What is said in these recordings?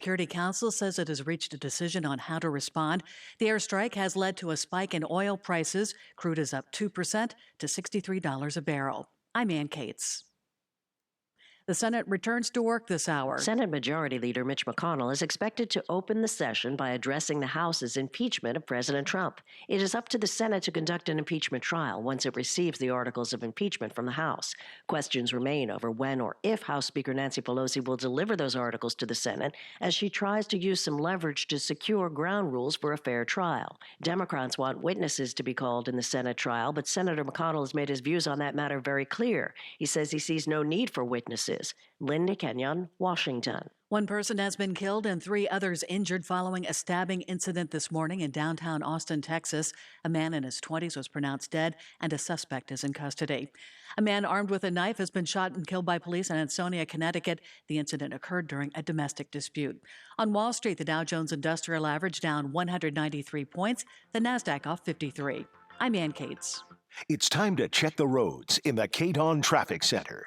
Security Council says it has reached a decision on how to respond. The airstrike has led to a spike in oil prices. Crude is up 2% to $63 a barrel. I'm Ann Cates. The Senate returns to work this hour. Senate Majority Leader Mitch McConnell is expected to open the session by addressing the House's impeachment of President Trump. It is up to the Senate to conduct an impeachment trial once it receives the articles of impeachment from the House. Questions remain over when or if House Speaker Nancy Pelosi will deliver those articles to the Senate as she tries to use some leverage to secure ground rules for a fair trial. Democrats want witnesses to be called in the Senate trial, but Senator McConnell has made his views on that matter very clear. He says he sees no need for witnesses. Linda Kenyon, Washington. One person has been killed and 3 others injured following a stabbing incident this morning in downtown Austin, Texas. A man in his 20s was pronounced dead, and a suspect is in custody. A man armed with a knife has been shot and killed by police in Ansonia, Connecticut. The incident occurred during a domestic dispute. On Wall Street, the Dow Jones Industrial Average down 193 points, the Nasdaq off 53. I'm Ann Cates. It's time to check the roads in the KDON Traffic Center.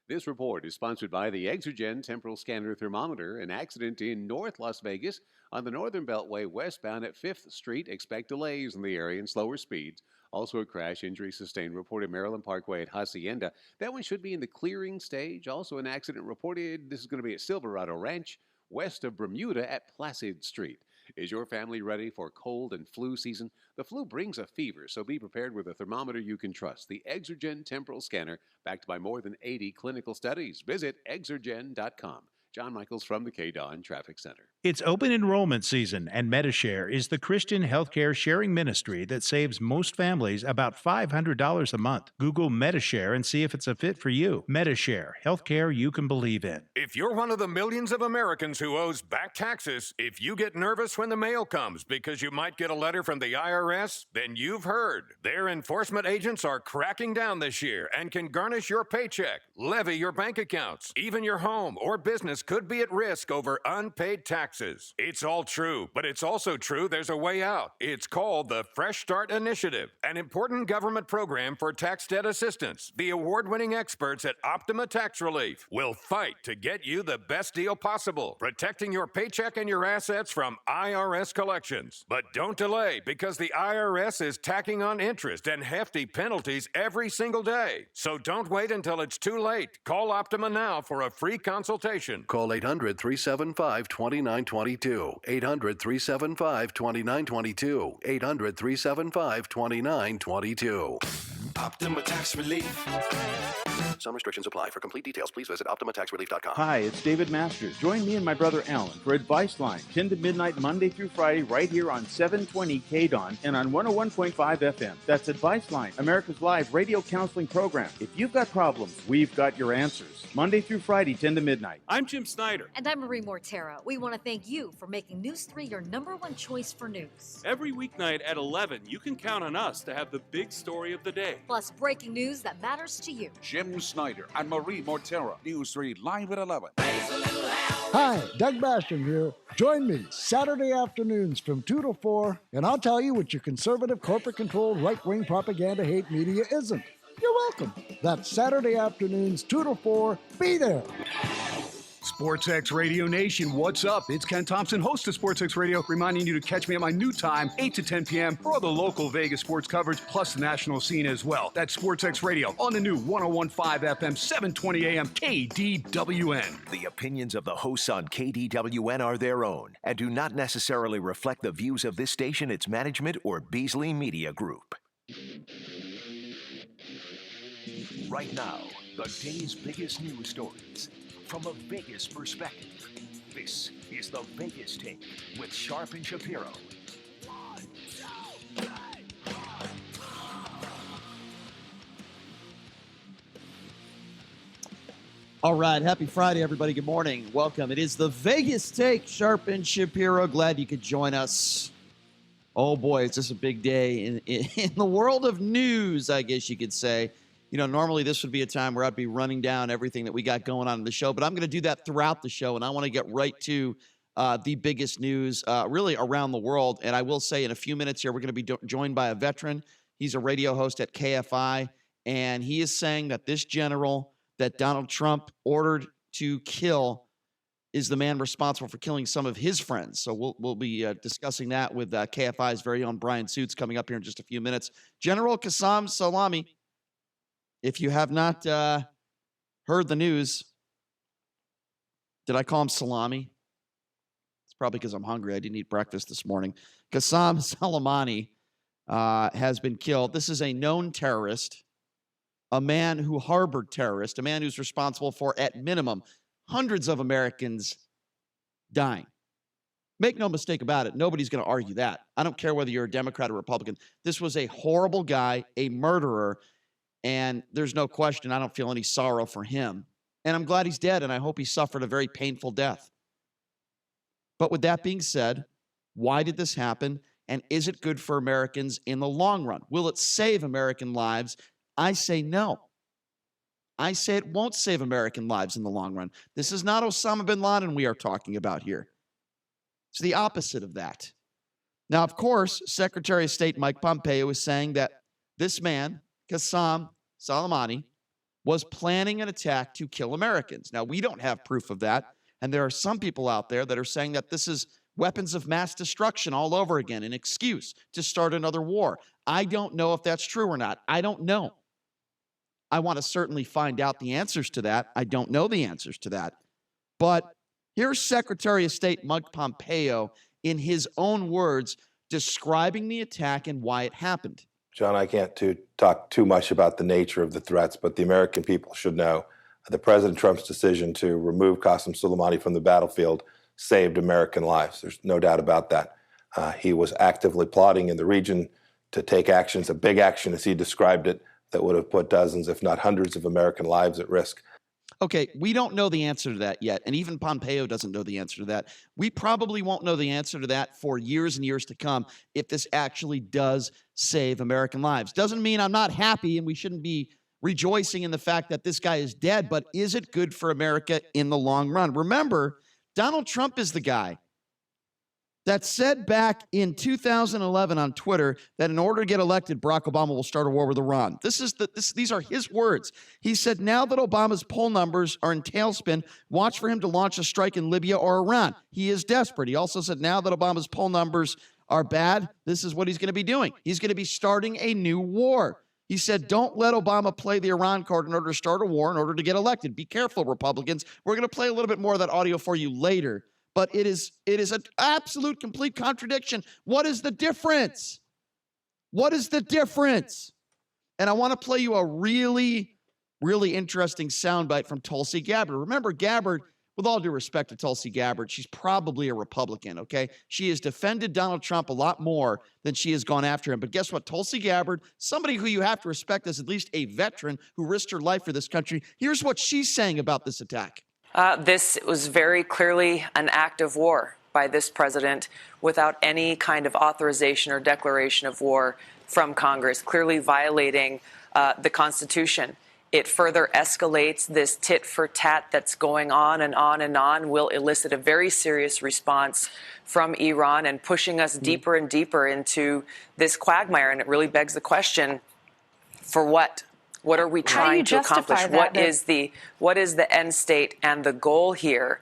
This report is sponsored by the Exergen Temporal Scanner Thermometer. An accident in North Las Vegas on the Northern Beltway westbound at 5th Street. Expect delays in the area and slower speeds. Also a crash injury sustained reported Maryland Parkway at Hacienda. That one should be in the clearing stage. Also an accident reported. This is going to be at Silverado Ranch west of Bermuda at Placid Street. Is your family ready for cold and flu season? The flu brings a fever, so be prepared with a thermometer you can trust. The Exergen Temporal Scanner, backed by more than 80 clinical studies. Visit exergen.com. John Michaels from the KDON Traffic Center. It's open enrollment season, and Medishare is the Christian healthcare sharing ministry that saves most families about $500 a month. Google Medishare and see if it's a fit for you. Medishare, healthcare you can believe in. If you're one of the millions of Americans who owes back taxes, if you get nervous when the mail comes because you might get a letter from the IRS, then you've heard. Their enforcement agents are cracking down this year and can garnish your paycheck, levy your bank accounts, even your home or business could be at risk over unpaid taxes. It's all true, but it's also true there's a way out. It's called the Fresh Start Initiative, an important government program for tax debt assistance. The award-winning experts at Optima Tax Relief will fight to get you the best deal possible, protecting your paycheck and your assets from IRS collections. But don't delay, because the IRS is tacking on interest and hefty penalties every single day. So don't wait until it's too late. Call Optima now for a free consultation. Call 800-375-2922. 800-375-2922. 800-375-2922. Optima Tax Relief. Some restrictions apply. For complete details, please visit OptimaTaxRelief.com. Hi, it's David Masters. Join me and my brother Alan for Advice Line, 10 to midnight, Monday through Friday, right here on 720 KDON and on 101.5 FM. That's Advice Line, America's live radio counseling program. If you've got problems, we've got your answers. Monday through Friday, 10 to midnight. I'm Jim Snyder. And I'm Marie Mortero. We want to thank you for making News 3 your #1 choice for news. Every weeknight at 11, you can count on us to have the big story of the day. Plus breaking news that matters to you. Jim Snyder and Marie Mortero. News 3 live at 11. Hi, Doug Basham here. Join me Saturday afternoons from 2 to 4, and I'll tell you what your conservative, corporate-controlled, right-wing propaganda hate media isn't. You're welcome. That's Saturday afternoons, 2 to 4. Be there. SportsX Radio Nation, what's up? It's Ken Thompson, host of SportsX Radio, reminding you to catch me at my new time, 8 to 10 p.m. for all the local Vegas sports coverage, plus the national scene as well. That's SportsX Radio on the new 101.5 FM, 720 AM, KDWN. The opinions of the hosts on KDWN are their own and do not necessarily reflect the views of this station, its management, or Beasley Media Group. Right now, the day's biggest news stories from a Vegas perspective. This is the Vegas Take with Sharp and Shapiro. All right, happy Friday, everybody. Good morning. Welcome. It is the Vegas Take, Sharp and Shapiro. Glad you could join us. Oh, boy, it's just a big day in the world of news, I guess you could say. You know, normally this would be a time where I'd be running down everything that we got going on in the show, but I'm going to do that throughout the show, and I want to get right to the biggest news really around the world. And I will say in a few minutes here, we're going to be joined by a veteran. He's a radio host at KFI, and he is saying that this general that Donald Trump ordered to kill is the man responsible for killing some of his friends. So we'll be discussing that with KFI's very own Bryan Suits coming up here in just a few minutes. General Qassem Soleimani, if you have not heard the news, did I call him salami? It's probably because I'm hungry. I didn't eat breakfast this morning. Qassem Soleimani has been killed. This is a known terrorist, a man who harbored terrorists, a man who's responsible for, at minimum, hundreds of Americans dying. Make no mistake about it. Nobody's going to argue that. I don't care whether you're a Democrat or Republican. This was a horrible guy, a murderer, and there's no question I don't feel any sorrow for him. And I'm glad he's dead, and I hope he suffered a very painful death. But with that being said, why did this happen? And is it good for Americans in the long run? Will it save American lives? I say no. I say it won't save American lives in the long run. This is not Osama bin Laden we are talking about here. It's the opposite of that. Now, of course, Secretary of State Mike Pompeo is saying that this man, Qassem Soleimani, was planning an attack to kill Americans. Now, we don't have proof of that, and there are some people out there that are saying that this is weapons of mass destruction all over again, an excuse to start another war. I don't know if that's true or not. I don't know. I want to certainly find out the answers to that. I don't know the answers to that. But here's Secretary of State Mike Pompeo in his own words describing the attack and why it happened. John, I can't talk too much about the nature of the threats, but the American people should know that President Trump's decision to remove Qassem Soleimani from the battlefield saved American lives. There's no doubt about that. He was actively plotting in the region to take actions, a big action as he described it, that would have put dozens, if not hundreds, of American lives at risk. Okay, we don't know the answer to that yet, and even Pompeo doesn't know the answer to that. We probably won't know the answer to that for years and years to come if this actually does save American lives. Doesn't mean I'm not happy and we shouldn't be rejoicing in the fact that this guy is dead, but is it good for America in the long run? Remember, Donald Trump is the guy that said back in 2011 on Twitter that in order to get elected, Barack Obama will start a war with Iran. These are his words. He said, now that Obama's poll numbers are in tailspin, watch for him to launch a strike in Libya or Iran. He is desperate. He also said, now that Obama's poll numbers are bad, this is what he's going to be doing. He's going to be starting a new war. He said, don't let Obama play the Iran card in order to start a war, in order to get elected. Be careful, Republicans. We're going to play a little bit more of that audio for you later. But it is an absolute complete contradiction. What is the difference? What is the difference? And I want to play you a really, really interesting soundbite from Tulsi Gabbard. Remember, Gabbard, with all due respect to Tulsi Gabbard, she's probably a Republican, okay? She has defended Donald Trump a lot more than she has gone after him. But guess what? Tulsi Gabbard, somebody who you have to respect as at least a veteran who risked her life for this country, here's what she's saying about this attack. This was very clearly an act of war by this president without any kind of authorization or declaration of war from Congress, clearly violating the Constitution. It further escalates this tit for tat that's going on and on and on, will elicit a very serious response from Iran and pushing us deeper and deeper into this quagmire. And it really begs the question, for what? What are we trying to accomplish? What is the end state and the goal here?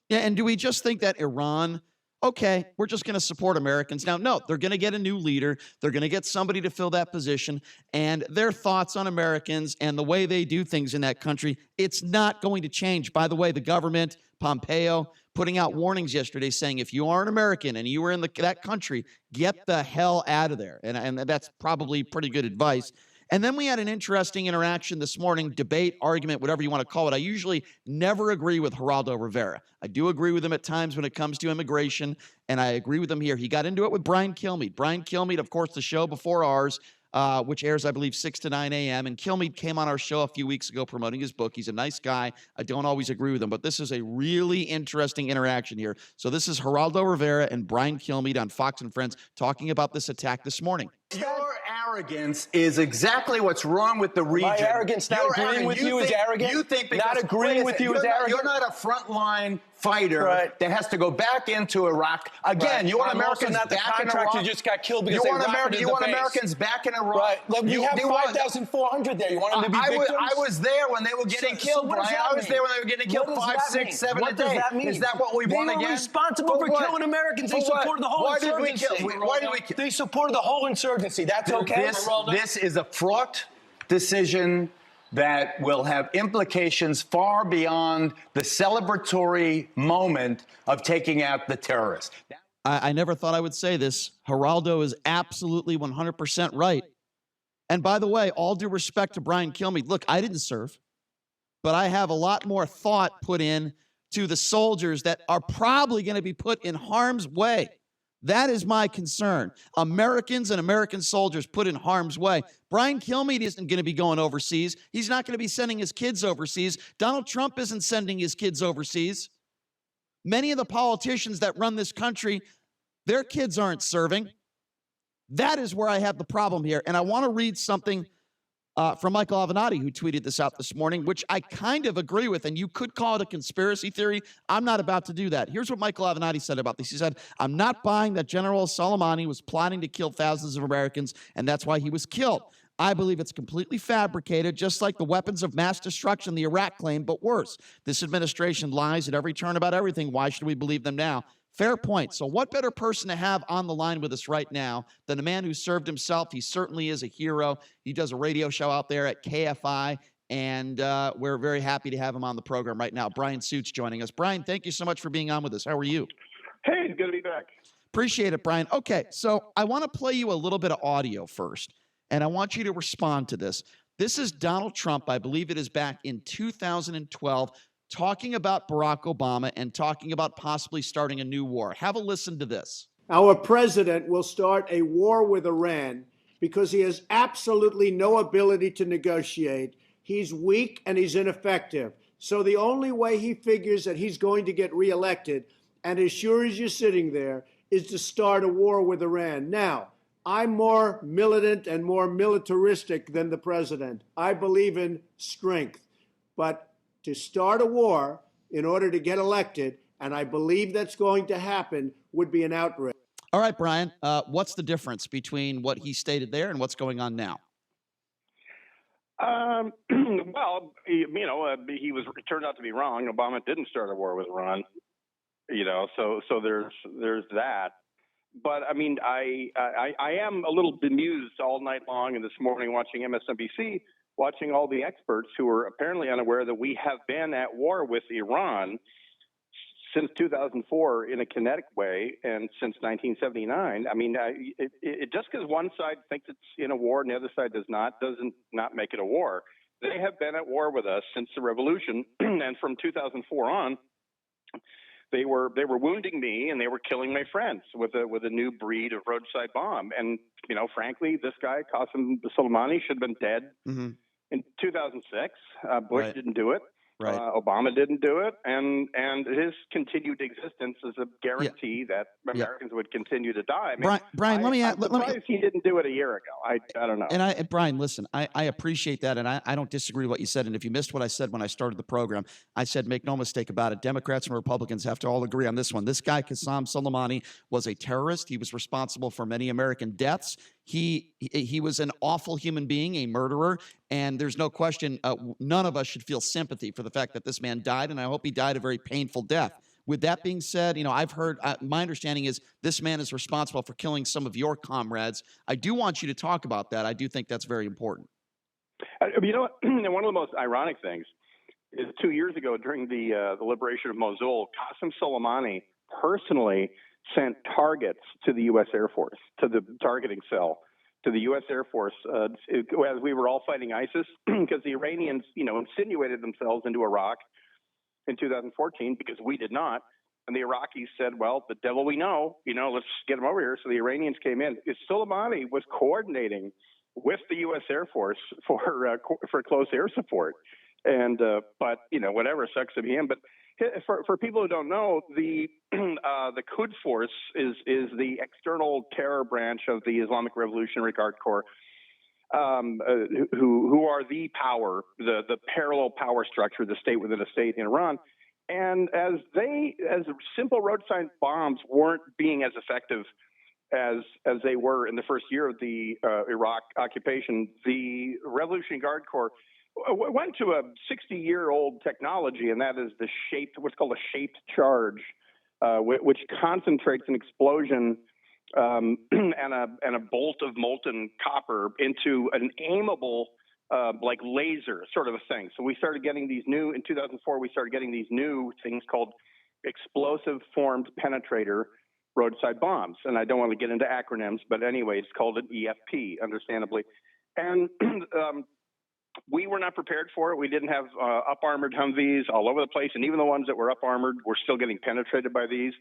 Yeah, and do we just think that Iran, okay, we're just going to support Americans? Now, no, they're going to get a new leader. They're going to get somebody to fill that position. And their thoughts on Americans and the way they do things in that country, it's not going to change. By the way, the government, Pompeo, putting out warnings yesterday saying if you are an American and you are in that country, get the hell out of there. And that's probably pretty good advice. And then we had an interesting interaction this morning, debate, argument, whatever you want to call it. I usually never agree with Geraldo Rivera. I do agree with him at times when it comes to immigration, and I agree with him here. He got into it with Bryan Kilmeade. Bryan Kilmeade, of course, the show before ours, which airs, I believe, 6 to 9 a.m. And Kilmeade came on our show a few weeks ago promoting his book. He's a nice guy. I don't always agree with him, but this is a really interesting interaction here. So this is Geraldo Rivera and Bryan Kilmeade on Fox and Friends talking about this attack this morning. Your arrogance is exactly what's wrong with the region. My arrogance, not agreeing with you is arrogant? You think because, not agreeing with you is arrogant? You're not a frontline fighter that has to go back into Iraq. Again, you want Americans not the back in contractor Iraq? who just got killed because you want base. Americans back in Iraq? Right. Look, we have 5,400 there. You want them to be victims? I was there when they were getting killed, Brian. I was there when they were getting killed 5, 6, 7 a day. What does that mean? Is that what we want again? They were responsible for killing Americans. They supported the whole insurgency. Why did we kill? They supported the whole insurgency. That's okay? This is a fraught decision that will have implications far beyond the celebratory moment of taking out the terrorists. I never thought I would say this. Geraldo is absolutely 100% right. And by the way, all due respect to Bryan Kilmeade, look, I didn't serve, but I have a lot more thought put in to the soldiers that are probably going to be put in harm's way. That is my concern. Americans and American soldiers put in harm's way. Bryan Kilmeade isn't going to be going overseas. He's not going to be sending his kids overseas. Donald Trump isn't sending his kids overseas. Many of the politicians that run this country, their kids aren't serving. That is where I have the problem here. And I want to read something from Michael Avenatti, who tweeted this out this morning, which I kind of agree with, and you could call it a conspiracy theory. I'm not about to do that. Here's what Michael Avenatti said about this. He said, I'm not buying that General Soleimani was plotting to kill thousands of Americans, and that's why he was killed. I believe it's completely fabricated, just like the weapons of mass destruction the Iraq claim, but worse. This administration lies at every turn about everything. Why should we believe them now? Fair point. So what better person to have on the line with us right now than a man who served himself? He certainly is a hero. He does a radio show out there at KFI, and we're very happy to have him on the program right now. Bryan Suits joining us. Bryan, thank you so much for being on with us. How are you? Hey, it's good to be back. Appreciate it, Bryan. Okay, so I want to play you a little bit of audio first, and I want you to respond to this. This is Donald Trump, I believe it is back in 2012, talking about Barack Obama and talking about possibly starting a new war. Have a listen to this. Our president will start a war with Iran because he has absolutely no ability to negotiate. He's weak and he's ineffective. So the only way he figures that he's going to get reelected, and as sure as you're sitting there, is to start a war with Iran. Now, I'm more militant and more militaristic than the president. I believe in strength. But to start a war in order to get elected, and I believe that's going to happen, would be an outrage. All right, Bryan, what's the difference between what he stated there and what's going on now? Well, he turned out to be wrong. Obama didn't start a war with Iran, so there's that. But I mean, I am a little bemused all night long and this morning watching MSNBC, watching all the experts who are apparently unaware that we have been at war with Iran since 2004 in a kinetic way, and since 1979. I mean, just because one side thinks it's in a war and the other side does not, doesn't not make it a war. They have been at war with us since the revolution, and from 2004 on, they were wounding me and they were killing my friends with a new breed of roadside bomb. And frankly, this guy Qasem Soleimani should have been dead in 2006. Bush didn't do it. Right. Obama didn't do it, and his continued existence is a guarantee that Americans would continue to die. I mean, Bryan, I'm surprised he didn't do it a year ago. I don't know. And Bryan, listen, I appreciate that, and I don't disagree with what you said. And if you missed what I said when I started the program, I said, make no mistake about it, Democrats and Republicans have to all agree on this one. This guy, Qasem Soleimani, was a terrorist. He was responsible for many American deaths. He was an awful human being, a murderer, and there's no question none of us should feel sympathy for the fact that this man died, and I hope he died a very painful death. With that being said, I've heard, my understanding is this man is responsible for killing some of your comrades. I do want you to talk about that. I do think that's very important. You know what? One of the most ironic things is 2 years ago during the liberation of Mosul, Qasem Soleimani personally sent targets to the U.S. Air Force, to the targeting cell, to the U.S. Air Force, as we were all fighting ISIS, because the Iranians, insinuated themselves into Iraq in 2014 because we did not. And the Iraqis said, well, the devil we know, let's get him over here. So the Iranians came in. Soleimani was coordinating with the U.S. Air Force for close air support. And, but, whatever, sucks to be him. But for people who don't know, the Quds Force is the external terror branch of the Islamic Revolutionary Guard Corps. who are the power, the parallel power structure, the state within a state in Iran. And as simple roadside bombs weren't being as effective as they were in the first year of the Iraq occupation, the Revolutionary Guard Corps went to a 60-year-old technology, and that is what's called a shaped charge, which concentrates an explosion and a bolt of molten copper into an aimable like laser sort of a thing. So we started getting these new, in 2004, we started getting these new things called explosive formed penetrator roadside bombs. And I don't want to get into acronyms, but anyway, it's called an EFP, understandably. And we were not prepared for it. We didn't have up-armored Humvees all over the place. And even the ones that were up-armored were still getting penetrated by these.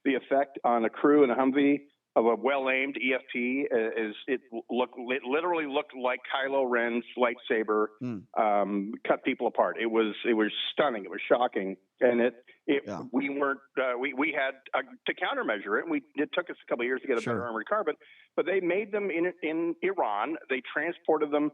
The effect on a crew in a Humvee of a well-aimed EFP it literally looked like Kylo Ren's lightsaber cut people apart. It was stunning. It was shocking, and we weren't we had to countermeasure it. It took us a couple of years to get a better armored car, but they made them in Iran. They transported them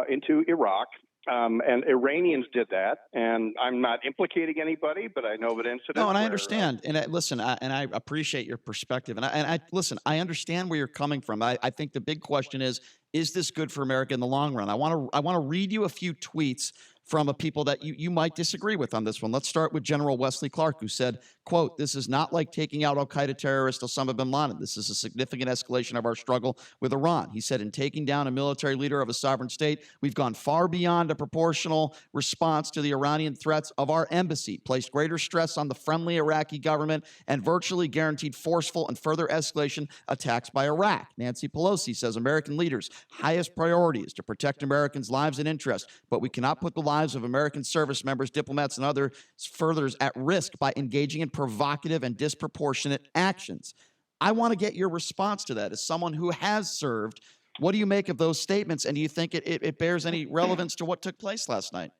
into Iraq. And Iranians did that, and I'm not implicating anybody, but I know of an incident. No, and I understand. And I appreciate your perspective. And I listen. I understand where you're coming from. I think the big question is this good for America in the long run? I want to read you a few tweets from a people that you might disagree with on this one. Let's start with General Wesley Clark, who said, quote, "This is not like taking out al-Qaeda terrorist Osama bin Laden. This is a significant escalation of our struggle with Iran." He said, "In taking down a military leader of a sovereign state, we've gone far beyond a proportional response to the Iranian threats of our embassy, placed greater stress on the friendly Iraqi government, and virtually guaranteed forceful and further escalation attacks by Iraq." Nancy Pelosi says, "American leaders' highest priority is to protect Americans' lives and interests, but we cannot put the lives of American service members, diplomats, and others furthers at risk by engaging in provocative and disproportionate actions." I want to get your response to that as someone who has served. What do you make of those statements, and do you think it bears any relevance to what took place last night?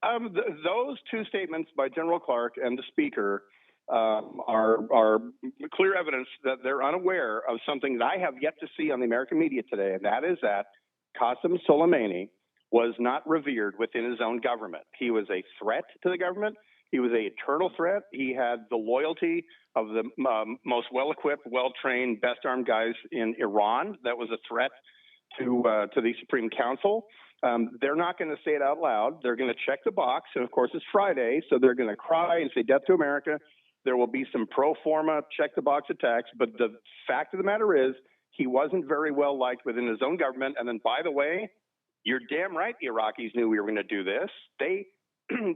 Those two statements by General Clark and the Speaker are clear evidence that they're unaware of something that I have yet to see on the American media today, and that is that Qasem Soleimani was not revered within his own government. He was a threat to the government. He was an eternal threat. He had the loyalty of the most well-equipped, well-trained, best-armed guys in Iran. That was a threat to the Supreme Council. They're not going to say it out loud. They're going to check the box. And, of course, it's Friday, so they're going to cry and say death to America. There will be some pro forma check-the-box attacks. But the fact of the matter is he wasn't very well liked within his own government. And then, by the way, you're damn right the Iraqis knew we were going to do this.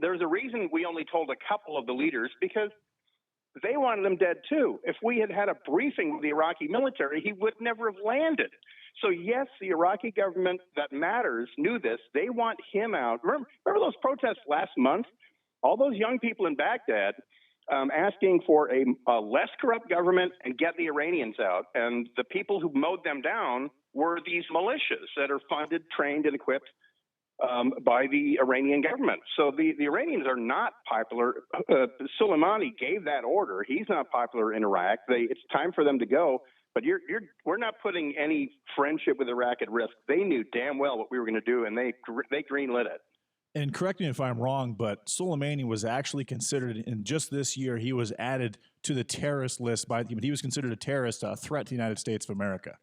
There's a reason we only told a couple of the leaders, because they wanted him dead too. If we had had a briefing with the Iraqi military, he would never have landed. So yes, the Iraqi government that matters knew this. They want him out. Remember those protests last month? All those young people in Baghdad asking for a less corrupt government and get the Iranians out. And the people who mowed them down were these militias that are funded, trained, and equipped by the Iranian government. So the Iranians are not popular. Soleimani gave that order. He's not popular in Iraq. It's time for them to go. But we're not putting any friendship with Iraq at risk. They knew damn well what we were going to do, and they greenlit it. And correct me if I'm wrong, but Soleimani was actually considered, in just this year, he was added to the terrorist list but he was considered a terrorist threat to the United States of America.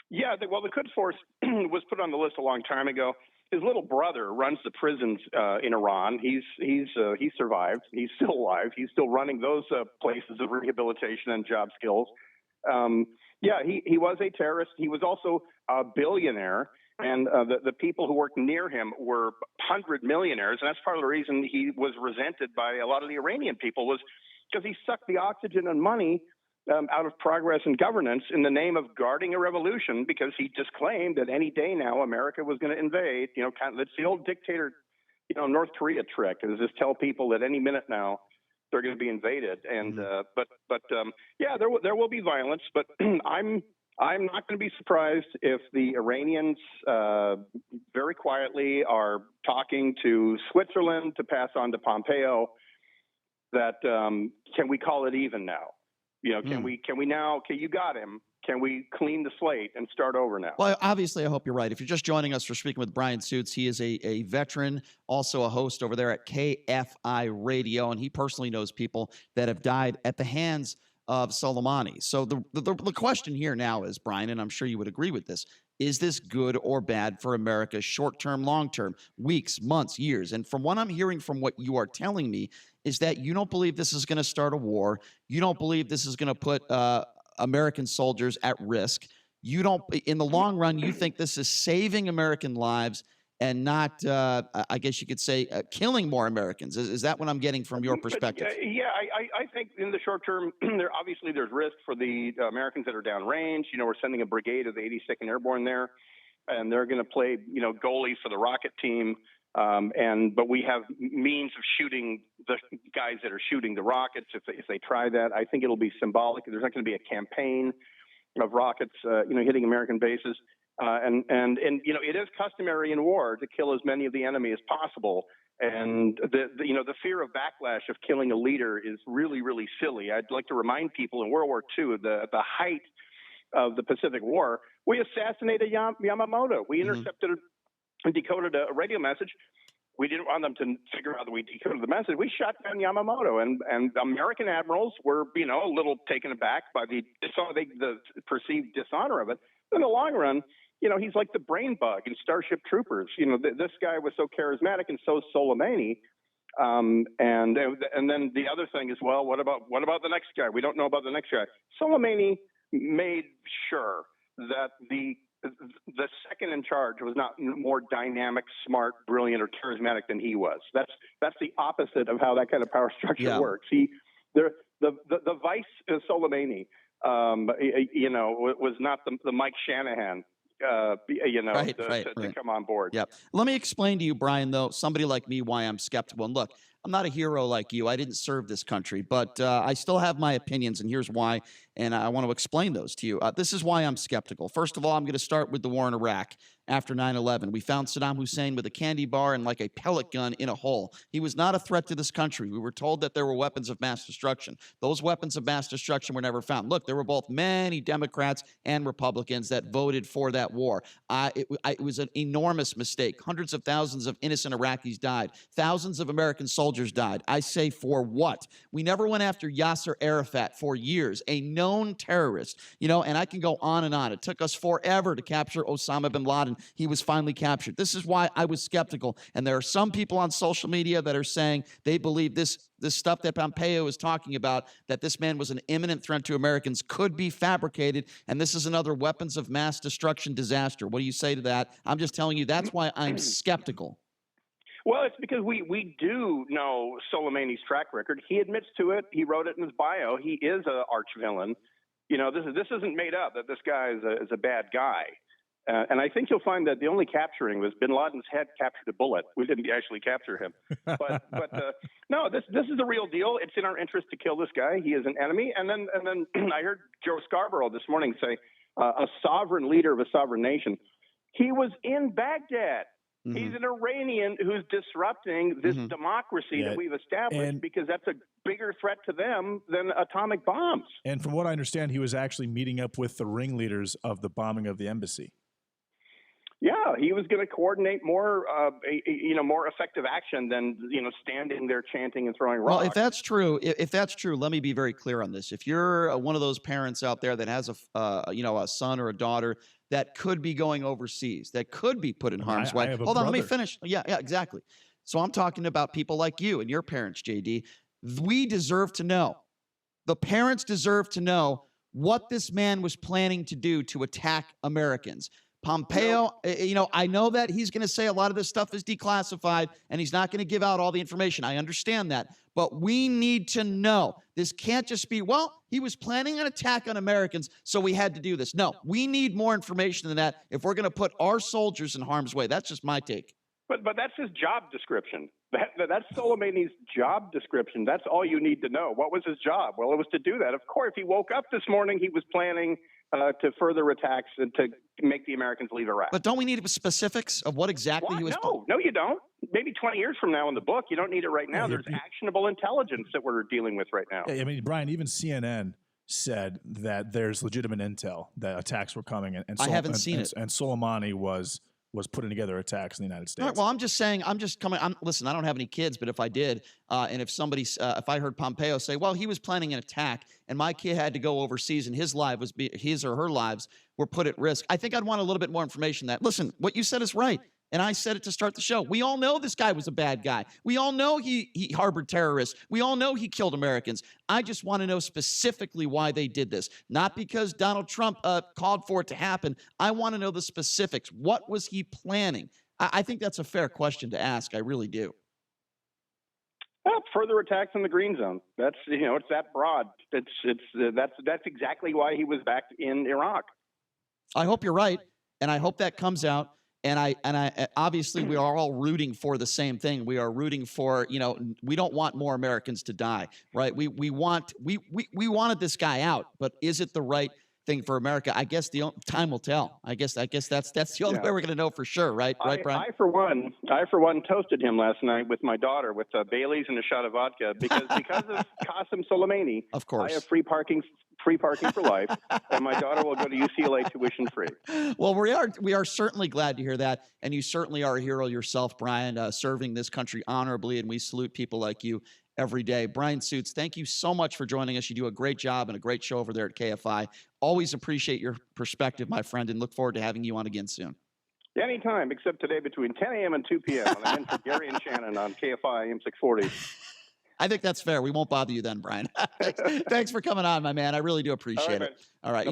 Yeah, the Quds Force was put on the list a long time ago. His little brother runs the prisons in Iran. He survived. He's still alive. He's still running those places of rehabilitation and job skills. He was a terrorist. He was also a billionaire. And the people who worked near him were 100 millionaires. And that's part of the reason he was resented by a lot of the Iranian people, was because he sucked the oxygen and money out of progress and governance in the name of guarding a revolution, because he just claimed that any day now America was going to invade. It's the old dictator, North Korea trick, is just tell people that any minute now they're going to be invaded. And there will be violence, but I'm not going to be surprised if the Iranians very quietly are talking to Switzerland to pass on to Pompeo that can we call it even now? Can we now? Okay, you got him. Can we clean the slate and start over now? Well, obviously, I hope you're right. If you're just joining us, we're speaking with Bryan Suits. He is a veteran, also a host over there at KFI Radio, and he personally knows people that have died at the hands of Soleimani. So the question here now is, Bryan, and I'm sure you would agree with this, is this good or bad for America, short-term, long-term, weeks, months, years? And from what I'm hearing from what you are telling me is that you don't believe this is going to start a war. You don't believe this is going to put American soldiers at risk. You don't, in the long run, you think this is saving American lives and not, I guess you could say, killing more Americans. Is that what I'm getting from your perspective? Yeah, I think in the short term, there's risk for the Americans that are downrange. You know, we're sending a brigade of the 82nd Airborne there, and they're going to play, goalie for the rocket team. But we have means of shooting the guys that are shooting the rockets. If they try that, I think it'll be symbolic. There's not going to be a campaign of rockets, hitting American bases. And it is customary in war to kill as many of the enemy as possible. And the fear of backlash of killing a leader is really, really silly. I'd like to remind people in World War II, the height of the Pacific War, we assassinated Yamamoto. We intercepted and decoded a radio message. We didn't want them to figure out that we decoded the message. We shot down Yamamoto, and American admirals were, a little taken aback by the perceived dishonor of it. In the long run, he's like the brain bug in Starship Troopers. This guy was so charismatic, and so Soleimani. And then the other thing is, well, what about the next guy? We don't know about the next guy. Soleimani made sure that the second in charge was not more dynamic, smart, brilliant, or charismatic than he was. That's the opposite of how that kind of power structure works. The vice Soleimani, was not the Mike Shanahan. To come on board. Yeah. Let me explain to you, Bryan, though, somebody like me, why I'm skeptical. And look, I'm not a hero like you. I didn't serve this country, but I still have my opinions, and here's why. And I want to explain those to you. This is why I'm skeptical. First of all, I'm going to start with the war in Iraq. After 9/11, we found Saddam Hussein with a candy bar and like a pellet gun in a hole. He was not a threat to this country. We were told that there were weapons of mass destruction. Those weapons of mass destruction were never found. Look, there were both many Democrats and Republicans that voted for that war. It was an enormous mistake. Hundreds of thousands of innocent Iraqis died. Thousands of American soldiers died. I say, for what? We never went after Yasser Arafat for years, a known terrorist, and I can go on and on. It took us forever to capture Osama bin Laden. He was finally captured. This is why I was skeptical. And there are some people on social media that are saying they believe this stuff that Pompeo is talking about, that this man was an imminent threat to Americans, could be fabricated, and this is another weapons of mass destruction disaster. What do you say to that? I'm just telling you, that's why I'm skeptical. Well, it's because we do know Soleimani's track record. He admits to it. He wrote it in his bio. He is an arch villain. This isn't made up, that this guy is a bad guy. And I think you'll find that the only capturing was bin Laden's head captured a bullet. We didn't actually capture him. But no, this is the real deal. It's in our interest to kill this guy. He is an enemy. And then I heard Joe Scarborough this morning say, a sovereign leader of a sovereign nation. He was in Baghdad. Mm-hmm. He's an Iranian who's disrupting this democracy that we've established, because that's a bigger threat to them than atomic bombs. And from what I understand, he was actually meeting up with the ringleaders of the bombing of the embassy. Yeah, he was going to coordinate more effective action than standing there chanting and throwing rocks. Well, if that's true, let me be very clear on this. If you're one of those parents out there that has a son or a daughter that could be going overseas, that could be put in harm's way. Hold on, let me finish. Yeah, exactly. So I'm talking about people like you and your parents, JD. We deserve to know. The parents deserve to know what this man was planning to do to attack Americans. Pompeo, I know that he's going to say a lot of this stuff is declassified and he's not going to give out all the information. I understand that. But we need to know. This can't just be, well, he was planning an attack on Americans, so we had to do this. No, we need more information than that if we're going to put our soldiers in harm's way. That's just my take. But that's his job description. That's Soleimani's job description. That's all you need to know. What was his job? Well, it was to do that. Of course, he woke up this morning, he was planning to further attacks and to make the Americans leave Iraq. But don't we need specifics of what exactly he was? No, you don't. Maybe 20 years from now in the book, you don't need it right now. There's actionable intelligence that we're dealing with right now. I mean, Bryan, even CNN said that there's legitimate intel that attacks were coming, and I haven't seen it. And Soleimani was putting together attacks in the United States. All right, well, I'm just saying, listen, I don't have any kids, but if I did, and if I heard Pompeo say, well, he was planning an attack and my kid had to go overseas and his or her lives were put at risk, I think I'd want a little bit more information that, listen, what you said is right. And I said it to start the show. We all know this guy was a bad guy. We all know he harbored terrorists. We all know he killed Americans. I just want to know specifically why they did this. Not because Donald Trump called for it to happen. I want to know the specifics. What was he planning? I think that's a fair question to ask. I really do. Well, further attacks in the green zone. That's, it's that broad. That's exactly why he was back in Iraq. I hope you're right, and I hope that comes out. And I obviously we are all rooting for the same thing. We are rooting for, we don't want more Americans to die, right? We wanted this guy out, but is it the right thing for America? I guess time will tell. I guess that's the only way we're going to know for sure, right? Right, Brian? I for one toasted him last night with my daughter with Bailey's and a shot of vodka because of Qasem Soleimani. Of course, I have free parking for life, and my daughter will go to UCLA tuition free. Well, we are certainly glad to hear that, and you certainly are a hero yourself, Brian, serving this country honorably, and we salute people like you every day. Bryan Suits, thank you so much for joining us. You do a great job and a great show over there at KFI. Always appreciate your perspective, my friend, and look forward to having you on again soon. Anytime, except today between 10 a.m. and 2 p.m. when I'm in for Gary and Shannon on KFI AM 640. I think that's fair. We won't bother you then, Brian. Thanks for coming on, my man. I really do appreciate it. All right.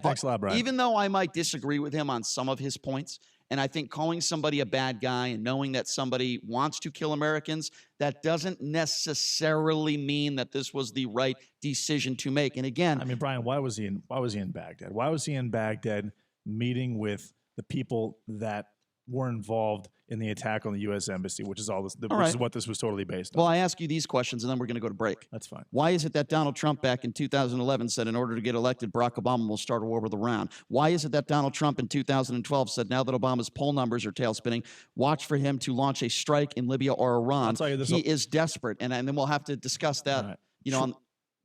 Thanks a lot, Brian. Even though I might disagree with him on some of his points, and I think calling somebody a bad guy and knowing that somebody wants to kill Americans, that doesn't necessarily mean that this was the right decision to make. And again, I mean, Brian, why was he in Baghdad? Why was he in Baghdad meeting with the people that were involved in the attack on the U.S. Embassy, which is what this was totally based on? Well, I ask you these questions, and then we're going to go to break. That's fine. Why is it that Donald Trump back in 2011 said in order to get elected, Barack Obama will start a war with Iran? Why is it that Donald Trump in 2012 said now that Obama's poll numbers are tailspinning, watch for him to launch a strike in Libya or Iran? I'll tell you this. He is desperate, and then we'll have to discuss that. Right.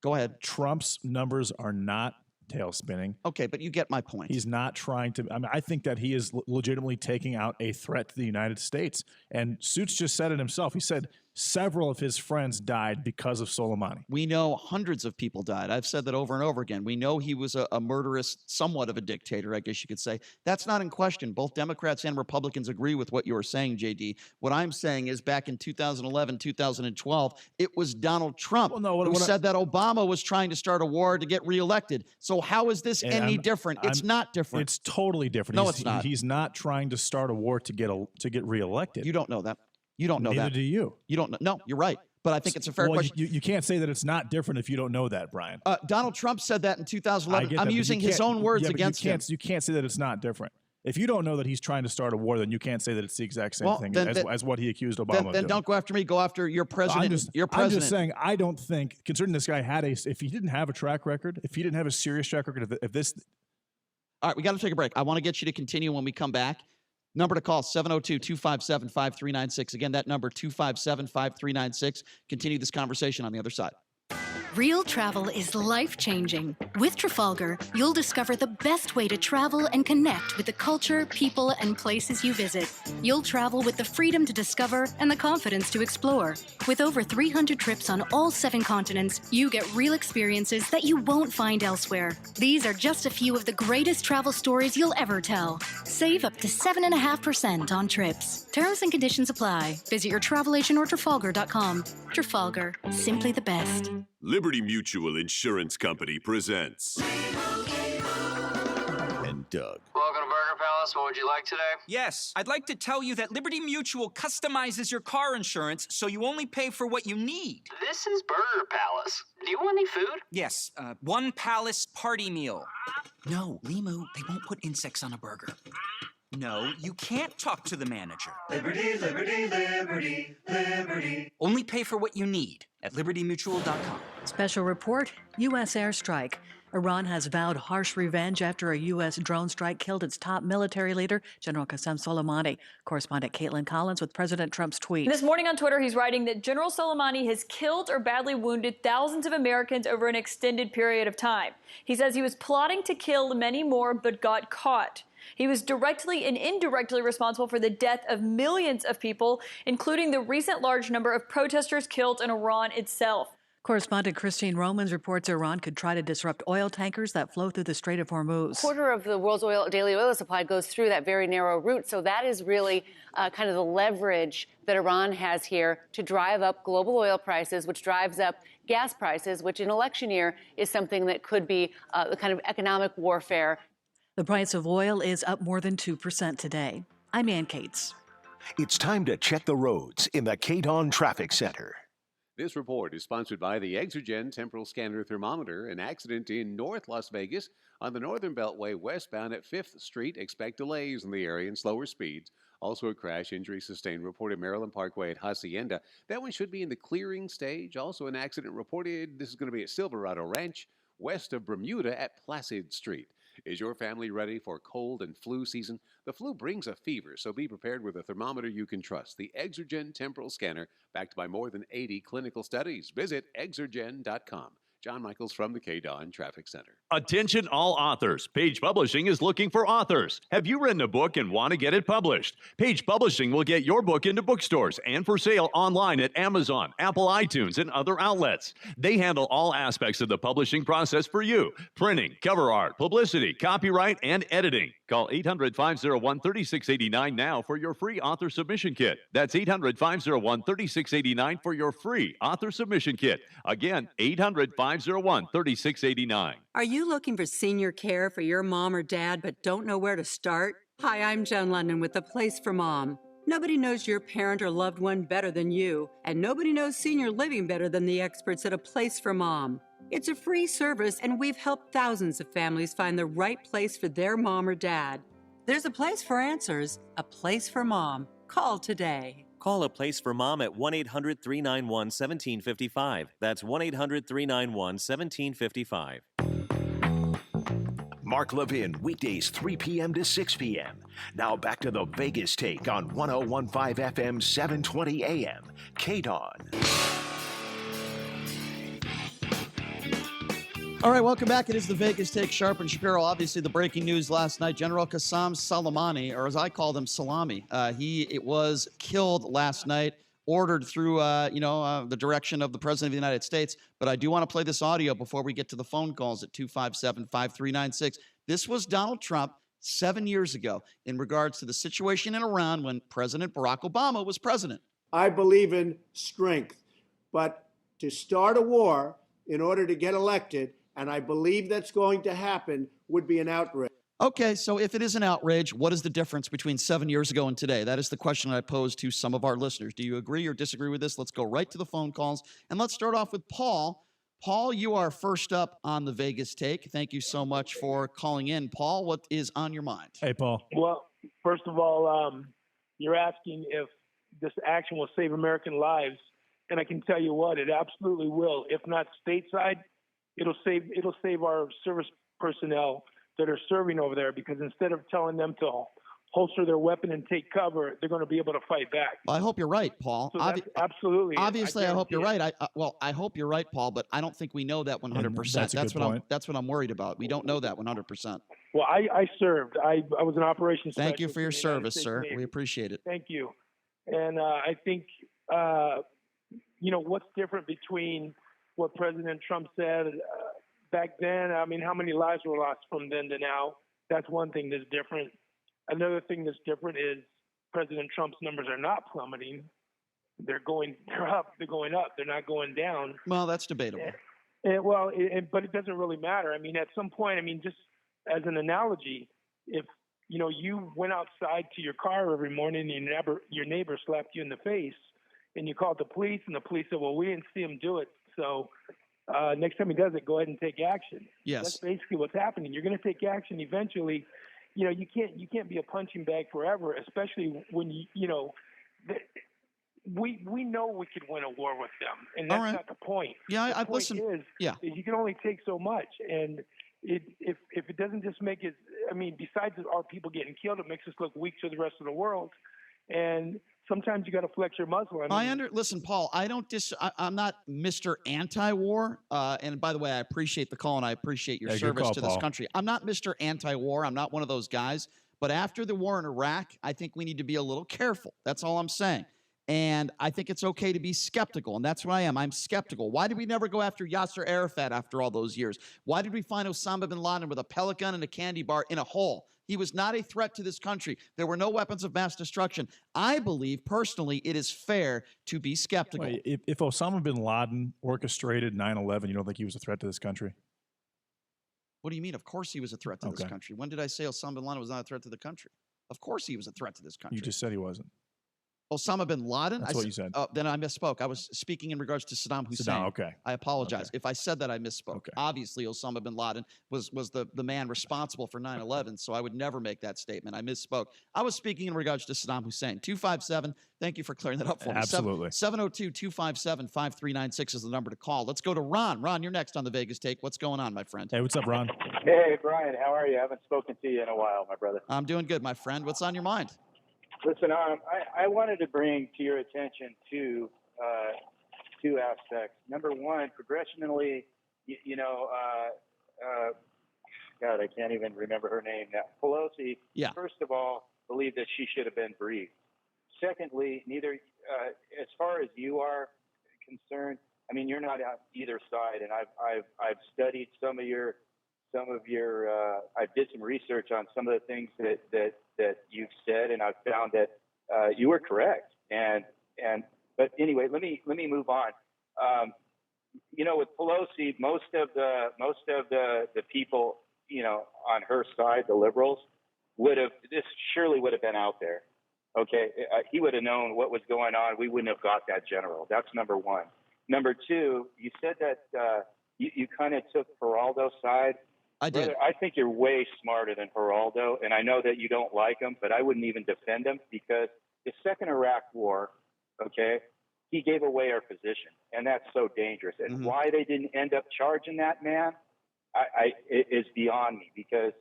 Go ahead. Trump's numbers are not tail spinning. Okay, but you get my point. He's not trying to. I mean, I think that he is legitimately taking out a threat to the United States. And Suits just said it himself. He said several of his friends died because of Soleimani. We know hundreds of people died. I've said that over and over again. We know he was a murderous, somewhat of a dictator, I guess you could say. That's not in question. Both Democrats and Republicans agree with what you were saying, JD. What I'm saying is back in 2011, 2012, it was Donald Trump who said that Obama was trying to start a war to get reelected. So how is this any different? It's not different. It's totally different. No, it's not. He's not trying to start a war to get reelected. You don't know that. You don't know that. Neither do you. You don't know. No, you're right. But I think it's a fair question. You can't say that it's not different if you don't know that, Brian. Donald Trump said that in 2011. I'm using his own words against him. You can't say that it's not different. If you don't know that he's trying to start a war, then you can't say that it's the exact same thing as what he accused Obama of doing. Then don't go after me. Go after your president. I'm just saying, I don't think, considering this guy if he didn't have a track record, if he didn't have a serious track record, if this... All right, we got to take a break. I want to get you to continue when we come back. Number to call, 702-257-5396. Again, that number, 257-5396. Continue this conversation on the other side. Real travel is life-changing. With Trafalgar, you'll discover the best way to travel and connect with the culture, people, and places you visit. You'll travel with the freedom to discover and the confidence to explore. With over 300 trips on all 7 continents, you get real experiences that you won't find elsewhere. These are just a few of the greatest travel stories you'll ever tell. Save up to 7.5% on trips. Terms and conditions apply. Visit your travel agent or Trafalgar.com. Trafalgar, simply the best. Liberty Mutual Insurance Company presents. And Doug. Welcome to Burger Palace. What would you like today? Yes, I'd like to tell you that Liberty Mutual customizes your car insurance so you only pay for what you need. This is Burger Palace. Do you want any food? Yes, one Palace party meal. No, Limu, they won't put insects on a burger. No, you can't talk to the manager. Liberty, liberty, liberty, liberty. Only pay for what you need at libertymutual.com. Special report, U.S. airstrike. Iran has vowed harsh revenge after a U.S. drone strike killed its top military leader, General Qasem Soleimani. Correspondent Caitlin Collins with President Trump's tweet. This morning on Twitter, he's writing that General Soleimani has killed or badly wounded thousands of Americans over an extended period of time. He says he was plotting to kill many more, but got caught. He was directly and indirectly responsible for the death of millions of people, including the recent large number of protesters killed in Iran itself. Correspondent Christine Romans reports Iran could try to disrupt oil tankers that flow through the Strait of Hormuz. A quarter of the world's daily oil supply goes through that very narrow route. So that is really kind of the leverage that Iran has here to drive up global oil prices, which drives up gas prices, which in election year is something that could be the kind of economic warfare. The price of oil is up more than 2% today. I'm Ann Cates. It's time to check the roads in the KDON Traffic Center. This report is sponsored by the Exergen Temporal Scanner Thermometer. An accident in North Las Vegas on the Northern Beltway westbound at 5th Street. Expect delays in the area and slower speeds. Also a crash injury sustained reported Maryland Parkway at Hacienda. That one should be in the clearing stage. Also an accident reported. This is going to be at Silverado Ranch west of Bermuda at Placid Street. Is your family ready for cold and flu season? The flu brings a fever, so be prepared with a thermometer you can trust. The Exergen Temporal Scanner, backed by more than 80 clinical studies. Visit exergen.com. John Michaels from the KDON Traffic Center. Attention all authors. Page Publishing is looking for authors. Have you written a book and want to get it published? Page Publishing will get your book into bookstores and for sale online at Amazon, Apple iTunes, and other outlets. They handle all aspects of the publishing process for you. Printing, cover art, publicity, copyright, and editing. Call 800-501-3689 now for your free author submission kit. That's 800-501-3689 for your free author submission kit. Again, 800-501-3689. Are you looking for senior care for your mom or dad but don't know where to start? Hi, I'm Joan London with The Place for Mom. Nobody knows your parent or loved one better than you, and nobody knows senior living better than the experts at A Place for Mom. It's a free service, and we've helped thousands of families find the right place for their mom or dad. There's a place for answers, a place for mom. Call today. Call A Place for Mom at 1-800-391-1755. That's 1-800-391-1755. Mark Levin, weekdays 3 p.m. to 6 p.m. Now back to the Vegas Take on 101.5 FM, 720 AM. KDON. All right, welcome back. It is the Vegas Take, Sharp and Shapiro. Obviously, the breaking news last night, General Qasem Soleimani, or as I call him, Salami, it was killed last night, ordered through, the direction of the President of the United States. But I do want to play this audio before we get to the phone calls at 257-5396. This was Donald Trump 7 years ago in regards to the situation in Iran when President Barack Obama was president. I believe in strength, but to start a war in order to get elected, and I believe that's going to happen, would be an outrage. Okay, so if it is an outrage, what is the difference between 7 years ago and today? That is the question I posed to some of our listeners. Do you agree or disagree with this? Let's go right to the phone calls, and let's start off with Paul. Paul, you are first up on the Vegas Take. Thank you so much for calling in. Paul, what is on your mind? Hey, Paul. Well, first of all, you're asking if this action will save American lives, and I can tell you what, it absolutely will. If not stateside, it'll save our service personnel that are serving over there, because instead of telling them to holster their weapon and take cover, they're going to be able to fight back. Well, I hope you're right, Paul. So absolutely. Obviously, I hope you're right. I hope you're right, Paul, but I don't think we know that 100%. That's what I'm worried about. We don't know that 100%. Well, I served. I was an operations Thank you specialist for your in the service, United sir. States Navy. We appreciate it. Thank you. And I think, what's different between what President Trump said back then, I mean, how many lives were lost from then to now? That's one thing that's different. Another thing that's different is President Trump's numbers are not plummeting. They're up. They're going up. They're not going down. Well, that's debatable. But it doesn't really matter. I mean, at some point, just as an analogy, if you went outside to your car every morning and your neighbor slapped you in the face, and you called the police, and the police said, "Well, we didn't see him do it, so next time he does it, go ahead and take action." Yes, that's basically what's happening. You're going to take action eventually. You can't be a punching bag forever, especially when we know we could win a war with them, and that's not the point. Yeah, the point listen. is Yeah, that you can only take so much, and if it doesn't just make it, I mean, besides our people getting killed, it makes us look weak to the rest of the world, and sometimes you got to flex your muscle. Listen, Paul. I'm not Mr. Anti-war. And by the way, I appreciate the call and I appreciate your service to this country. I'm not Mr. Anti-war. I'm not one of those guys. But after the war in Iraq, I think we need to be a little careful. That's all I'm saying. And I think it's okay to be skeptical, and that's what I am. I'm skeptical. Why did we never go after Yasser Arafat after all those years? Why did we find Osama bin Laden with a pellet gun and a candy bar in a hole? He was not a threat to this country. There were no weapons of mass destruction. I believe, personally, it is fair to be skeptical. Wait, if Osama bin Laden orchestrated 9/11, you don't think he was a threat to this country? What do you mean? Of course he was a threat to this country. When did I say Osama bin Laden was not a threat to the country? Of course he was a threat to this country. You just said he wasn't. Osama bin Laden? That's what you said. Oh, then I misspoke. I was speaking in regards to Saddam Hussein. Saddam, okay. I apologize. Okay. If I said that, I misspoke. Okay. Obviously, Osama bin Laden was the man responsible for 9/11, so I would never make that statement. I misspoke. I was speaking in regards to Saddam Hussein. 257, thank you for clearing that up for me. Absolutely. 702-257-5396 is the number to call. Let's go to Ron. Ron, you're next on the Vegas Take. What's going on, my friend? Hey, what's up, Ron? Hey, Bryan, how are you? I haven't spoken to you in a while, my brother. I'm doing good, my friend. What's on your mind? Listen, I wanted to bring to your attention two aspects. Number one, progressionally, God, I can't even remember her name now. Pelosi, first of all, believed that she should have been briefed. Secondly, as far as you are concerned, I mean, you're not on either side, and I've studied some of your I did some research on some of the things that you've said, and I've found that you were correct. But anyway, let me move on. With Pelosi, most of the people, on her side, the liberals, this surely would have been out there. Okay, he would have known what was going on. We wouldn't have got that general. That's number one. Number two, you said that you kind of took Geraldo's side. I did. Brother, I think you're way smarter than Geraldo, and I know that you don't like him, but I wouldn't even defend him because the second Iraq war, okay, he gave away our position, and that's so dangerous. And why they didn't end up charging that man it is beyond me because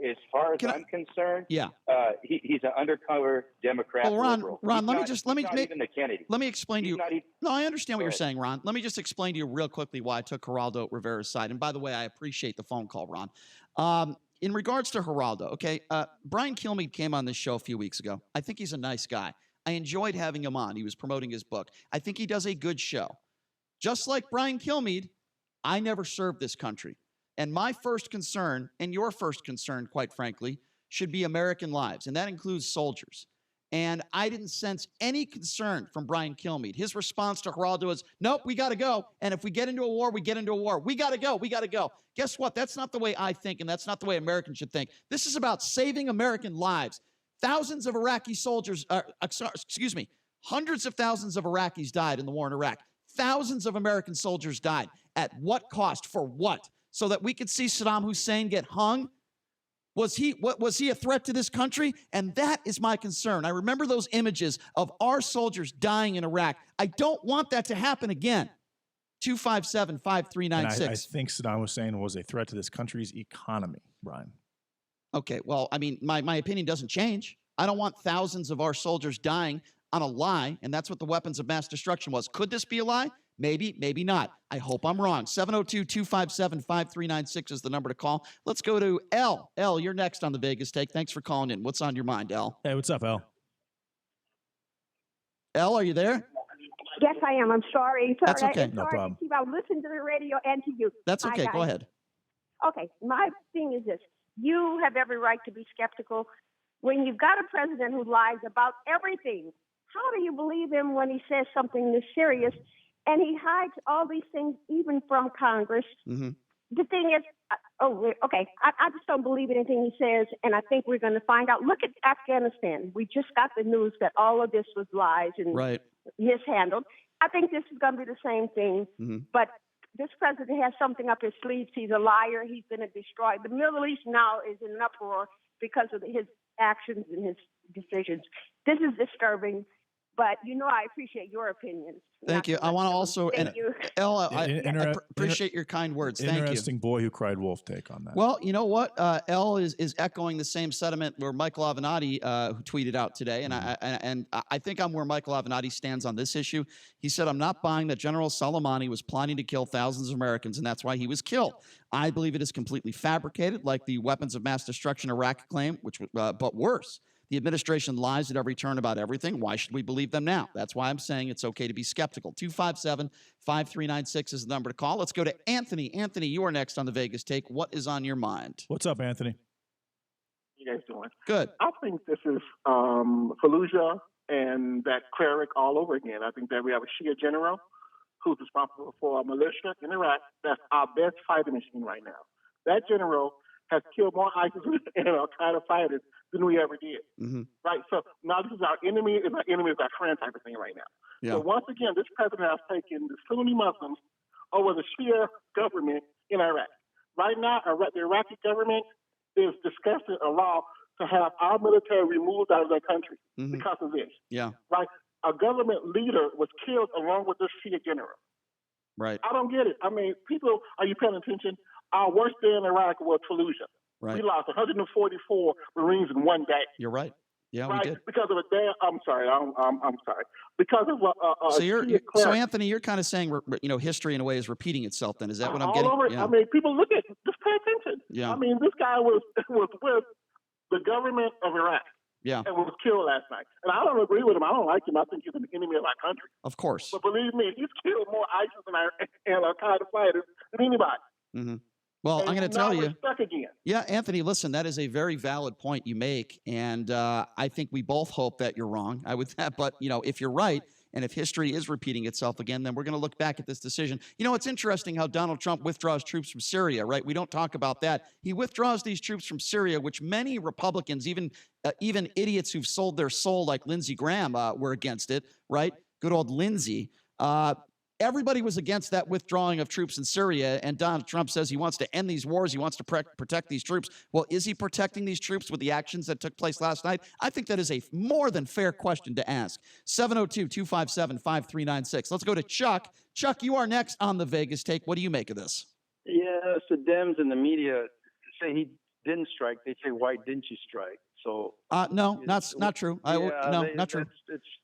as far as I'm concerned, he's an undercover Democrat. Ron, let me even the Kennedy. Let me explain to you. No, I understand what you're saying, Ron. Let me just explain to you real quickly why I took Geraldo Rivera's side. And by the way, I appreciate the phone call, Ron. In regards to Geraldo, okay, Bryan Kilmeade came on this show a few weeks ago. I think he's a nice guy. I enjoyed having him on. He was promoting his book. I think he does a good show. Just like Bryan Kilmeade, I never served this country. And my first concern, and your first concern, quite frankly, should be American lives, and that includes soldiers. And I didn't sense any concern from Bryan Kilmeade. His response to Geraldo is, nope, we got to go. And if we get into a war, we get into a war. We got to go. We got to go. Guess what? That's not the way I think, and that's not the way Americans should think. This is about saving American lives. Thousands of Iraqi soldiers, hundreds of thousands of Iraqis died in the war in Iraq. Thousands of American soldiers died. At what cost? For what? So that we could see Saddam Hussein get hung? Was he a threat to this country? And that is my concern. I remember those images of our soldiers dying in Iraq. I don't want that to happen again. 257-5396. I think Saddam Hussein was a threat to this country's economy, Bryan. Okay, well, I mean, my opinion doesn't change. I don't want thousands of our soldiers dying on a lie, and that's what the weapons of mass destruction was. Could this be a lie? Maybe, maybe not. I hope I'm wrong. 702-257-5396 is the number to call. Let's go to L. L, you're next on the Vegas Take. Thanks for calling in. What's on your mind, L? Hey, what's up, L? L, are you there? Yes, I am. I'm sorry. That's okay. No problem. I was listening to the radio and to you. That's okay. Go ahead. Okay. My thing is this. You have every right to be skeptical. When you've got a president who lies about everything, how do you believe him when he says something this serious? And he hides all these things even from Congress. Mm-hmm. The thing is, I just don't believe anything he says, and I think we're going to find out. Look at Afghanistan. We just got the news that all of this was lies and mishandled. I think this is going to be the same thing, but this president has something up his sleeves. He's a liar. He's going to destroy. The Middle East now is in an uproar because of his actions and his decisions. This is disturbing. But I appreciate your opinions. Thank you. I want to also, Thank you. Elle, I appreciate your kind words. Thank you. Interesting boy who cried wolf take on that. Well, you know what? Elle is echoing the same sentiment where Michael Avenatti who tweeted out today, and I think I'm where Michael Avenatti stands on this issue. He said, "I'm not buying that General Soleimani was planning to kill thousands of Americans, and that's why he was killed. I believe it is completely fabricated, like the weapons of mass destruction Iraq claim, but worse." The administration lies at every turn about everything. Why should we believe them now? That's why I'm saying it's okay to be skeptical. 257-5396 is the number to call. Let's go to Anthony. Anthony, you are next on the Vegas Take. What is on your mind? What's up, Anthony? How you guys doing? Good. I think this is Fallujah and that cleric all over again. I think that we have a Shia general who's responsible for a militia in Iraq that's our best fighting machine right now. That general has killed more ISIS and Al-Qaeda fighters than we ever did. Mm-hmm. Right? So now this is our enemy, is our enemy, is our friend type of thing right now. Yeah. So once again, this president has taken the Sunni Muslims over the Shia government in Iraq. Right now, the Iraqi government is discussing a law to have our military removed out of their country because of this. Yeah. Right? A government leader was killed along with this Shia general. Right. I don't get it. I mean, people, are you paying attention? Our worst day in Iraq was Fallujah. Right. We lost 144 Marines in one day. You're right. Yeah, right? we did. Because of a damn. I'm sorry. I'm sorry. Because of so Anthony, you're kind of saying history in a way is repeating itself. Then is that what I'm all getting? Over, yeah. I mean, people look at. Just pay attention. Yeah. I mean, this guy was with the government of Iraq. Yeah. And was killed last night. And I don't agree with him. I don't like him. I think he's an enemy of our country. Of course. But believe me, he's killed more ISIS and Al-Qaeda fighters than anybody. Mm-hmm. Well, and I'm going to tell you. We're stuck again. Yeah, Anthony, listen, that is a very valid point you make, and I think we both hope that you're wrong. But if you're right, and if history is repeating itself again, then we're going to look back at this decision. It's interesting how Donald Trump withdraws troops from Syria, right? We don't talk about that. He withdraws these troops from Syria, which many Republicans, even idiots who've sold their soul like Lindsey Graham, were against it, right? Good old Lindsey. Everybody was against that withdrawing of troops in Syria, and Donald Trump says he wants to end these wars. He wants to protect these troops. Well, is he protecting these troops with the actions that took place last night? I think that is a more than fair question to ask. 702-257-5396. Let's go to Chuck. Chuck, you are next on the Vegas Take. What do you make of this? Yeah, so Dems and the media say he didn't strike. They say, why didn't you strike? So no, not true. Not true.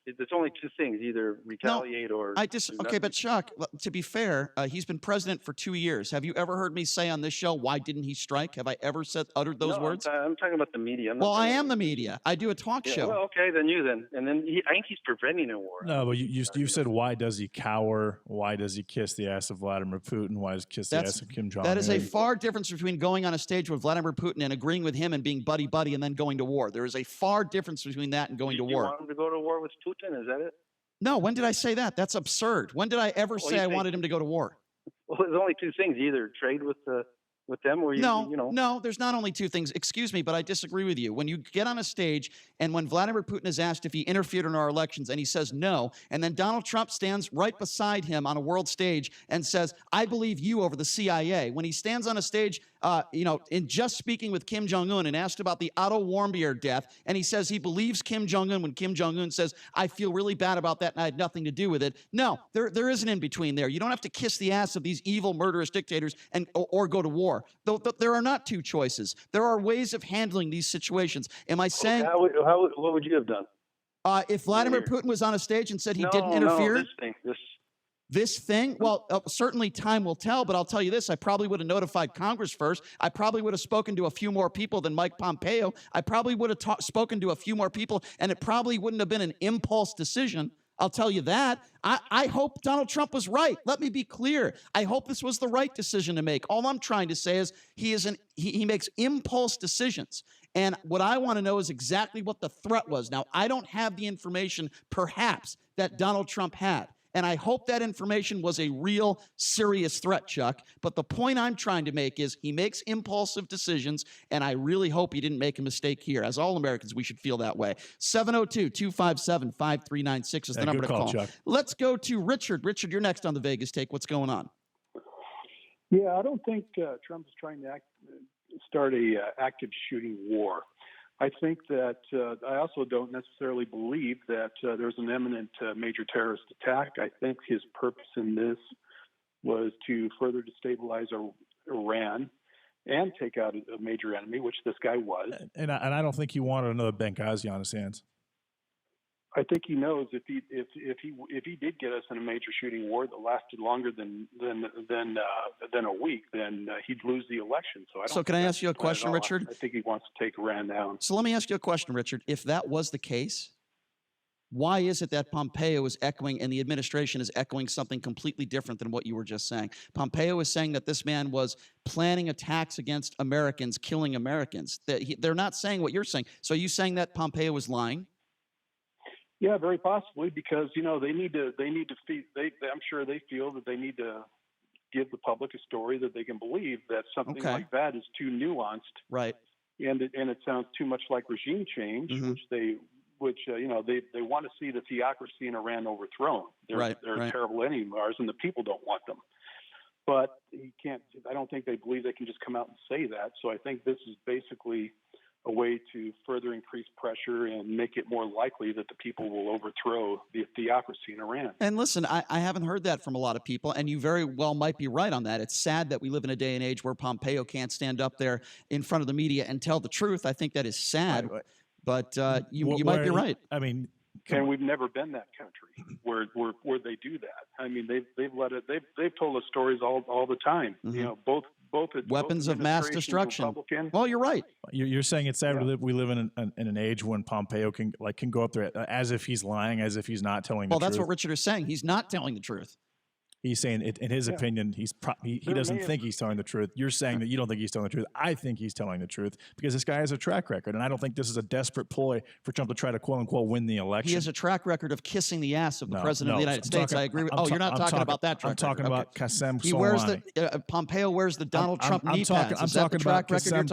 It's only two things: either retaliate or. Okay, but Chuck, to be fair, he's been president for 2 years. Have you ever heard me say on this show, "Why didn't he strike"? Have I ever uttered those words? I'm talking about the media. Well, I am the media. I do a talk show. Well, okay, then and then I think he's preventing a war. No, but you said, why does he cower? Why does he kiss the ass of Vladimir Putin? Why does he kiss the ass of Kim Jong-un? That is a far difference between going on a stage with Vladimir Putin and agreeing with him and being buddy-buddy and then going to war. There is a far difference between that and going to war. You want him to go to war with Putin? Is that it? No, when did I say that? That's absurd. When did I ever say I wanted him to go to war? Well, there's only two things: you either trade with them or No, there's not only two things. Excuse me, but I disagree with you. When you get on a stage and when Vladimir Putin is asked if he interfered in our elections and he says no, and then Donald Trump stands right beside him on a world stage and says, I believe you over the CIA. When he stands on a stage, in just speaking with Kim Jong-un and asked about the Otto Warmbier death, and he says he believes Kim Jong-un when Kim Jong-un says, I feel really bad about that and I had nothing to do with it. No, there is an in-between there. You don't have to kiss the ass of these evil, murderous dictators or go to war. Though there are not two choices. There are ways of handling these situations. Am I saying... What would you have done? If Vladimir Putin was on a stage and said he didn't interfere... This thing? Well, certainly time will tell, but I'll tell you this. I probably would have notified Congress first. I probably would have spoken to a few more people than Mike Pompeo. I probably would have spoken to a few more people, and it probably wouldn't have been an impulse decision. I'll tell you that. I hope Donald Trump was right. Let me be clear. I hope this was the right decision to make. All I'm trying to say is he makes impulse decisions. And what I want to know is exactly what the threat was. Now, I don't have the information, perhaps, that Donald Trump had. And I hope that information was a real serious threat, Chuck. But the point I'm trying to make is he makes impulsive decisions, and I really hope he didn't make a mistake here. As all Americans, we should feel that way. 702-257-5396 is the number to call. Chuck. Let's go to Richard. Richard, you're next on the Vegas Take. What's going on? Yeah, I don't think Trump is trying to start a active shooting war. I think that I also don't necessarily believe that there's an imminent major terrorist attack. I think his purpose in this was to further destabilize Iran and take out a major enemy, which this guy was. And I don't think he wanted another Benghazi on his hands. I think he knows if he did get us in a major shooting war that lasted longer than a week, then he'd lose the election. So can I ask you a question, Richard? I think he wants to take Iran down. So let me ask you a question, Richard. If that was the case, why is it that Pompeo is echoing and the administration is echoing something completely different than what you were just saying? Pompeo is saying that this man was planning attacks against Americans, killing Americans. They're not saying what you're saying. So are you saying that Pompeo is lying? Yeah, very possibly, because they need to feed. I'm sure they feel that they need to give the public a story that they can believe. That something like that is too nuanced, right? And it sounds too much like regime change, which they want to see the theocracy in Iran overthrown. They're a terrible enemy of ours, and the people don't want them. But he can't. I don't think they believe they can just come out and say that. So I think this is basically a way to further increase pressure and make it more likely that the people will overthrow the theocracy in Iran. And listen, I haven't heard that from a lot of people, and you very well might be right on that. It's sad that we live in a day and age where Pompeo can't stand up there in front of the media and tell the truth. I think that is sad, but you might be right. I mean, and we've never been that country where they do that. I mean, they've told us stories all the time. Both weapons of mass destruction. Well, you're right. You're saying it's sad that we live in an age when Pompeo can go up there as if he's lying, as if he's not telling the truth. Well, that's what Richard is saying. He's not telling the truth. He's saying, in his opinion, he doesn't think he's telling the truth. You're saying that you don't think he's telling the truth. I think he's telling the truth because this guy has a track record, and I don't think this is a desperate ploy for Trump to try to quote unquote win the election. He has a track record of kissing the ass of the president of the United States. I agree with. You're not talking about that track record. I'm talking about Qasem Soleimani. He wears Pompeo wears the Donald Trump knee pads. I'm talking about Qasem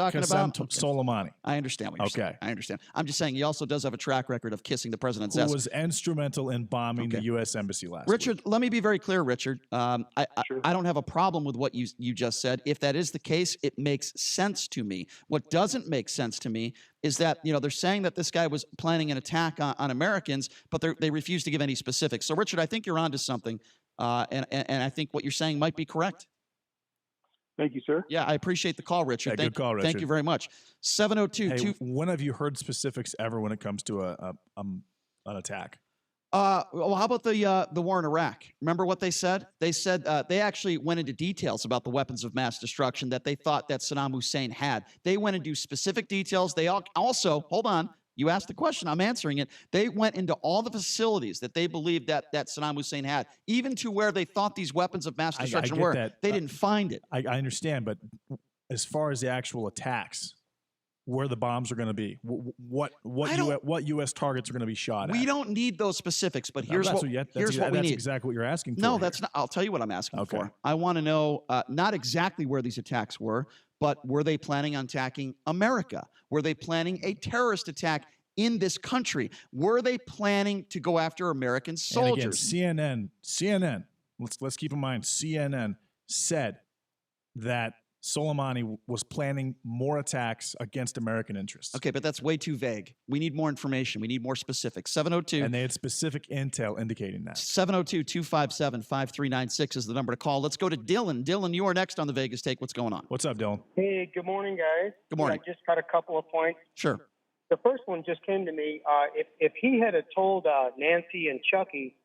Soleimani. I understand what you're saying. I understand. I'm just saying he also does have a track record of kissing the president's ass. Who was instrumental in bombing the U.S. Embassy last Richard, week. let me be very clear, Richard. I don't have a problem with what you just said. If that is the case, it makes sense to me. What doesn't make sense to me is that they're saying that this guy was planning an attack on Americans, but they refuse to give any specifics. So, Richard, I think you're onto something, and I think what you're saying might be correct. Thank you, sir. Yeah, I appreciate the call, Richard. Good call, Richard. Thank you very much. 702. Hey, when have you heard specifics ever when it comes to an attack? Well, how about the war in Iraq? Remember what they said? They said they actually went into details about the weapons of mass destruction that they thought that Saddam Hussein had. They went into specific details. They also, hold on, you asked the question, I'm answering it. They went into all the facilities that they believed that Saddam Hussein had, even to where they thought these weapons of mass destruction were. That. They didn't find it. I understand, but as far as the actual attacks, where the bombs are going to be, what U.S. targets are going to be shot at. We don't need those specifics, but here's what we need. That's exactly what you're asking for. No, that's not. I'll tell you what I'm asking for. I want to know not exactly where these attacks were, but were they planning on attacking America? Were they planning a terrorist attack in this country? Were they planning to go after American soldiers? And again, CNN. Let's keep in mind, CNN said that Soleimani was planning more attacks against American interests. Okay, but that's way too vague. We need more information. We need more specifics. 702. And they had specific intel indicating that. 702-257-5396 is the number to call. Let's go to Dylan. Dylan, you are next on the Vegas Take. What's going on? What's up, Dylan? Hey, good morning, guys. Good morning. I just got a couple of points. Sure. The first one just came to me. If he had told Nancy and Chucky,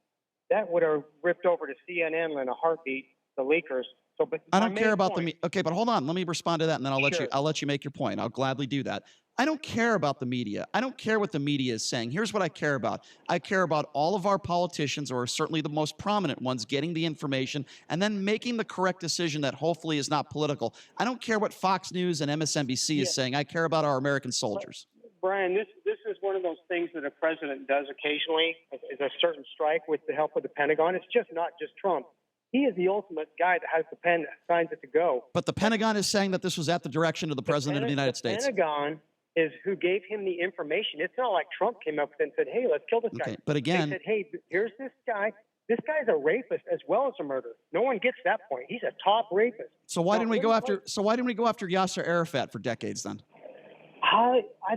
that would have ripped over to CNN in a heartbeat, the leakers. So, but I don't care about the okay, but hold on. Let me respond to that, and then I'll let you make your point. I'll gladly do that. I don't care about the media. I don't care what the media is saying. Here's what I care about. I care about all of our politicians, or certainly the most prominent ones, getting the information and then making the correct decision that hopefully is not political. I don't care what Fox News and MSNBC is saying. I care about our American soldiers. Brian, this is one of those things that a president does occasionally, is a certain strike with the help of the Pentagon. It's just not just Trump. He is the ultimate guy that has the pen that signs it to go. But the Pentagon is saying that this was at the direction of the President of the United States. The Pentagon is who gave him the information. It's not like Trump came up and said, hey, let's kill this guy. But again, they said, hey, here's this guy. This guy's a rapist as well as a murderer. No one gets that point. He's a top rapist. So why didn't we go after Yasser Arafat for decades then?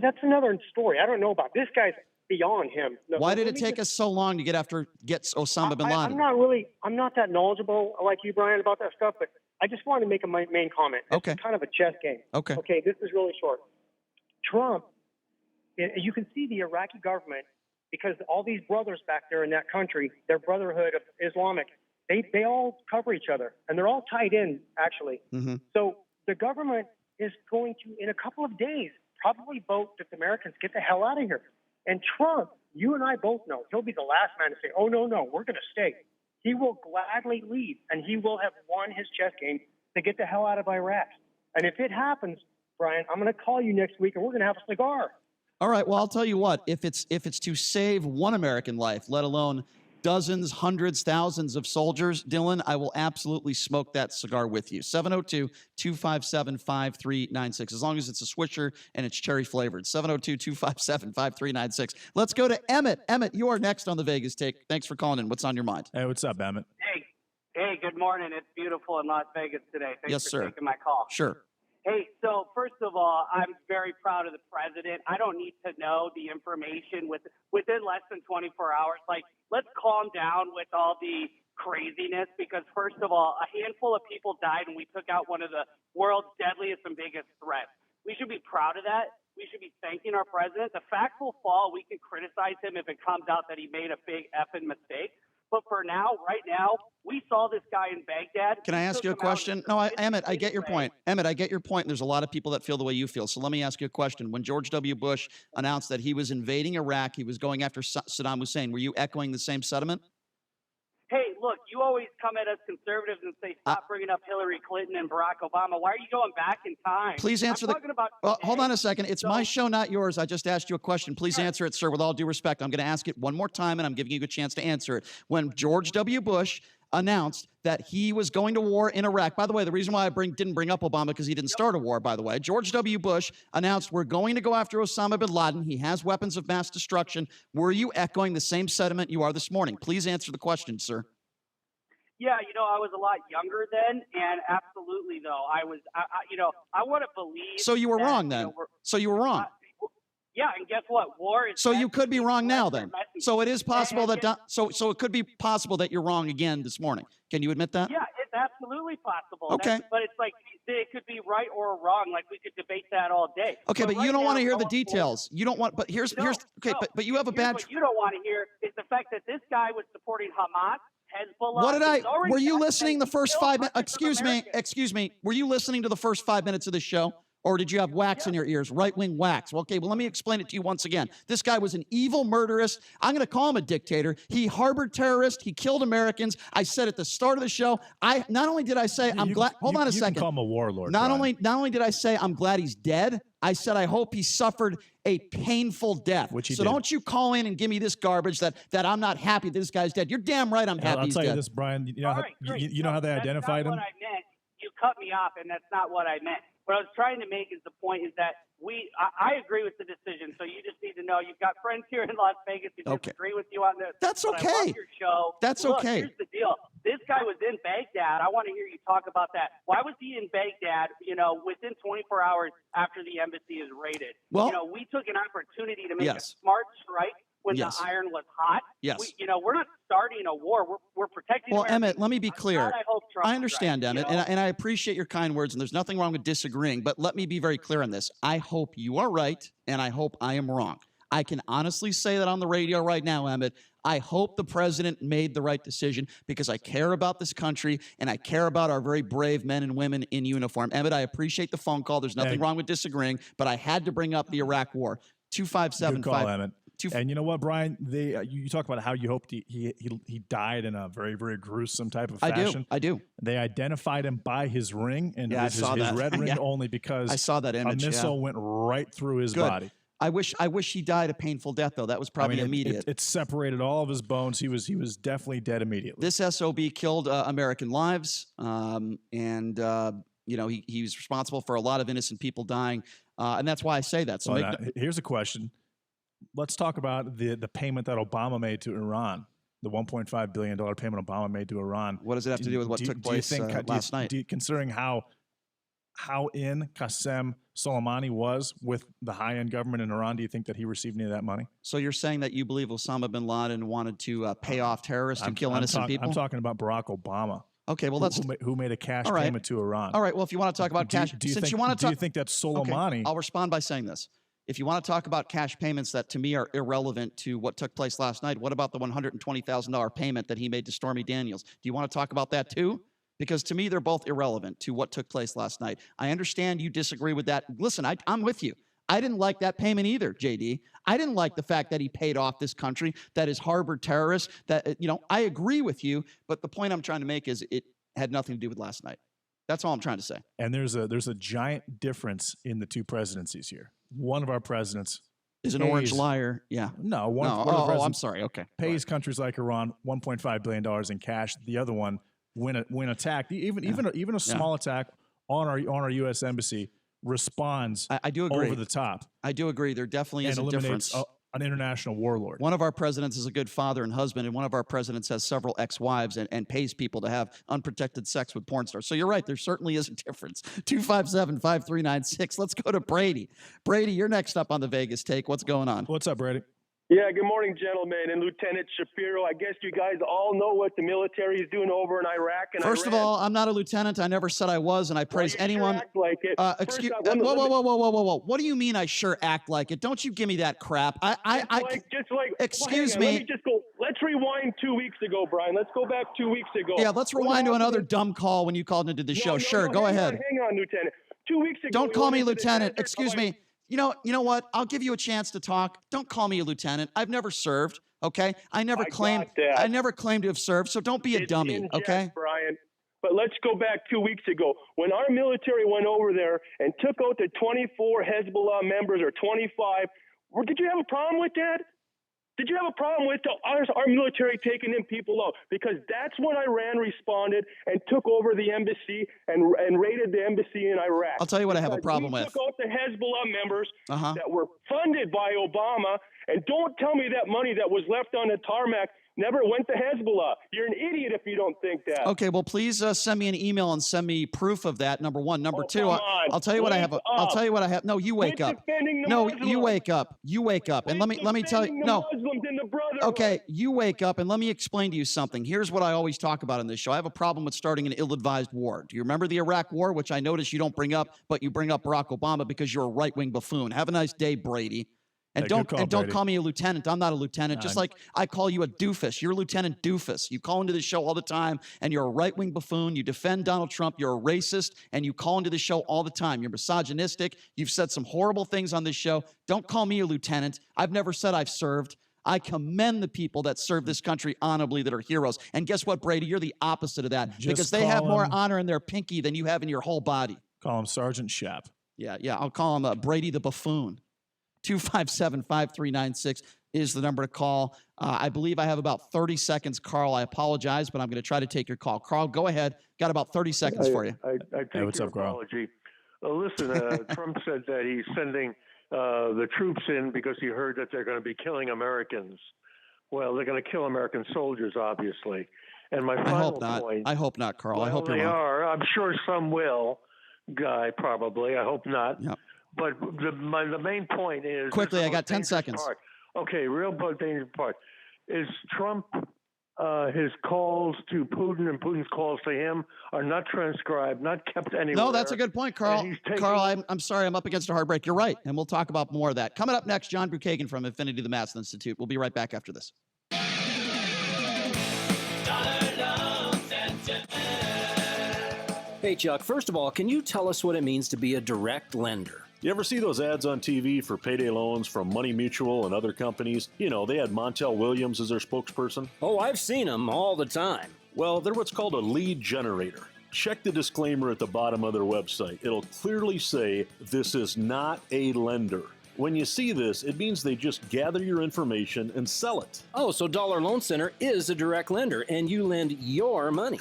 That's another story. I don't know about this guy's beyond him. No, Why did it take us so long to get Osama bin Laden? I'm not that knowledgeable like you, Brian, about that stuff, but I just wanted to make a main comment. It's kind of a chess game. Okay. Okay, this is really short. Trump, you can see the Iraqi government, because all these brothers back there in that country, their Brotherhood of Islamic, they all cover each other, and they're all tied in, actually. Mm-hmm. So the government is going to, in a couple of days, probably vote that the Americans get the hell out of here. And Trump, you and I both know, he'll be the last man to say, oh, no, we're going to stay. He will gladly leave, and he will have won his chess game to get the hell out of Iraq. And if it happens, Brian, I'm going to call you next week, and we're going to have a cigar. All right. Well, I'll tell you what. If it's to save one American life, let alone dozens, hundreds, thousands of soldiers, Dylan, I will absolutely smoke that cigar with you. 702-257-5396. As long as it's a Swisher and it's cherry flavored. 702-257-5396. Let's go to Emmett. Emmett, you are next on the Vegas Take. Thanks for calling in. What's on your mind? Hey, what's up, Emmett? Hey, good morning. It's beautiful in Las Vegas today. Thanks for taking my call. Sure. Hey, so first of all, I'm very proud of the president. I don't need to know the information within less than 24 hours. Like, let's calm down with all the craziness, because first of all, a handful of people died and we took out one of the world's deadliest and biggest threats. We should be proud of that. We should be thanking our president. The facts will fall. We can criticize him if it comes out that he made a big effing mistake. But for now, right now, we saw this guy in Baghdad. Can I ask you a question? No, Emmett, I get your point. Emmett, I get your point. And there's a lot of people that feel the way you feel. So let me ask you a question. When George W. Bush announced that he was invading Iraq, he was going after Saddam Hussein, were you echoing the same sentiment? Hey, look, you always come at us conservatives and say, stop bringing up Hillary Clinton and Barack Obama. Why are you going back in time? Please answer well, hold on a second. It's my show, not yours. I just asked you a question. Please answer it, sir, with all due respect. I'm going to ask it one more time, and I'm giving you a chance to answer it. When George W. Bush announced that he was going to war in Iraq. By the way, the reason why I didn't bring up Obama, because he didn't start a war, by the way. George W. Bush announced we're going to go after Osama bin Laden. He has weapons of mass destruction. Were you echoing the same sentiment you are this morning? Please answer the question, sir. Yeah, I was a lot younger then, and absolutely, though, I want to believe. So you were wrong then. So you were wrong. Yeah, and guess what? War is. So you could be wrong now then. So it is possible that. So it could be possible that you're wrong again this morning. Can you admit that? Yeah, it's absolutely possible. Okay. But it's like it could be right or wrong. Like we could debate that all day. Okay, but you don't want to hear the details. You don't want. But here's okay. But you have a bad. What you don't want to hear is the fact that this guy was supporting Hamas. Hezbollah. What did were you listening the first 5 minutes? Excuse me. Were you listening to the first 5 minutes of this show? Or did you have wax in your ears, right-wing wax? Well, okay, well, let me explain it to you once again. This guy was an evil murderess. I'm going to call him a dictator. He harbored terrorists. He killed Americans. I said at the start of the show, not only did I say I'm glad. Hold on a second. You can call him a warlord. Not only did I say I'm glad he's dead, I said I hope he suffered a painful death. Which he did. Don't you call in and give me this garbage that I'm not happy that this guy's dead. You're damn right I'm happy he's dead. I'll tell you this, Brian. You know how they identified him? That's not what I meant. You cut me off, and that's not what I meant. What I was trying to make is the point is that I agree with the decision. So you just need to know you've got friends here in Las Vegas who disagree with you on this. That's okay. I love your show. That's Look, okay. Here's the deal. This guy was in Baghdad. I want to hear you talk about that. Why was he in Baghdad, within 24 hours after the embassy is raided? Well, we took an opportunity to make a smart strike when the iron was hot. Yes. We're not starting a war. We're protecting Well, Americans. Emmett, let me be clear. I understand, Emmett, right, and I appreciate your kind words, and there's nothing wrong with disagreeing, but let me be very clear on this. I hope you are right, and I hope I am wrong. I can honestly say that on the radio right now, Emmett. I hope the president made the right decision because I care about this country and I care about our very brave men and women in uniform. Emmett, I appreciate the phone call. There's nothing wrong with disagreeing, but I had to bring up the Iraq war. 257. Good call, Emmett. And you know what, Brian? You talk about how you hoped he died in a very, very gruesome type of fashion. I do. They identified him by his ring, and his red ring only because I saw that image. A missile went right through his body. I wish he died a painful death, though. That was probably immediate. It separated all of his bones. He was definitely dead immediately. This SOB killed American lives, and he was responsible for a lot of innocent people dying, and that's why I say that. So here's a question. Let's talk about the payment that Obama made to Iran, the $1.5 billion payment Obama made to Iran. What does it have to do with what took place last night? Considering how how in Qasem Soleimani was with the high-end government in Iran, do you think that he received any of that money? So you're saying that you believe Osama bin Laden wanted to pay off terrorists to kill innocent people? I'm talking about Barack Obama. Okay, well, that's who made a cash payment to Iran. All right, well, if you want to talk about cash, do you think that Soleimani? Okay, I'll respond by saying this. If you want to talk about cash payments that to me are irrelevant to what took place last night, what about the $120,000 payment that he made to Stormy Daniels? Do you want to talk about that too? Because to me, they're both irrelevant to what took place last night. I understand you disagree with that. Listen, I'm with you. I didn't like that payment either, JD. I didn't like the fact that he paid off this country that has harbored terrorists. That, I agree with you, but the point I'm trying to make is it had nothing to do with last night. That's all I'm trying to say. And there's a giant difference in the two presidencies here. One of our presidents is an orange liar. Yeah. No. One of the presidents I'm sorry. Okay. Pays countries like Iran $1.5 billion in cash. The other one, when attacked, even a small attack on our U.S. embassy, responds. I do agree. Over the top. I do agree. There definitely is a difference. An international warlord. One of our presidents is a good father and husband, and one of our presidents has several ex-wives and pays people to have unprotected sex with porn stars. So you're right. There certainly is a difference. 257-5396. Let's go to Brady. Brady, you're next up on the Vegas Take. What's going on? What's up, Brady? Yeah, good morning, gentlemen, and Lieutenant Shapiro. I guess you guys all know what the military is doing over in Iraq and First of all, I'm not a lieutenant. I never said I was, and I praise anyone. Act like it. Excuse. Whoa! What do you mean? I sure act like it. Don't you give me that crap. Excuse me. Let me just go. Let's rewind 2 weeks ago, Brian. Let's go back 2 weeks ago. Yeah, let's rewind to another dumb call when you called into the show. Sure, go ahead. Hang on, Lieutenant. 2 weeks ago. Don't call me lieutenant. Excuse me. You know what? I'll give you a chance to talk. Don't call me a lieutenant. I've never served, okay? I never claimed to have served, so don't be a dummy, okay? Brian. But let's go back 2 weeks ago. When our military went over there and took out the 24 Hezbollah members or 25, did you have a problem with that? Did you have a problem with our military taking in people out? Because that's when Iran responded and took over the embassy and raided the embassy in Iraq. I'll tell you what I have a problem with. Took out the Hezbollah members that were funded by Obama, and don't tell me that money that was left on the tarmac never went to Hezbollah. You're an idiot if you don't think that. Okay, well, please send me an email and send me proof of that. Number one. Number two, I'll tell you what I have. I'll tell you what I have. No, you wake up. No, you wake up. You wake up, and let me tell you. No. Okay, you wake up, and let me explain to you something. Here's what I always talk about in this show. I have a problem with starting an ill-advised war. Do you remember the Iraq War, which I notice you don't bring up, but you bring up Barack Obama because you're a right-wing buffoon. Have a nice day, Brady. And don't call me a lieutenant. I'm not a lieutenant. Just like I call you a doofus. You're Lieutenant Doofus. You call into the show all the time, and you're a right-wing buffoon. You defend Donald Trump. You're a racist, and you call into the show all the time. You're misogynistic. You've said some horrible things on this show. Don't call me a lieutenant. I've never said I've served. I commend the people that serve this country honorably that are heroes. And guess what, Brady? You're the opposite of that because they have more honor in their pinky than you have in your whole body. Call him Sergeant Shap. Yeah. I'll call him Brady the buffoon. 257-5396 is the number to call. I believe I have about 30 seconds, Carl. I apologize, but I'm going to try to take your call. Carl, go ahead. Got about 30 seconds for you. I take what's your up, Carl? apology. Listen, Trump said that he's sending the troops in because he heard that they're going to be killing Americans. Well, they're going to kill American soldiers, obviously. And my final point. I hope not, Carl. I hope they are. I'm sure some will. Guy, probably. I hope not. Yep. But the main point is... Quickly, I got 10 seconds. Okay, real dangerous part. Is Trump, his calls to Putin and Putin's calls to him are not transcribed, not kept anywhere. No, that's a good point, Carl. Carl, I'm sorry, I'm up against a hard break. You're right, and we'll talk about more of that. Coming up next, John Bruchhagen from Infinity the Mass Institute. We'll be right back after this. Hey, Chuck, first of all, can you tell us what it means to be a direct lender? You ever see those ads on TV for payday loans from Money Mutual and other companies? You know, they had Montel Williams as their spokesperson. Oh, I've seen them all the time. Well, they're what's called a lead generator. Check the disclaimer at the bottom of their website. It'll clearly say, this is not a lender. When you see this, it means they just gather your information and sell it. Oh, so Dollar Loan Center is a direct lender, and you lend your money.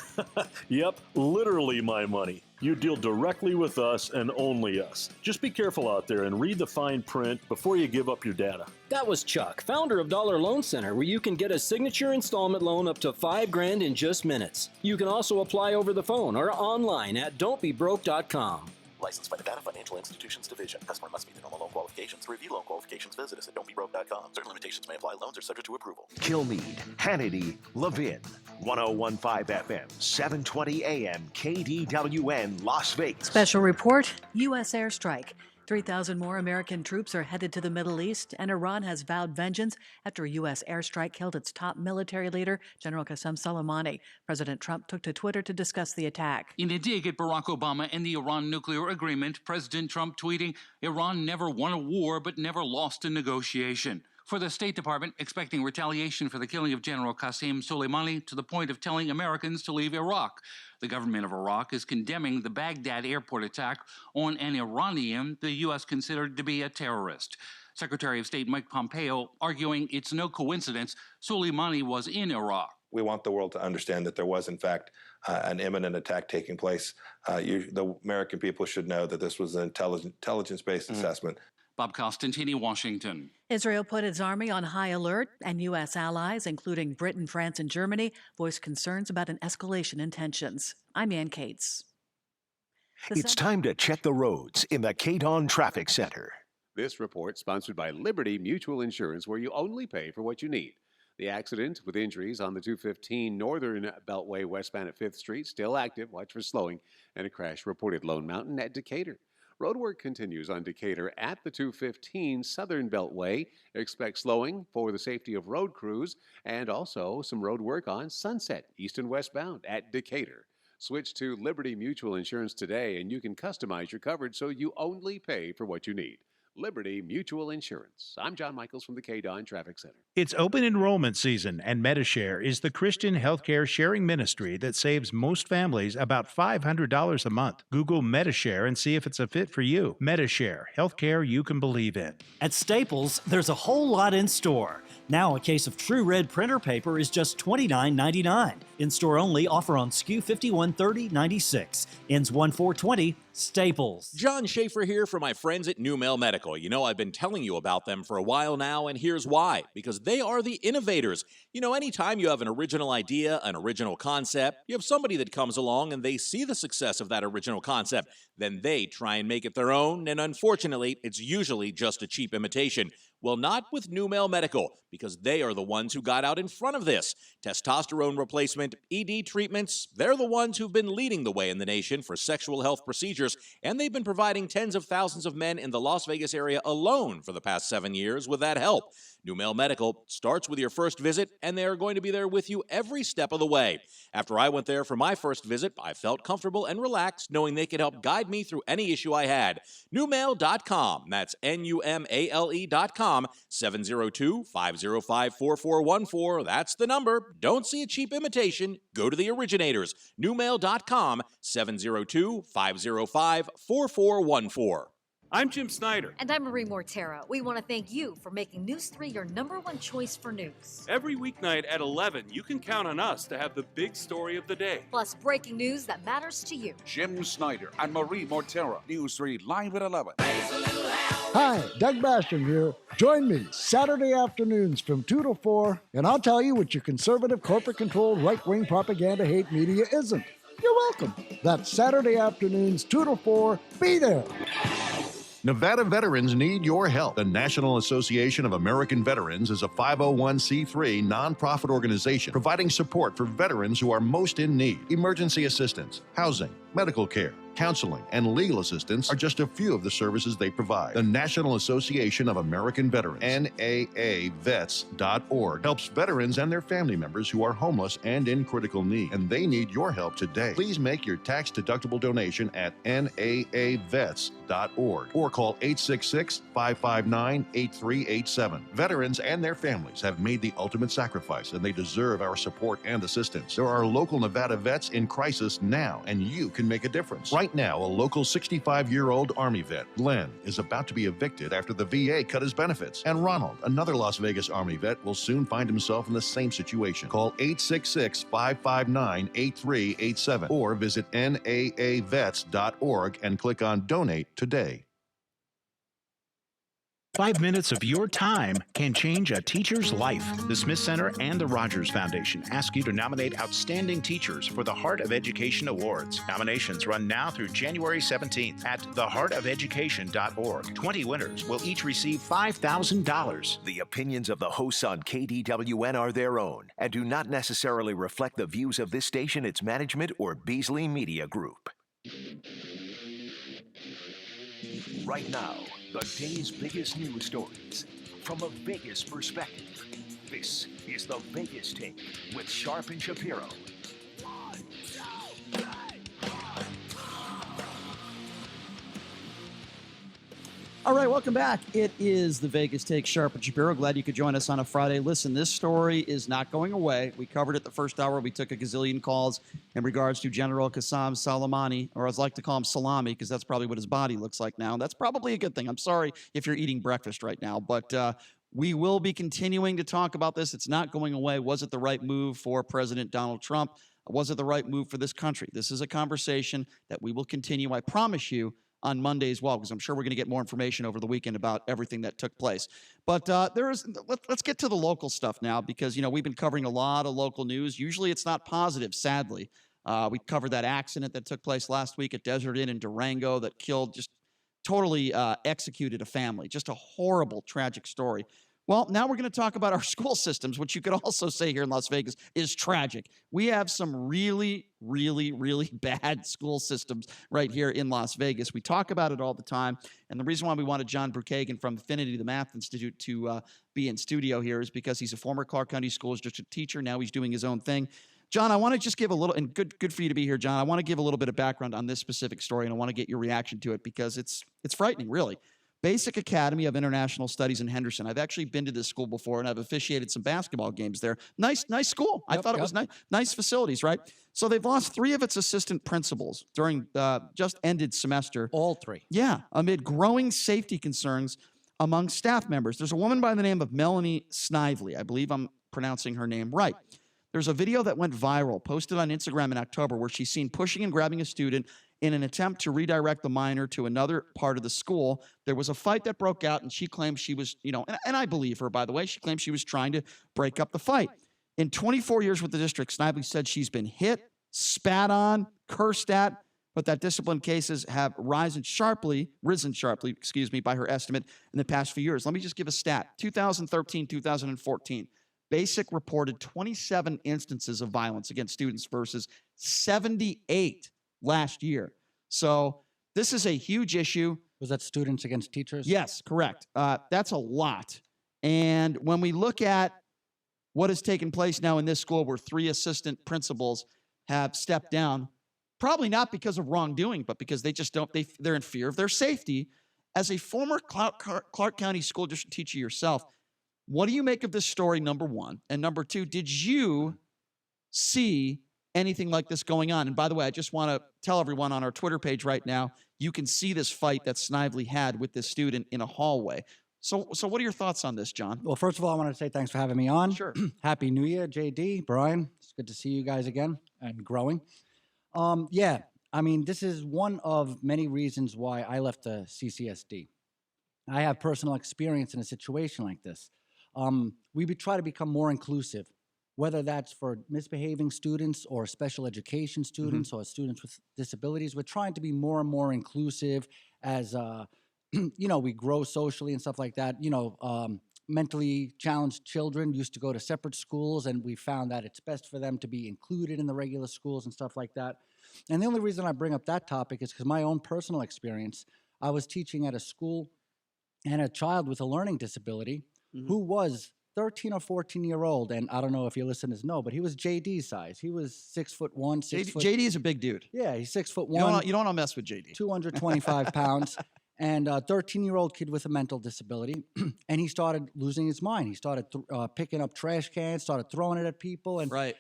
Yep, literally my money. You deal directly with us and only us. Just be careful out there and read the fine print before you give up your data. That was Chuck, founder of Dollar Loan Center, where you can get a signature installment loan up to $5,000 in just minutes. You can also apply over the phone or online at don'tbebroke.com. Licensed by Nevada Financial Institutions Division. Customer must meet the normal loan qualifications. For review loan qualifications, visit us at don'tbebroke.com. Certain limitations may apply. Loans are subject to approval. Kilmeade, Hannity, Levin. 101.5 FM, 720 AM, KDWN, Las Vegas. Special report, U.S. airstrike. 3,000 more American troops are headed to the Middle East, and Iran has vowed vengeance after a U.S. airstrike killed its top military leader, General Qasem Soleimani. President Trump took to Twitter to discuss the attack. In a dig at Barack Obama and the Iran nuclear agreement, President Trump tweeting, Iran never won a war but never lost a negotiation. For the State Department, expecting retaliation for the killing of General Qasem Soleimani to the point of telling Americans to leave Iraq. The government of Iraq is condemning the Baghdad airport attack on an Iranian the U.S. considered to be a terrorist. Secretary of State Mike Pompeo arguing it's no coincidence Soleimani was in Iraq. We want the world to understand that there was, in fact, an imminent attack taking place. The American people should know that this was an intelligence-based assessment. Bob Costantini, Washington. Israel put its army on high alert, and U.S. allies, including Britain, France, and Germany, voiced concerns about an escalation in tensions. I'm Ann Cates. It's time to check the roads in the KDON Traffic Center. This report sponsored by Liberty Mutual Insurance, where you only pay for what you need. The accident with injuries on the 215 Northern Beltway westbound at 5th Street still active. Watch for slowing. And a crash reported Lone Mountain at Decatur. Roadwork continues on Decatur at the 215 Southern Beltway. Expect slowing for the safety of road crews and also some road work on Sunset, east and westbound at Decatur. Switch to Liberty Mutual Insurance today and you can customize your coverage so you only pay for what you need. Liberty Mutual Insurance. I'm John Michaels from the KDON Traffic Center. It's open enrollment season, and Medishare is the Christian healthcare sharing ministry that saves most families about $500 a month. Google Medishare and see if it's a fit for you. Medishare, healthcare you can believe in. At Staples, there's a whole lot in store. Now a case of True Red printer paper is just $29.99. In-store only, offer on SKU 5130.96. Ends 1/4/20. Staples. John Schaefer here for my friends at New Mail Medical. You know, I've been telling you about them for a while now, and here's why. Because they are the innovators. You know, anytime you have an original idea, an original concept, you have somebody that comes along and they see the success of that original concept, then they try and make it their own, and unfortunately, it's usually just a cheap imitation. Well, not with New Mail Medical, because they are the ones who got out in front of this. Testosterone replacement, ED treatments, they're the ones who've been leading the way in the nation for sexual health procedures, and they've been providing tens of thousands of men in the Las Vegas area alone for the past 7 years with that help. New Mail Medical starts with your first visit, and they are going to be there with you every step of the way. After I went there for my first visit, I felt comfortable and relaxed knowing they could help guide me through any issue I had. NewMail.com. That's NUMALE.com. 702-505-4414. That's the number. Don't see a cheap imitation. Go to the originators. NewMail.com. 702-505-4414. I'm Jim Snyder. And I'm Marie Mortera. We want to thank you for making News 3 your #1 choice for news. Every weeknight at 11, you can count on us to have the big story of the day. Plus breaking news that matters to you. Jim Snyder and Marie Mortera. News 3 live at 11. Hi, Doug Basham here. Join me Saturday afternoons from 2 to 4, and I'll tell you what your conservative, corporate-controlled, right-wing propaganda hate media isn't. You're welcome. That's Saturday afternoons, 2 to 4. Be there. Nevada veterans need your help. The National Association of American Veterans is a 501c3 nonprofit organization providing support for veterans who are most in need. Emergency assistance, housing, medical care, counseling, and legal assistance are just a few of the services they provide. The National Association of American Veterans, NAAVets.org, helps veterans and their family members who are homeless and in critical need, and they need your help today. Please make your tax-deductible donation at NAAVets.org or call 866-559-8387. Veterans and their families have made the ultimate sacrifice, and they deserve our support and assistance. There are local Nevada vets in crisis now, and you can make a difference. Right now, a local 65-year-old Army vet, Glenn, is about to be evicted after the VA cut his benefits. And Ronald, another Las Vegas Army vet, will soon find himself in the same situation. Call 866-559-8387 or visit NAAVets.org and click on Donate Today. 5 minutes of your time can change a teacher's life. The Smith Center and the Rogers Foundation ask you to nominate outstanding teachers for the Heart of Education Awards. Nominations run now through January 17th at theheartofeducation.org. 20 winners will each receive $5,000. The opinions of the hosts on KDWN are their own and do not necessarily reflect the views of this station, its management, or Beasley Media Group. Right now, the day's biggest news stories from a Vegas perspective. This is the Vegas Take with Sharp and Shapiro. All right, welcome back. It is the Vegas Take, Sharp and Shapiro. Glad you could join us on a Friday. Listen, this story is not going away. We covered it the first hour. We took a gazillion calls in regards to General Qasem Soleimani, or as I like to call him, Salami, because that's probably what his body looks like now. That's probably a good thing. I'm sorry if you're eating breakfast right now, but we will be continuing to talk about this. It's not going away. Was it the right move for President Donald Trump? Was it the right move for this country? This is a conversation that we will continue, I promise you, on Monday as well, because I'm sure we're going to get more information over the weekend about everything that took place. But let's get to the local stuff now, because, you know, we've been covering a lot of local news. Usually it's not positive, sadly. We covered that accident that took place last week at Desert Inn in Durango that killed, just totally executed a family. Just a horrible, tragic story. Well, now we're going to talk about our school systems, which you could also say here in Las Vegas is tragic. We have some really, really, really bad school systems right here in Las Vegas. We talk about it all the time. And the reason why we wanted John Bruchhagen from Affinity, the Math Institute, to be in studio here is because he's a former Clark County School District teacher. Now he's doing his own thing. John, I want to just give a little, and good for you to be here, John. I want to give a little bit of background on this specific story, and I want to get your reaction to it because it's frightening, really. Basic Academy of International Studies in Henderson. I've actually been to this school before, and I've officiated some basketball games there. Nice school. I thought it was nice facilities, right? So they've lost 3 of its assistant principals during just ended semester. All 3. Yeah, amid growing safety concerns among staff members. There's a woman by the name of Melanie Snively. I believe I'm pronouncing her name right. There's a video that went viral, posted on Instagram in October, where she's seen pushing and grabbing a student in an attempt to redirect the minor to another part of the school. There was a fight that broke out, and she claims she was, and I believe her, by the way, she claims she was trying to break up the fight. In 24 years with the district, Snively said she's been hit, spat on, cursed at, but that discipline cases have risen sharply, by her estimate in the past few years. Let me just give a stat. 2013, 2014. Basic reported 27 instances of violence against students versus 78 last year. So this is a huge issue. Was that students against teachers? Yes, correct. That's a lot. And when we look at what has taken place now in this school, where 3 assistant principals have stepped down, probably not because of wrongdoing, but because they just they're in fear of their safety. As a former Clark County School District teacher yourself, what do you make of this story, number one? And number two, did you see anything like this going on? And by the way, I just want to tell everyone on our Twitter page right now, you can see this fight that Snively had with this student in a hallway. So what are your thoughts on this, John? Well, first of all, I want to say thanks for having me on. Sure. Happy New Year, JD, Bryan. It's good to see you guys again and growing. Yeah, I mean, this is one of many reasons why I left the CCSD. I have personal experience in a situation like this. We try to become more inclusive, whether that's for misbehaving students or special education students or students with disabilities. We're trying to be more and more inclusive as, we grow socially and stuff like that. Mentally challenged children used to go to separate schools, and we found that it's best for them to be included in the regular schools and stuff like that. And the only reason I bring up that topic is because my own personal experience, I was teaching at a school and a child with a learning disability who was 13 or 14-year-old, and I don't know if your listeners know, but he was JD's size. He was 6'1", JD is a big dude. Yeah, he's 6'1". You don't want to mess with JD. 225 pounds, and a 13-year-old kid with a mental disability. And he started losing his mind. He started picking up trash cans, started throwing it at people. And right.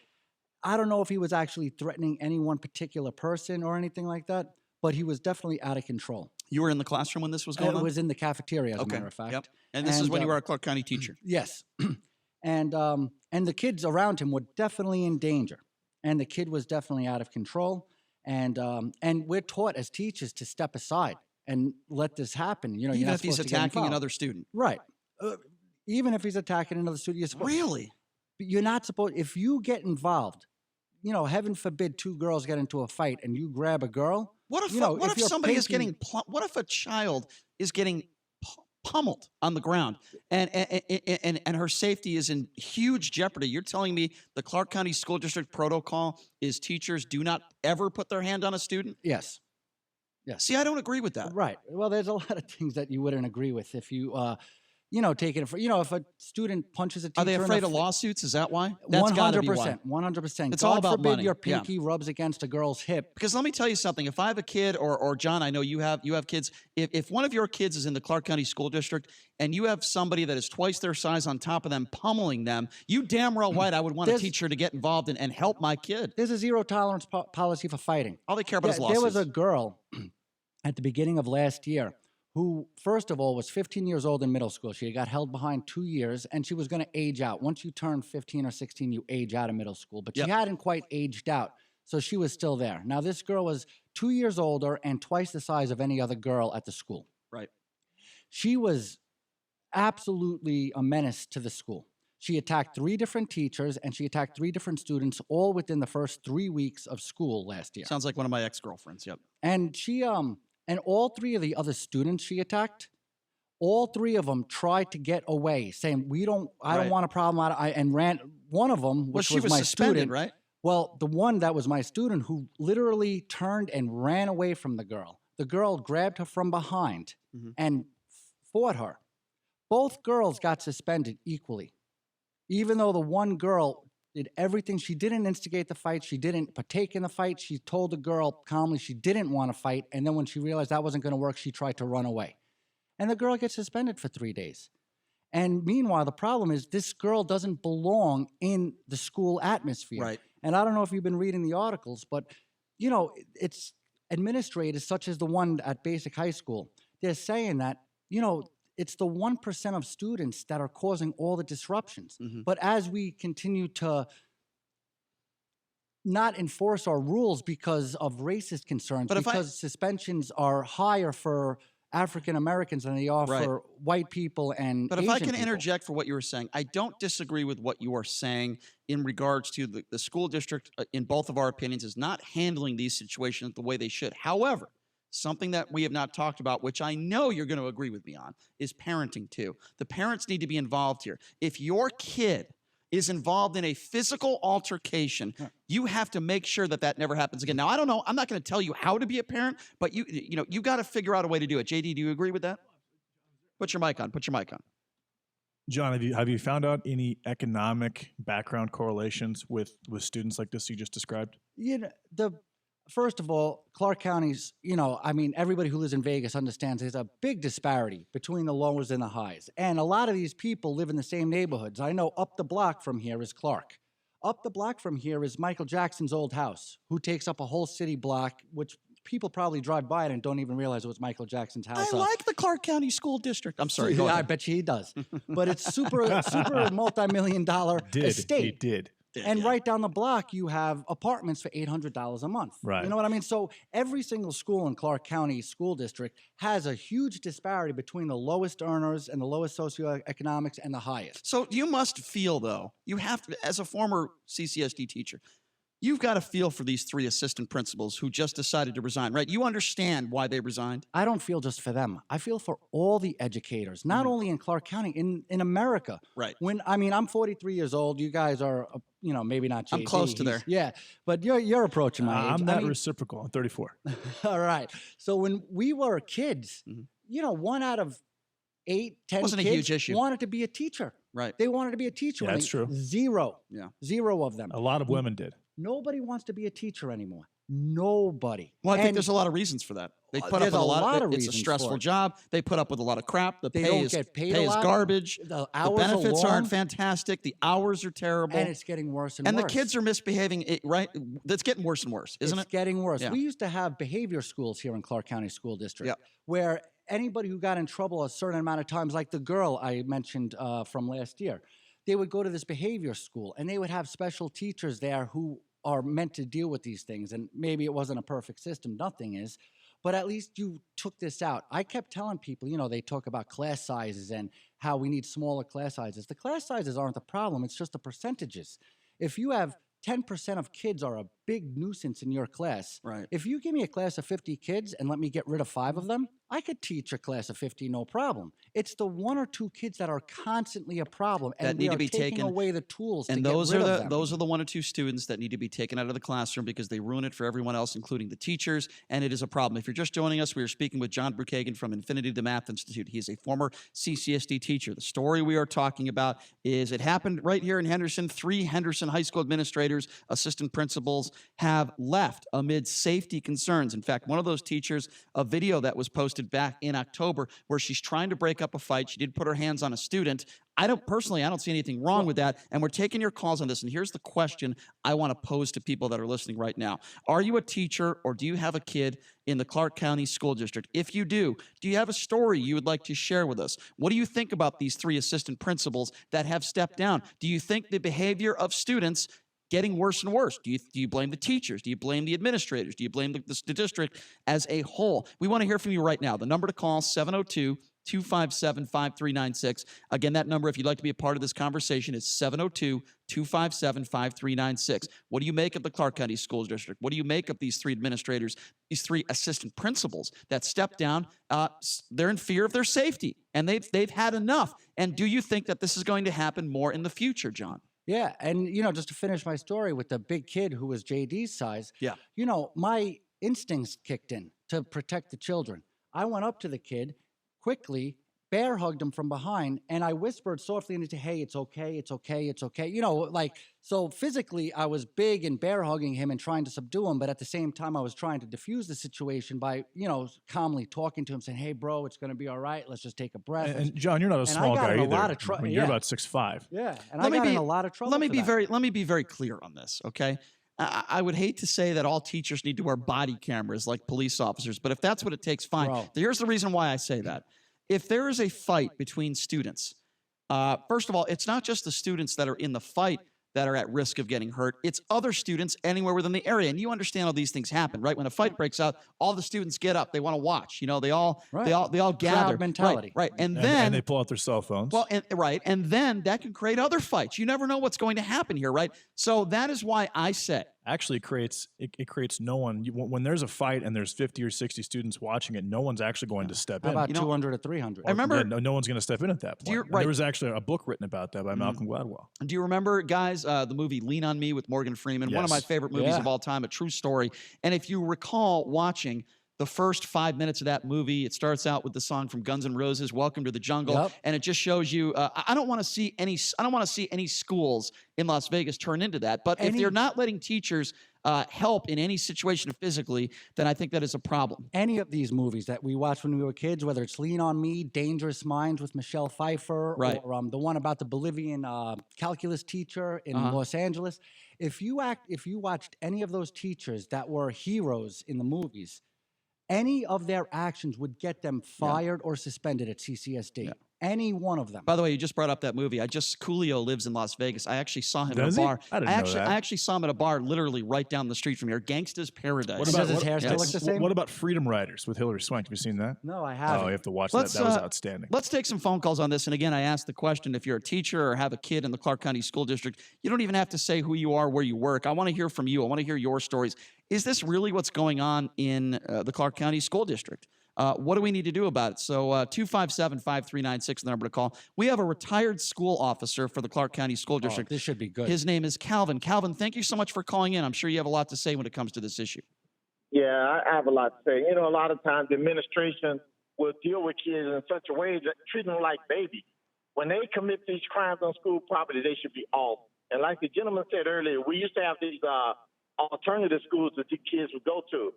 I don't know if he was actually threatening any one particular person or anything like that, but he was definitely out of control. You were in the classroom when this was going on? It was in the cafeteria, as a matter of fact. Yep. And this is when you were a Clark County teacher. Yes. And the kids around him were definitely in danger. And the kid was definitely out of control. And we're taught as teachers to step aside and let this happen. You know, Even you're not if he's supposed to get attacking involved. another student. Right. Even if he's attacking another student, you're supposed, Really? you're not supposed. If you get involved, you know, heaven forbid, two girls get into a fight and you grab a girl. What if you know, what if you're somebody is pinky- getting what if a child is getting pummeled on the ground and her safety is in huge jeopardy? You're telling me the Clark County School District protocol is teachers do not ever put their hand on a student? Yes. Yes. See, I don't agree with that. Right. Well, there's a lot of things that you wouldn't agree with if you, you know, take it for, you know, if a student punches a teacher. Are they in the afraid of fa- lawsuits? Is that why? That's gotta be why. 100%. It's God all about forbid money. your Yeah. pinky rubs against a girl's hip. Because let me tell you something. If I have a kid, or John, I know you have kids. If one of your kids is in the Clark County School District and you have somebody that is twice their size on top of them pummeling them, you damn well right I would want a teacher to get involved and help my kid. There's a zero tolerance policy for fighting. All they care about is There lawsuits. was a girl at the beginning of last year who, first of all, was 15 years old in middle school. She got held behind 2 years, and she was going to age out. Once you turn 15 or 16, you age out of middle school. But she hadn't quite aged out, so she was still there. Now, this girl was 2 years older and twice the size of any other girl at the school. Right. She was absolutely a menace to the school. She attacked 3 different teachers, and she attacked 3 different students, all within the first 3 weeks of school last year. Sounds like one of my ex-girlfriends. Yep. And she, and all 3 of the other students she attacked, all 3 of them tried to get away, saying, I don't want a problem. And ran. One of them, which she was my suspended, student, right? Well, the one that was my student who literally turned and ran away from the girl. The girl grabbed her from behind and fought her. Both girls got suspended equally. Even though the one girl did everything, she didn't instigate the fight, she didn't partake in the fight, she told the girl calmly she didn't want to fight, and then when she realized that wasn't going to work, she tried to run away. And the girl gets suspended for 3 days. And meanwhile, the problem is this girl doesn't belong in the school atmosphere. Right. And I don't know if you've been reading the articles, but, you know, it's administrators such as the one at Basic High School, they're saying that, you know, it's the 1% of students that are causing all the disruptions. But as we continue to not enforce our rules because of racist concerns, because suspensions are higher for African Americans than they are for white people and But if Asian I can people. interject for what you were saying, I don't disagree with what you are saying in regards to the school district, in both of our opinions, is not handling these situations the way they should. However, something that we have not talked about, which I know you're going to agree with me on, is parenting too. The parents need to be involved here. If your kid is involved in a physical altercation, you have to make sure that that never happens again. Now, I don't know. I'm not going to tell you how to be a parent, but you got to figure out a way to do it. JD, do you agree with that? Put your mic on. Put your mic on. John, have you found out any economic background correlations with students like this you just described? You know, first of all, Clark County's, you know, I mean, everybody who lives in Vegas understands there's a big disparity between the lows and the highs. And a lot of these people live in the same neighborhoods. I know up the block from here is Clark. Up the block from here is Michael Jackson's old house, who takes up a whole city block, which people probably drive by it and don't even realize it was Michael Jackson's house. I like the Clark County School District. I'm sorry. Go I ahead. bet you he does. But it's super multi-million-dollar estate. He did. And right down the block, you have apartments for $800 a month. Right. You know what I mean? So every single school in Clark County School District has a huge disparity between the lowest earners and the lowest socioeconomics and the highest. So you must feel, though, you have to, as a former CCSD teacher, you've got to feel for these 3 assistant principals who just decided to resign, right? You understand why they resigned. I don't feel just for them. I feel for all the educators, not only in Clark County, in America. Right. I'm 43 years old. You guys are, you know, maybe not JD. I'm close to there. Yeah, but you're approaching my age. I'm not reciprocal. I'm 34. All right. So when we were kids, you know, 1 out of 8, 10 Wasn't a kids huge issue. wanted to be a teacher. Right. They wanted to be a teacher. Yeah, that's true. Zero. Yeah. 0 of them. A lot of women did. Nobody wants to be a teacher anymore. Nobody. Well, I think And there's a lot of reasons for that. They put up there's with a a lot lot of of it's a reasons stressful for it. job. They put up with a lot of crap. The They pay don't is get paid pay a is lot. garbage. The The hours are benefits long. aren't fantastic. The hours are terrible. And it's getting worse and And worse. the kids are misbehaving, right? That's getting worse and worse, isn't It's it? getting worse. Yeah. We used to have behavior schools here in Clark County School District Yep. where anybody who got in trouble a certain amount of times, like the girl I mentioned from last year, they would go to this behavior school and they would have special teachers there who are meant to deal with these things. And maybe it wasn't a perfect system. Nothing is. but at least you took this out. I kept telling people, they talk about class sizes and how we need smaller class sizes. The class sizes aren't the problem. It's just the percentages. If you have 10% of kids are a big nuisance in your class. Right. If you give me a class of 50 kids and let me get rid of 5 of them, I could teach a class of 50, no problem. It's the 1 or 2 kids that are constantly a problem, and That we need to are be taking taken away the tools and to those get rid are of the them. those are the 1 or 2 students that need to be taken out of the classroom because they ruin it for everyone else, including the teachers, and it is a problem. If you're just joining us, we are speaking with John Bruchhagen from Infinity the Math Institute. He is a former CCSD teacher. The story we are talking about is it happened right here in Henderson. 3 Henderson high school administrators, assistant principals have left amid safety concerns. In fact, one of those teachers, a video that was posted back in October where she's trying to break up a fight. She did put her hands on a student. I don't see anything wrong with that. And we're taking your calls on this. And here's the question I want to pose to people that are listening right now. Are you a teacher or do you have a kid in the Clark County School District? If you do you have a story you would like to share with us? What do you think about these 3 assistant principals that have stepped down? Do you think the behavior of students getting worse and worse? Do you blame the teachers? Do you blame the administrators? Do you blame the district as a whole? We want to hear from you right now. The number to call, 702-257-5396. Again, that number, if you'd like to be a part of this conversation, is 702-257-5396. What do you make of the Clark County School District? What do you make of these 3 administrators, these 3 assistant principals that stepped down? They're in fear of their safety, and they've had enough. And do you think that this is going to happen more in the future, John? Yeah, and just to finish my story with the big kid who was JD's size, yeah, my instincts kicked in to protect the children. I went up to the kid quickly, bear hugged him from behind, and I whispered softly into, hey, it's okay, it's okay, it's okay. So physically I was big and bear hugging him and trying to subdue him, but at the same time I was trying to diffuse the situation by, calmly talking to him, saying, hey, bro, it's going to be all right. Let's just take a breath. And John, you're not a small guy either. I mean, you're about 6'5". Yeah, and I got in a lot of trouble. Let me be very clear on this, okay? I would hate to say that all teachers need to wear body cameras like police officers, but if that's what it takes, fine. Bro. Here's the reason why I say that. If there is a fight between students, first of all, it's not just the students that are in the fight that are at risk of getting hurt. It's other students anywhere within the area. And you understand how these things happen, right? When a fight breaks out, all the students get up. They want to watch. They all gather. Crowd mentality. Right. And they pull out their cell phones. Well, and then that can create other fights. You never know what's going to happen here, right? So that is why I say, actually creates no one. When there's a fight and there's 50 or 60 students watching it, no one's actually going to step How in. about 200 or 300? I remember no one's going to step in at that point. There was actually a book written about that by Malcolm Gladwell. Do you remember, guys, the movie Lean on Me with Morgan Freeman? Yes. One of my favorite movies of all time, a true story. And if you recall watching the first 5 minutes of that movie, it starts out with the song from Guns N' Roses, "Welcome to the Jungle," Yep. and it just shows you. I don't want to see any schools in Las Vegas turn into that. But if they're not letting teachers help in any situation physically, then I think that is a problem. Any of these movies that we watched when we were kids, whether it's Lean on Me, Dangerous Minds with Michelle Pfeiffer, Right. or the one about the Bolivian calculus teacher in Los Angeles, if you watched any of those teachers that were heroes in the movies, any of their actions would get them fired or suspended at CCSD. Yeah. Any one of them. By the way, you just brought up that movie. Coolio lives in Las Vegas. I actually saw him Does at a he? bar. I didn't know that. I actually saw him at a bar literally right down the street from here. Gangsta's Paradise. Does his hair still look the same? What about Freedom Riders with Hilary Swank? Have you seen that? No, I haven't. Oh, you have to watch that. That was outstanding. Let's take some phone calls on this. And again, I asked the question, if you're a teacher or have a kid in the Clark County School District, you don't even have to say who you are, where you work. I want to hear from you. I want to hear your stories. Is this really what's going on in the Clark County School District? What do we need to do about it? So 257-5396, the number to call. We have a retired school officer for the Clark County School District. This should be good. His name is Calvin. Calvin, thank you so much for calling in. I'm sure you have a lot to say when it comes to this issue. Yeah, I have a lot to say. A lot of times the administration will deal with kids in such a way that treat them like babies. When they commit these crimes on school property, they should be off. And like the gentleman said earlier, we used to have these alternative schools that the kids would go to.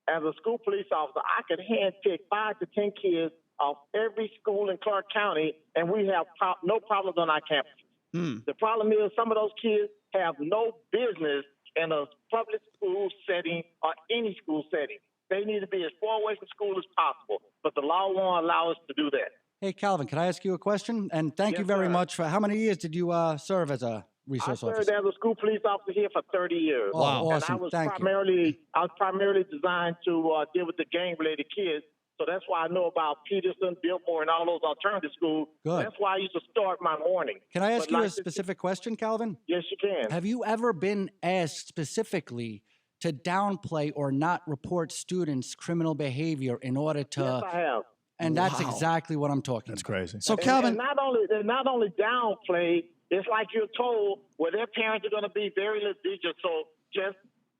As a school police officer, I could handpick 5 to 10 kids off every school in Clark County, and we have no problems on our campus. The problem is some of those kids have no business in a public school setting or any school setting. They need to be as far away from school as possible, but the law won't allow us to do that. Hey, Calvin, can I ask you a question? And thank you very much for how many years did you serve as a resource I served officer. as a school police officer here for 30 years. Oh, wow. And Awesome. I was Thank you. primarily designed to deal with the gang-related kids. So that's why I know about Peterson, Biltmore, and all those alternative schools. Good. That's why I used to start my morning. Can I ask But you like a specific question, Calvin? Yes, you can. Have you ever been asked specifically to downplay or not report students' criminal behavior in order to? Yes, I have. And that's Wow. exactly what I'm talking about. That's crazy. So, And Calvin, not only downplay, it's like you're told, well, their parents are going to be very litigious. So just,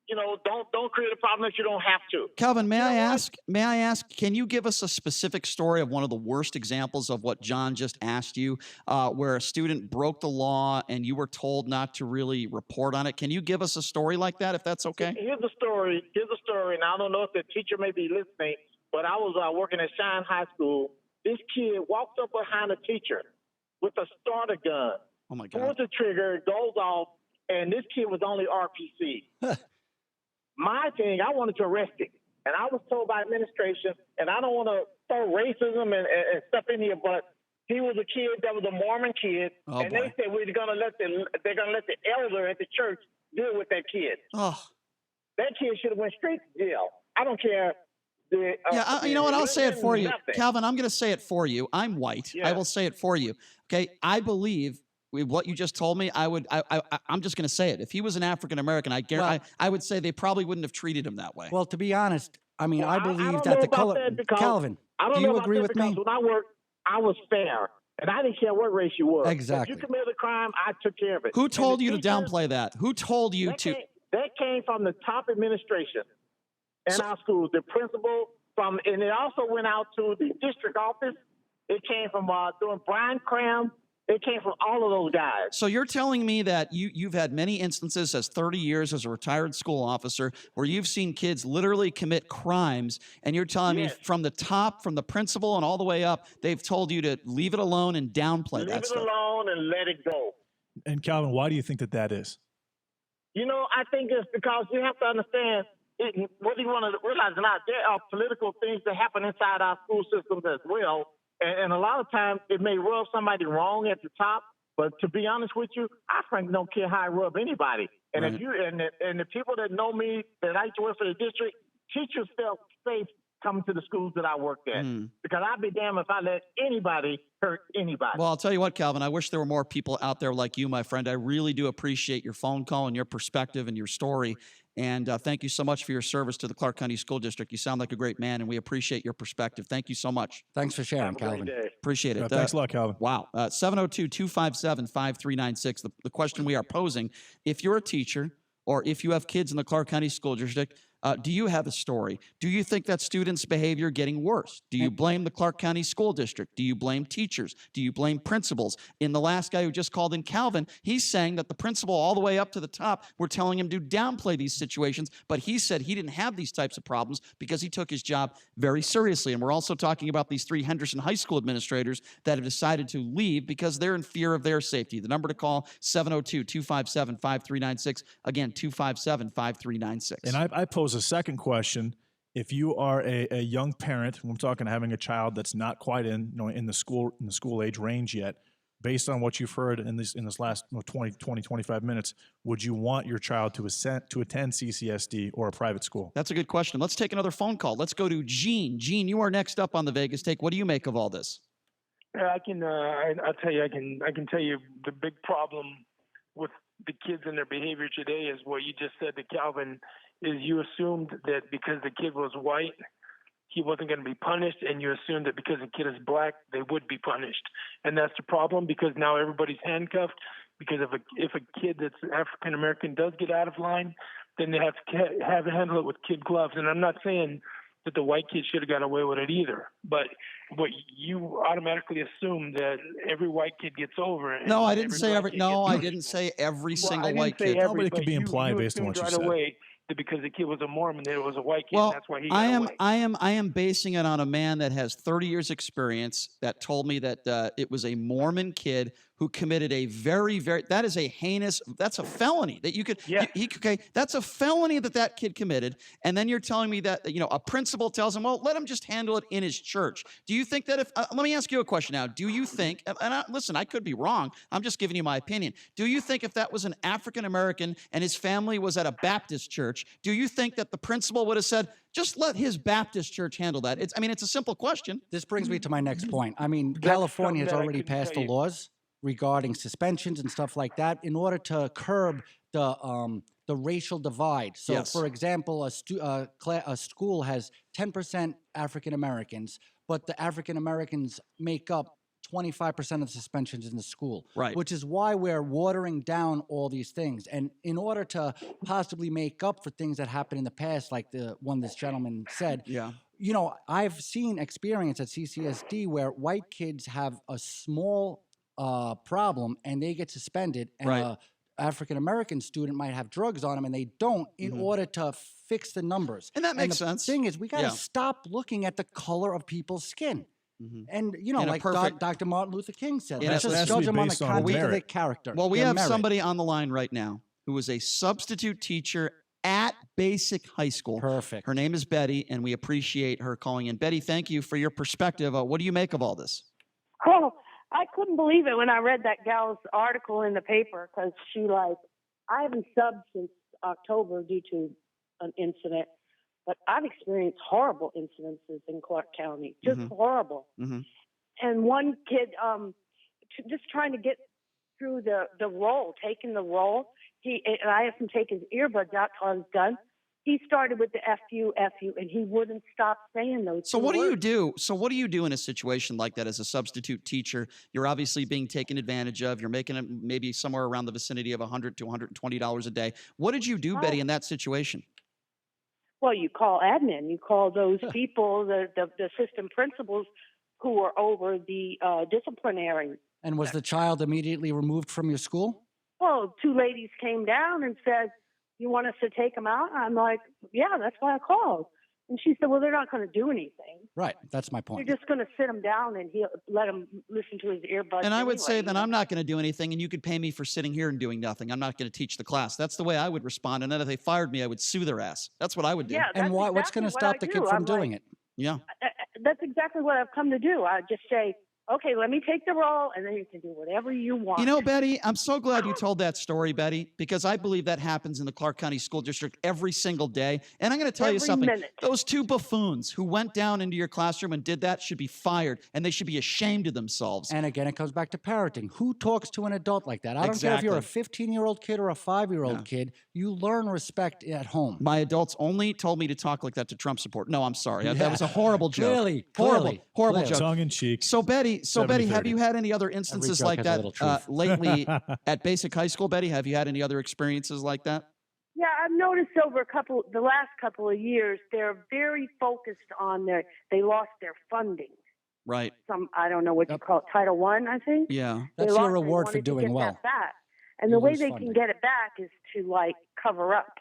don't create a problem that you don't have to. Calvin, may I ask, can you give us a specific story of one of the worst examples of what John just asked you, where a student broke the law and you were told not to really report on it? Can you give us a story like that, if that's okay? Here's the story, and I don't know if the teacher may be listening, but I was working at Shine High School. This kid walked up behind a teacher with a starter gun. Oh, my God. Pulls the trigger, goes off, and this kid was only RPC. My thing, I wanted to arrest him. And I was told by administration, and I don't want to throw racism and stuff in here, but he was a kid that was a Mormon kid, and they said they're gonna let the elder at the church deal with that kid. Oh. That kid should have went straight to jail. I don't care. You know what? I'll say it for you. Nothing. Calvin, I'm going to say it for you. I'm white. Yeah. I will say it for you. Okay. I believe with what you just told me, I'm just going to say it. If he was an African-American, I would say they probably wouldn't have treated him that way. Well, to be honest, I mean, I believe don't that know the about color. that because- Calvin, I don't do know you about agree that with me? because when I worked, I was fair, and I didn't care what race you were. Exactly. If you committed a crime, I took care of it. Who And told the you to teachers- downplay that? Who told you to? That came from the top administration in our schools, the principal, and it also went out to the district office. It came from doing Bryan Cram. It came from all of those guys. So you're telling me that you've had many instances as 30 years as a retired school officer where you've seen kids literally commit crimes, and you're telling me from the top, from the principal and all the way up, they've told you to leave it alone and downplay that stuff. Leave it alone and let it go. And Calvin, why do you think that is? I think it's because you have to understand, whether you want to realize or not, there are political things that happen inside our school systems as well. And a lot of times it may rub somebody wrong at the top, but to be honest with you, I frankly don't care how I rub anybody. And if you and the people that know me, that I used to work for the district, teachers felt safe coming to the schools that I worked at. Because I'd be damned if I let anybody hurt anybody. Well, I'll tell you what, Calvin, I wish there were more people out there like you, my friend. I really do appreciate your phone call and your perspective and your story. And thank you so much for your service to the Clark County School District. You sound like a great man, and we appreciate your perspective. Thank you so much. Thanks for sharing, Calvin. Appreciate it. Thanks a lot, Calvin. Wow. 702-257-5396. The question we are posing, if you're a teacher or if you have kids in the Clark County School District, do you have a story? Do you think that students' behavior getting worse? Do you blame the Clark County School District? Do you blame teachers? Do you blame principals? In the last guy who just called in, Calvin, he's saying that the principal all the way up to the top were telling him to downplay these situations, but he said he didn't have these types of problems because he took his job very seriously. And we're also talking about these 3 Henderson High School administrators that have decided to leave because they're in fear of their safety. The number to call, 702-257-5396. Again, 257-5396. And I pose a second question. If you are a young parent, I'm talking having a child that's not quite in the school age range yet, based on what you've heard in this last 25 minutes, would you want your child to attend CCSD or a private school? That's a good question. Let's take another phone call. Let's go to Gene. Gene, you are next up on the Vegas Take. What do you make of all this? I can. I'll tell you. I can tell you the big problem with the kids and their behavior today is what you just said to Calvin. Is you assumed that because the kid was white, he wasn't going to be punished, and you assumed that because the kid is black, they would be punished. And that's the problem, because now everybody's handcuffed, because if a kid that's African American does get out of line, then they have to handle it with kid gloves. And I'm not saying that the white kid should have got away with it either, but what you automatically assume that every white kid gets over it. No, I didn't say every. No, I didn't say every single white kid. Nobody could be implied based on what you said. Away that because the kid was a Mormon, that it was a white kid, Well, and that's why he got away. I am basing it on a man that has 30 years experience that told me that it was a Mormon kid who committed a that is a heinous, that's a felony that you could, okay, that's a felony that kid committed. And then you're telling me that, a principal tells him, well, let him just handle it in his church. Do you think that let me ask you a question now. Do you think, listen, I could be wrong. I'm just giving you my opinion. Do you think if that was an African-American and his family was at a Baptist church, do you think that the principal would have said, just let his Baptist church handle that? It's a simple question. This brings me to my next point. I mean, California has already passed the laws regarding suspensions and stuff like that in order to curb the racial divide. So, for example, a school has 10% African Americans, but the African Americans make up 25% of the suspensions in the school, right? Which is why we're watering down all these things. And in order to possibly make up for things that happened in the past, like the one this gentleman said, I've seen experience at CCSD where white kids have a small problem and they get suspended, and a African-American student might have drugs on them and they don't, in order to fix the numbers. And that makes sense. The thing is, we got to stop looking at the color of people's skin. And, like Dr. Martin Luther King said, let's just judge them on the content of their character. Well, we have somebody on the line right now who is a substitute teacher at Basic High School. Perfect. Her name is Betty, and we appreciate her calling in. Betty, thank you for your perspective. What do you make of all this? Oh, I couldn't believe it when I read that gal's article in the paper, because I haven't subbed since October due to an incident, but I've experienced horrible incidences in Clark County, just horrible. And one kid, just trying to get through the roll, taking the roll, and I asked him to take his earbuds out till I was done. He started with the F you, and he wouldn't stop saying those. So what do you do? So what do you do in a situation like that as a substitute teacher? You're obviously being taken advantage of. You're making it maybe somewhere around the vicinity of $100 to $120 a day. What did you do, Betty, in that situation? Well, you call admin. You call those people, the assistant principals who are over the disciplinary. And was the child immediately removed from your school? Well, two ladies came down and said, you want us to take them out? I'm like, yeah, that's why I called. And she said, well, they're not going to do anything. Right. That's my point. You're just going to sit him down and he'll let him listen to his earbuds. And I would say then I'm not going to do anything, and you could pay me for sitting here and doing nothing. I'm not going to teach the class. That's the way I would respond. And then if they fired me, I would sue their ass. That's what I would do. Yeah, and what's going to stop the kid from doing it? Yeah. That's exactly what I've come to do. I just say, okay, let me take the role, and then you can do whatever you want. You know, Betty, I'm so glad you told that story, Betty, because I believe that happens in the Clark County School District every single day. And I'm going to tell you something. Those two buffoons who went down into your classroom and did that should be fired, and they should be ashamed of themselves. And again, it comes back to parenting. Who talks to an adult like that? I don't care if you're a 15-year-old kid or a 5-year-old kid. You learn respect at home. My adults only told me to talk like that to Trump support. No, I'm sorry. That was a horrible joke. Horrible joke. Tongue in cheek. So, Betty, have you had any other instances like that lately at Basic High School, Betty? Have you had any other experiences like that? Yeah, I've noticed over the last couple of years, they're very focused on they lost their funding. Right. I don't know what you call it, Title I, I think. Yeah. That's your reward for doing well. And the way they can get it back is to cover up.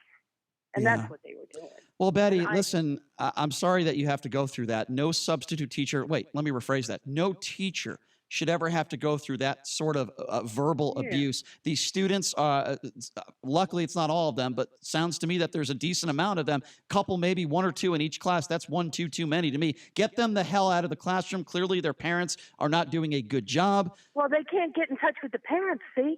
And that's what they were doing. Well, Betty, listen, I'm sorry that you have to go through that. No substitute teacher, wait, let me rephrase that. No teacher should ever have to go through that sort of verbal abuse. These students, luckily it's not all of them, but sounds to me that there's a decent amount of them. Couple, maybe one or two in each class. That's 1, 2 too many to me. Get them the hell out of the classroom. Clearly their parents are not doing a good job. Well, they can't get in touch with the parents, see?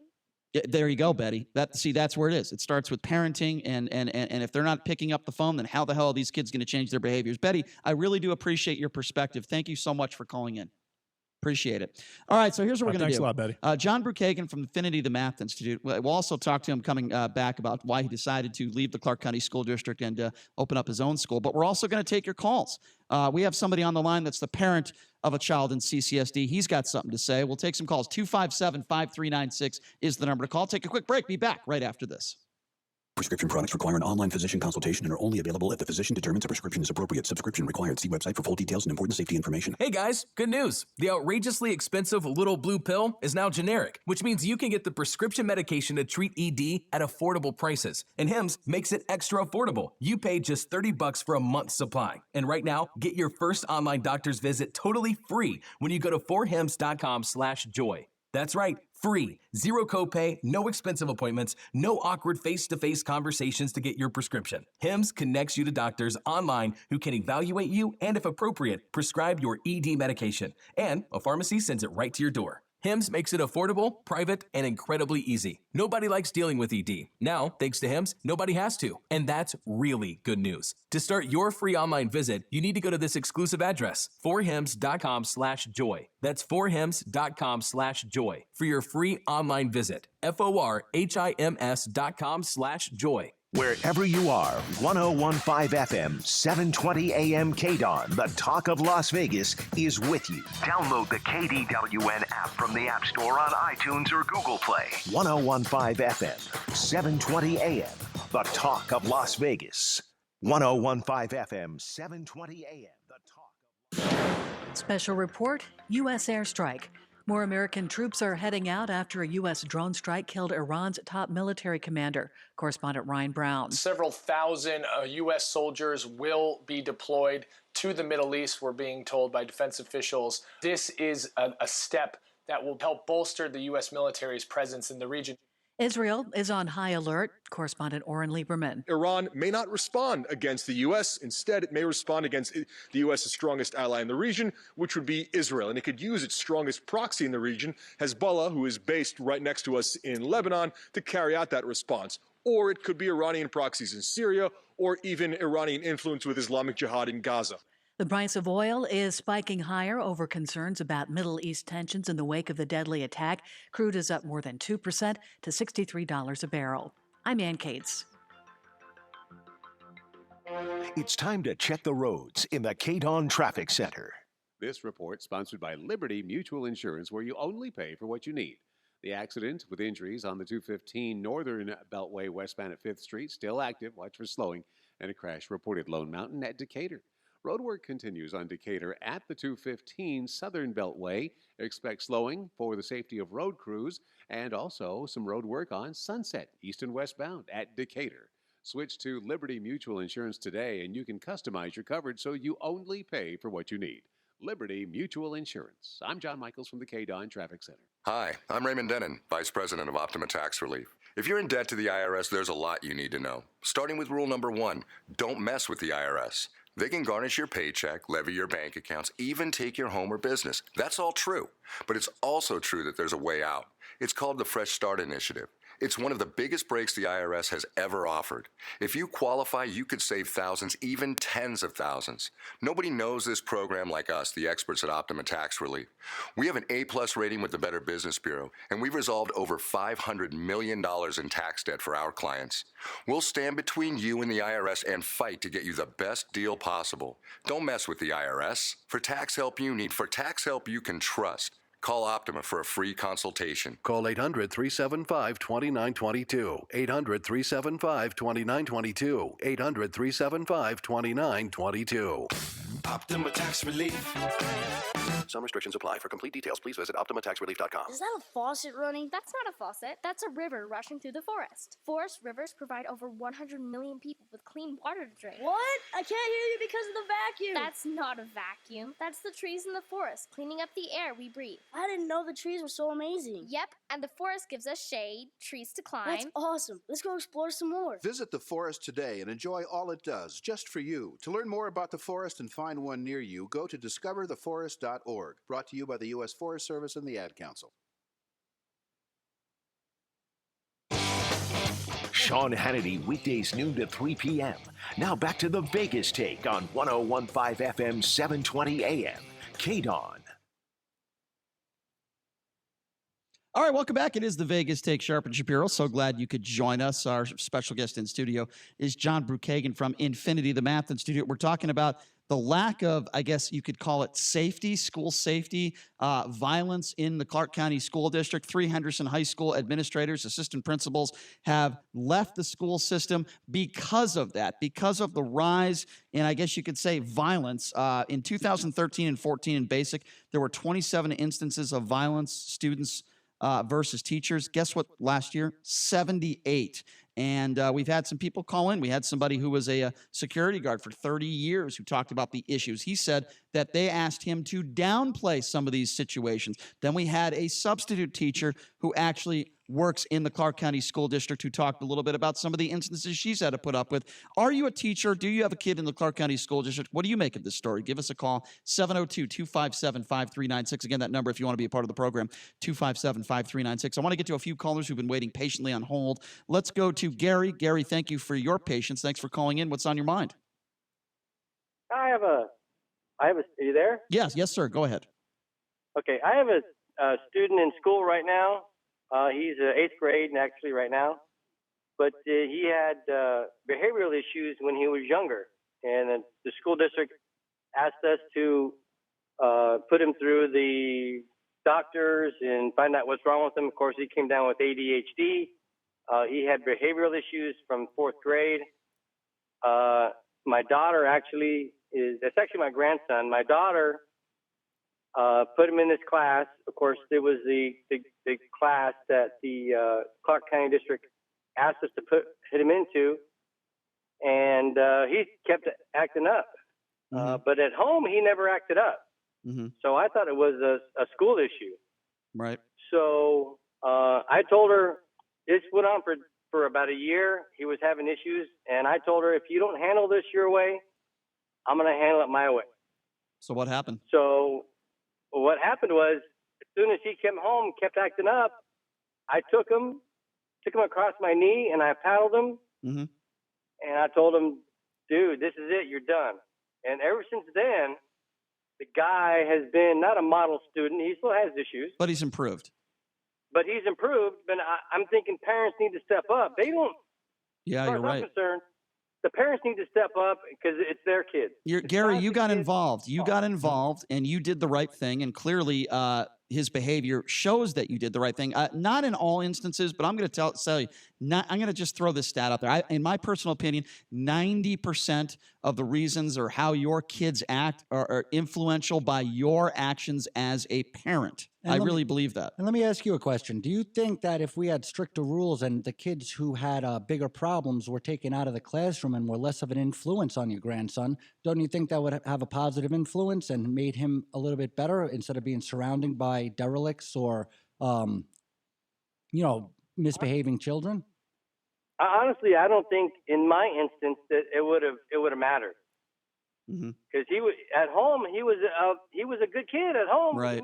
There you go, Betty. That's where it is. It starts with parenting, and if they're not picking up the phone, then how the hell are these kids going to change their behaviors? Betty, I really do appreciate your perspective. Thank you so much for calling in. Appreciate it. All right, so here's what we're going to do. Thanks a lot, Betty. John Bruchhagen from Infinity the Math Institute. We'll also talk to him coming back about why he decided to leave the Clark County School District and open up his own school. But we're also going to take your calls. We have somebody on the line that's the parent of a child in CCSD. He's got something to say. We'll take some calls. 257-5396 is the number to call. Take a quick break. Be back right after this. Prescription products require an online physician consultation and are only available if the physician determines a prescription is appropriate. Subscription required. See website for full details and important safety information. Hey guys, good news. The outrageously expensive little blue pill is now generic, which means you can get the prescription medication to treat ED at affordable prices. And Hims makes it extra affordable. You pay just $30 for a month's supply. And right now, get your first online doctor's visit totally free when you go to forhims.com/joy. That's right, free. Zero copay, no expensive appointments, no awkward face-to-face conversations to get your prescription. Hims connects you to doctors online who can evaluate you and, if appropriate, prescribe your ED medication. And a pharmacy sends it right to your door. Hims makes it affordable, private, and incredibly easy. Nobody likes dealing with ED. Now, thanks to Hims, nobody has to. And that's really good news. To start your free online visit, you need to go to this exclusive address, forhims.com/joy. That's forhims.com/joy for your free online visit. forhims.com/joy. Wherever you are, 101.5 FM, 720 AM KDON, the talk of Las Vegas, is with you. Download the KDWN app from the App Store on iTunes or Google Play. 101.5 FM, 720 AM, the talk of Las Vegas. 101.5 FM, 720 AM, the talk of... Special report, U.S. airstrike. More American troops are heading out after a U.S. drone strike killed Iran's top military commander. Correspondent Ryan Brown. Several thousand U.S. soldiers will be deployed to the Middle East, we're being told by defense officials. This is a step that will help bolster the U.S. military's presence in the region. Israel is on high alert. Correspondent Oren Lieberman. Iran may not respond against the U.S. Instead, it may respond against the U.S.'s strongest ally in the region, which would be Israel. And it could use its strongest proxy in the region, Hezbollah, who is based right next to us in Lebanon, to carry out that response. Or it could be Iranian proxies in Syria, or even Iranian influence with Islamic Jihad in Gaza. The price of oil is spiking higher over concerns about Middle East tensions in the wake of the deadly attack. Crude is up more than 2% to $63 a barrel. I'm Ann Cates. It's time to check the roads in the KDON Traffic Center. This report sponsored by Liberty Mutual Insurance, where you only pay for what you need. The accident with injuries on the 215 Northern Beltway westbound at 5th Street still active. Watch for slowing. And a crash reported Lone Mountain at Decatur. Roadwork continues on Decatur at the 215 Southern Beltway. Expect slowing for the safety of road crews and also some road work on Sunset, east and westbound at Decatur. Switch to Liberty Mutual Insurance today and you can customize your coverage so you only pay for what you need. Liberty Mutual Insurance. I'm John Michaels from the KDON Traffic Center. Hi, I'm Raymond Denon, Vice President of Optima Tax Relief. If you're in debt to the IRS, there's a lot you need to know. Starting with rule number 1, don't mess with the IRS. They can garnish your paycheck, levy your bank accounts, even take your home or business. That's all true. But it's also true that there's a way out. It's called the Fresh Start Initiative. It's one of the biggest breaks the IRS has ever offered. If you qualify, you could save thousands, even tens of thousands. Nobody knows this program like us, the experts at Optima Tax Relief. We have an A-plus rating with the Better Business Bureau, and we've resolved over $500 million in tax debt for our clients. We'll stand between you and the IRS and fight to get you the best deal possible. Don't mess with the IRS. For tax help you need, for tax help you can trust. Call Optima for a free consultation. Call 800-375-2922. 800-375-2922. 800-375-2922. Optima Tax Relief. Some restrictions apply. For complete details, please visit OptimaTaxRelief.com. Is that a faucet running? That's not a faucet. That's a river rushing through the forest. Forest rivers provide over 100 million people with clean water to drink. What? I can't hear you because of the vacuum. That's not a vacuum. That's the trees in the forest, cleaning up the air we breathe. I didn't know the trees were so amazing. Yep, and the forest gives us shade, trees to climb. That's awesome. Let's go explore some more. Visit the forest today and enjoy all it does, just for you. To learn more about the forest and find one near you, go to discovertheforest.org. Brought to you by the U.S. Forest Service and the Ad Council. Sean Hannity, weekdays noon to 3 p.m. Now back to the Vegas Take on 101.5 FM, 720 AM. KDON. All right, welcome back. It is the Vegas Take, Sharp and Shapiro. So glad you could join us. Our special guest in studio is John Bruchhagen from Infinity, the Math Institute. We're talking about the lack of, I guess you could call it safety, school safety, violence in the Clark County School District. 3 Henderson High School administrators, assistant principals have left the school system because of that, because of the rise in, I guess you could say, violence. In 2013 and 14 in basic, there were 27 instances of violence, students versus teachers. Guess what last year? 78. And we've had some people call in. We had somebody who was a security guard for 30 years who talked about the issues. He said that they asked him to downplay some of these situations. Then we had a substitute teacher who actually works in the Clark County School District who talked a little bit about some of the instances she's had to put up with. Are you a teacher? Do you have a kid in the Clark County School District? What do you make of this story? Give us a call, 702-257-5396. Again, that number if you want to be a part of the program, 257-5396. I want to get to a few callers who've been waiting patiently on hold. Let's go to Gary. Gary, thank you for your patience. Thanks for calling in. What's on your mind? Are you there? Yes, sir. Go ahead. Okay, I have a student in school right now. He's 8th grade actually right now, but he had behavioral issues when he was younger, and the school district asked us to put him through the doctors and find out what's wrong with him. Of course, he came down with ADHD. He had behavioral issues from 4th grade. My daughter that's actually my grandson. My daughter put him in this class. Of course, it was the class that the Clark County District asked us to put him into, and he kept acting up. But at home, he never acted up. So I thought it was a school issue. Right. So I told her, this went on for about a year. He was having issues, and I told her, if you don't handle this your way, I'm going to handle it my way. So what happened? So what happened was, as soon as he came home, kept acting up, I took him across my knee, and I paddled him, and I told him, dude, this is it. You're done. And ever since then, the guy has been not a model student. He still has issues. But he's improved. But he's improved. But I'm thinking parents need to step up. They don't. Yeah, as far you're as right. I'm concerned, the parents need to step up because it's their kid. Gary, you got involved. You got involved, and you did the right thing. And clearly, his behavior shows that you did the right thing. Not in all instances, but I'm going to tell you. I'm going to just throw this stat out there. In my personal opinion, 90% of the reasons or how your kids act are influential by your actions as a parent. I really believe that. And let me ask you a question. Do you think that if we had stricter rules and the kids who had bigger problems were taken out of the classroom and were less of an influence on your grandson, don't you think that would have a positive influence and made him a little bit better instead of being surrounded by derelicts or, misbehaving children? Honestly, I don't think in my instance that it would have mattered. Because he was at home. He was a good kid at home. Right.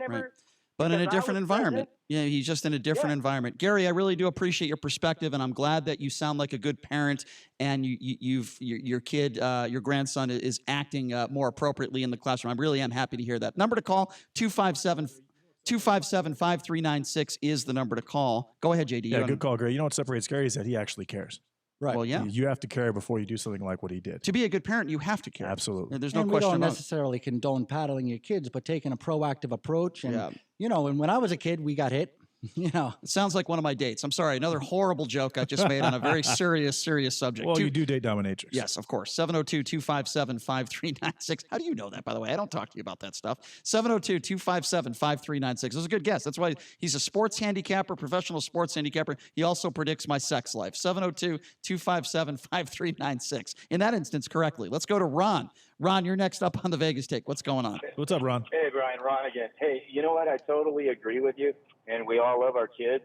But in a different environment. Yeah, he's just in a different environment. Gary, I really do appreciate your perspective, and I'm glad that you sound like a good parent, and your kid, your grandson is acting more appropriately in the classroom. I really am happy to hear that. Number to call, 257-5396 is the number to call. Go ahead, JD. Yeah, good call, Gary. You know what separates Gary is that he actually cares. Right. Well, yeah. You have to care before you do something like what he did. To be a good parent, you have to care. Absolutely. There's no and question we don't about necessarily condone paddling your kids, but taking a proactive approach. And, and when I was a kid, we got hit. It sounds like one of my dates. I'm sorry. Another horrible joke I just made on a very serious subject. Well, you do date dominatrix. Yes, of course. 702-257-5396. How do you know that, by the way? I don't talk to you about that stuff. 702-257-5396. It was a good guess. That's why he's a sports handicapper, professional sports handicapper. He also predicts my sex life. 702-257-5396. In that instance, correctly. Let's go to Ron. Ron, you're next up on the Vegas Take. What's going on? What's up, Ron? Hey, Brian. Ron again. Hey, you know what? I totally agree with you, and we all love our kids.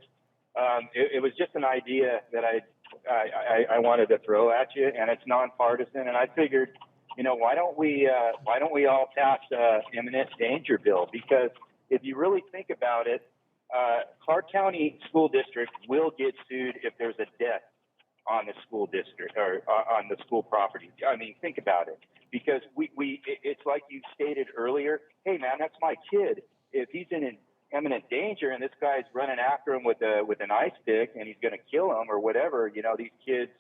It was just an idea that I wanted to throw at you, and it's nonpartisan. And I figured, why don't we all pass imminent danger bill? Because if you really think about it, Clark County School District will get sued if there's a death on the school district or on the school property. I mean, think about it. Because it's like you stated earlier, hey man, that's my kid. If he's in imminent danger and this guy's running after him with an ice pick and he's going to kill him or whatever, these kids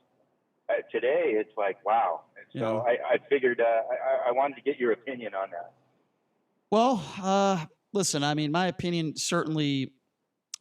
today it's like, wow. And so I figured I wanted to get your opinion on that. Well, listen, I mean, my opinion certainly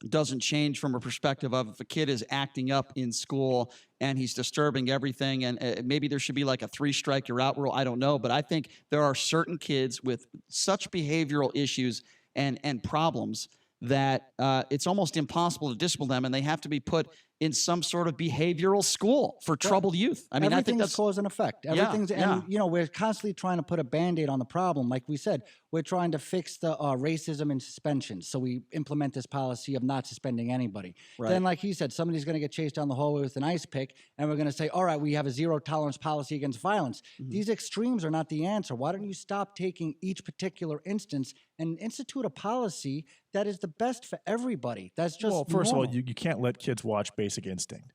doesn't change from a perspective of if a kid is acting up in school and he's disturbing everything, and maybe there should be like a 3-strike you're out rule. I don't know, but I think there are certain kids with such behavioral issues and problems that it's almost impossible to discipline them, and they have to be put in some sort of behavioral school for troubled youth. I mean, I think that's cause and effect. Everything's, and you know, we're constantly trying to put a Band-Aid on the problem. Like we said, we're trying to fix the racism and suspensions. So we implement this policy of not suspending anybody. Right. Then, like he said, somebody's going to get chased down the hallway with an ice pick, and we're going to say, all right, we have a zero tolerance policy against violence. These extremes are not the answer. Why don't you stop taking each particular instance and institute a policy that is the best for everybody? That's just first normal. of all, you can't let kids watch Basic Instinct.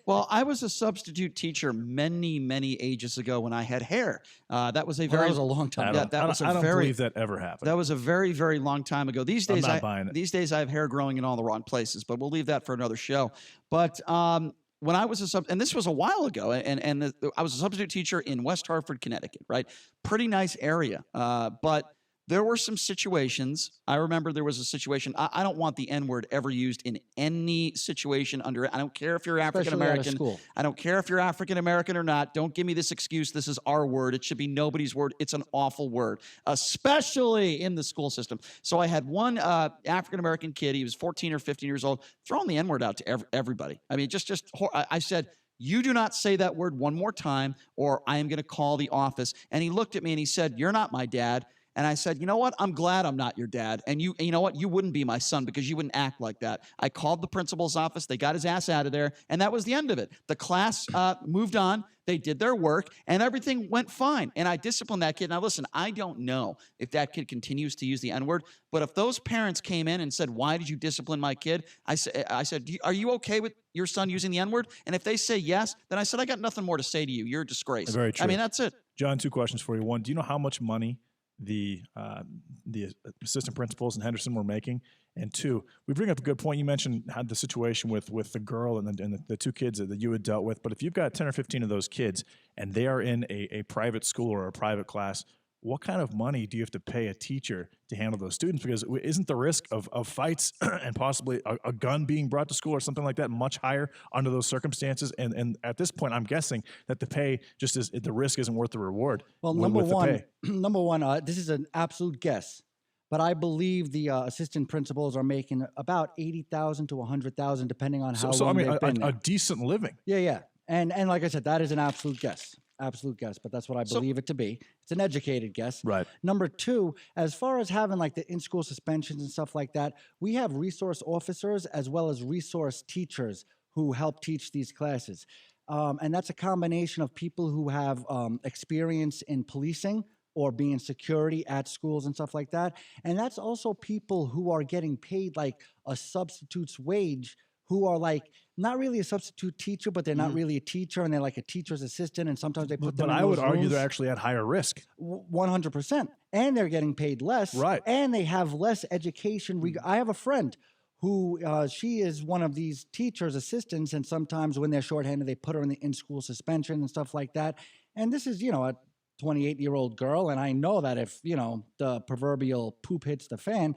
Well, I was a substitute teacher many, many ages ago when I had hair. That was a very that was a long time ago. I don't believe that ever happened. That was a very, very long time ago. These days, I'm not buying it. These days I have hair growing in all the wrong places, but we'll leave that for another show. But when I was and this was a while ago, and I was a substitute teacher in West Hartford, Connecticut, right? Pretty nice area, but there were some situations. I remember there was a situation. I don't want the N-word ever used in any situation under it. I don't care if you're African American. I don't care if you're African American or not. Don't give me this excuse. This is our word. It should be nobody's word. It's an awful word, especially in the school system. So I had one African American kid. He was 14 or 15 years old, throwing the N-word out to everybody. I mean, I said, you do not say that word one more time, or I am going to call the office. And he looked at me and he said, "You're not my dad." And I said, you know what? I'm glad I'm not your dad. And you know what? You wouldn't be my son because you wouldn't act like that. I called the principal's office. They got his ass out of there. And that was the end of it. The class moved on. They did their work and everything went fine. And I disciplined that kid. Now, listen, I don't know if that kid continues to use the N-word, but if those parents came in and said, why did you discipline my kid? I said, are you okay with your son using the N-word? And if they say yes, then I said, I got nothing more to say to you. You're a disgrace. Very true. I mean, that's it. John, 2 questions for you. One, do you know how much money the assistant principals in Henderson were making? And 2, we bring up a good point. You mentioned had the situation with the girl and the 2 kids that you had dealt with. But if you've got 10 or 15 of those kids and they are in a private school or a private class, what kind of money do you have to pay a teacher to handle those students? Because isn't the risk of fights and possibly a gun being brought to school or something like that much higher under those circumstances? And at this point, I'm guessing that the pay just is, the risk isn't worth the reward. Well, number one, this is an absolute guess, but I believe the assistant principals are making about $80,000 to $100,000, depending on how long they've been there. A decent living. Yeah. And like I said, that is an absolute guess. Absolute guess, but that's what I believe it to be. It's an educated guess. Right. Number 2, as far as having like the in-school suspensions and stuff like that, we have resource officers as well as resource teachers who help teach these classes. And that's a combination of people who have experience in policing or being security at schools and stuff like that. And that's also people who are getting paid like a substitute's wage, who are like not really a substitute teacher, but they're not really a teacher, and they're like a teacher's assistant, and sometimes they put them in But I would those argue rooms. they're actually at higher risk. 100%. And they're getting paid less. Right. And they have less education. I have a friend who, she is one of these teachers' assistants, and sometimes when they're shorthanded, they put her in the in-school suspension and stuff like that. And this is, a 28-year-old girl, and I know that if, the proverbial poop hits the fan,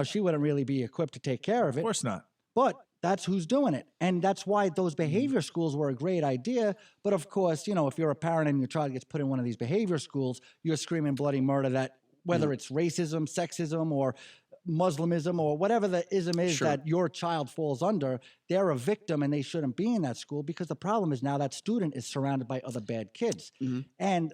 she wouldn't really be equipped to take care of it. Of course not. But that's who's doing it. And that's why those behavior schools were a great idea. But of course, if you're a parent and your child gets put in one of these behavior schools, you're screaming bloody murder that whether it's racism, sexism, or Muslimism, or whatever the ism is that your child falls under, they're a victim and they shouldn't be in that school, because the problem is now that student is surrounded by other bad kids. And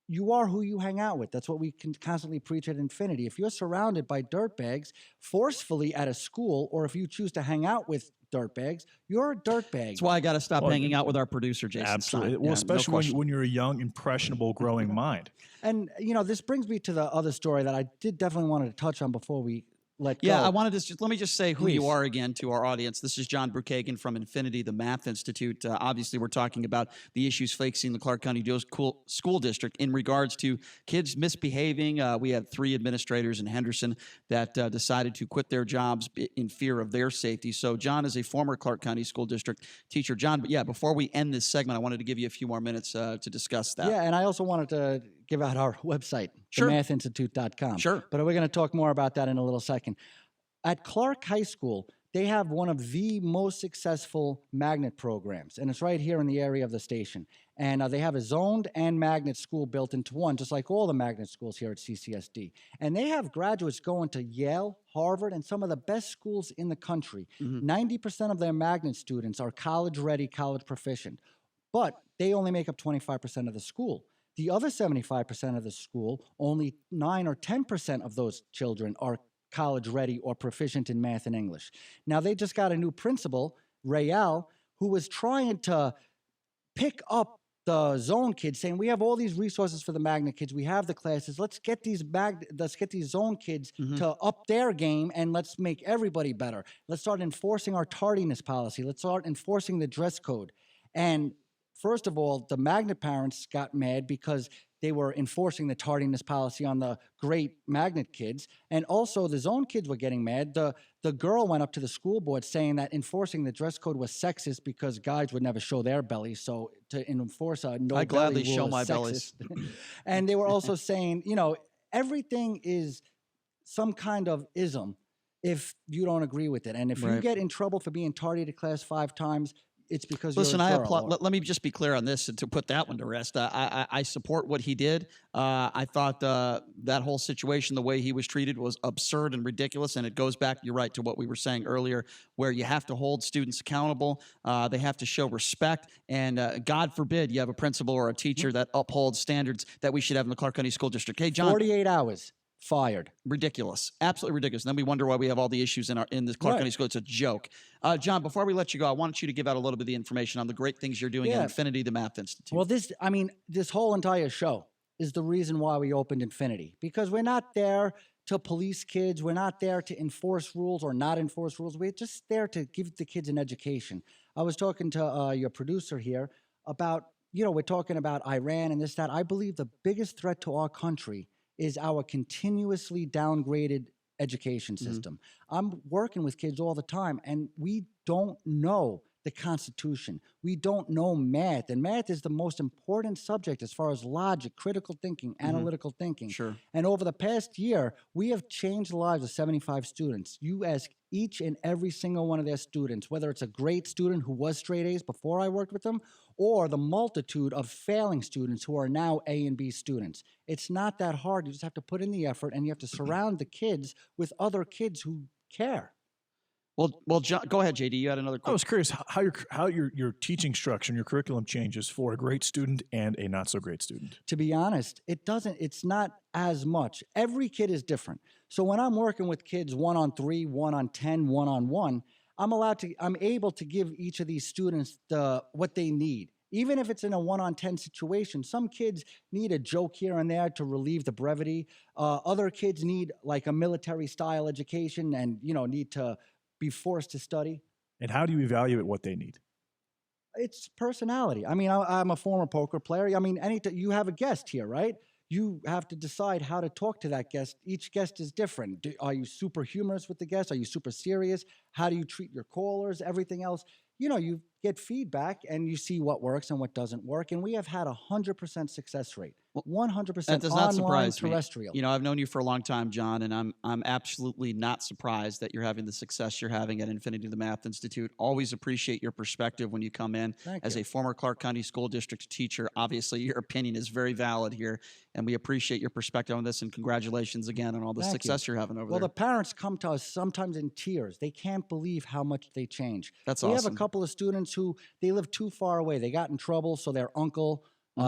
you are who you hang out with. That's what we can constantly preach at infinity. If you're surrounded by dirtbags forcefully at a school, or if you choose to hang out with dirtbags, you're a dirtbag. That's why I got to stop hanging out with our producer, Jason. Absolutely. Stein. Well, especially when you're a young, impressionable, growing mind. And, this brings me to the other story that I did definitely wanted to touch on before we let go. Yeah, I wanted to let me just say who you Please. are again to our audience. This is John Bruchhagen from Infinity, the Math Institute. Obviously, we're talking about the issues facing the Clark County School District in regards to kids misbehaving. We had 3 administrators in Henderson that decided to quit their jobs in fear of their safety. So John is a former Clark County School District teacher. John, but yeah, before we end this segment, I wanted to give you a few more minutes to discuss that. Yeah, and I also wanted to give out our website, Sure. themathinstitute.com. Sure. But we're going to talk more about that in a little second. At Clark High School, they have one of the most successful magnet programs, and it's right here in the area of the station. And they have a zoned and magnet school built into one, just like all the magnet schools here at CCSD. And they have graduates going to Yale, Harvard, and some of the best schools in the country. 90% of their magnet students are college-ready, college proficient. But they only make up 25% of the school. The other 75% of the school, only 9 or 10% of those children are college ready or proficient in math and English. Now, they just got a new principal, Rael, who was trying to pick up the zone kids, saying, we have all these resources for the magnet kids. We have the classes. Let's get these zone kids to up their game, and let's make everybody better. Let's start enforcing our tardiness policy. Let's start enforcing the dress code. And first of all, the magnet parents got mad because they were enforcing the tardiness policy on the great magnet kids. And also the zone kids were getting mad. The girl went up to the school board saying that enforcing the dress code was sexist because guys would never show their bellies. So to enforce a no I gladly belly rule show is my sexist. bellies. And they were also saying, everything is some kind of ism if you don't agree with it. And if you Right. get in trouble for being tardy to class 5 times, it's because Listen, you're a I girl. applaud. Let me just be clear on this and to put that one to rest. I support what he did. I thought that whole situation, the way he was treated, was absurd and ridiculous. And it goes back, you're right, to what we were saying earlier, where you have to hold students accountable. They have to show respect. And God forbid you have a principal or a teacher that upholds standards that we should have in the Clark County School District. Hey, John. 48 hours. Fired. Ridiculous. Absolutely ridiculous. And then we wonder why we have all the issues in this Clark Right. County School. It's a joke. John, before we let you go, I wanted you to give out a little bit of the information on the great things you're doing at Yeah. Infinity, the Math Institute. Well, this whole entire show is the reason why we opened Infinity, because we're not there to police kids. We're not there to enforce rules or not enforce rules. We're just there to give the kids an education. I was talking to your producer here about, we're talking about Iran and this, that. I believe the biggest threat to our country is our continuously downgraded education system. I'm working with kids all the time, and we don't know the Constitution. We don't know math, and math is the most important subject as far as logic, critical thinking, analytical thinking. Sure. And over the past year, we have changed the lives of 75 students. You ask each and every single one of their students, whether it's a great student who was straight A's before I worked with them, or the multitude of failing students who are now A and B students. It's not that hard. You just have to put in the effort, and you have to surround the kids with other kids who care. Well, John, go ahead, JD. You had another I question. was curious how your teaching structure and your curriculum changes for a great student and a not so great student. To be honest, it's not as much. Every kid is different. So when I'm working with kids 1-on-3, 1-on-10, 1-on-1, I'm able to give each of these students what they need. Even if it's in a 1-on-10 situation, some kids need a joke here and there to relieve the brevity. Other kids need like a military style education and, need to be forced to study. And how do you evaluate what they need? It's personality. I mean, I'm a former poker player. I mean, anytime you have a guest here, right? You have to decide how to talk to that guest. Each guest is different. Are you super humorous with the guest? Are you super serious? How do you treat your callers? Everything else. You get feedback and you see what works and what doesn't work. And we have had 100% success rate. 100% That does not online surprise terrestrial. me. I've known you for a long time, John, and I'm absolutely not surprised that you're having the success you're having at Infinity the Math Institute. Always appreciate your perspective when you come in. Thank As you. a former Clark County School District teacher, obviously your opinion is very valid here, and we appreciate your perspective on this. And congratulations again on all the Thank success you. you're having over Well, there. the parents come to us sometimes in tears. They can't believe how much they change. That's we awesome. have a couple of students who they live too far away. They got in trouble, so their uncle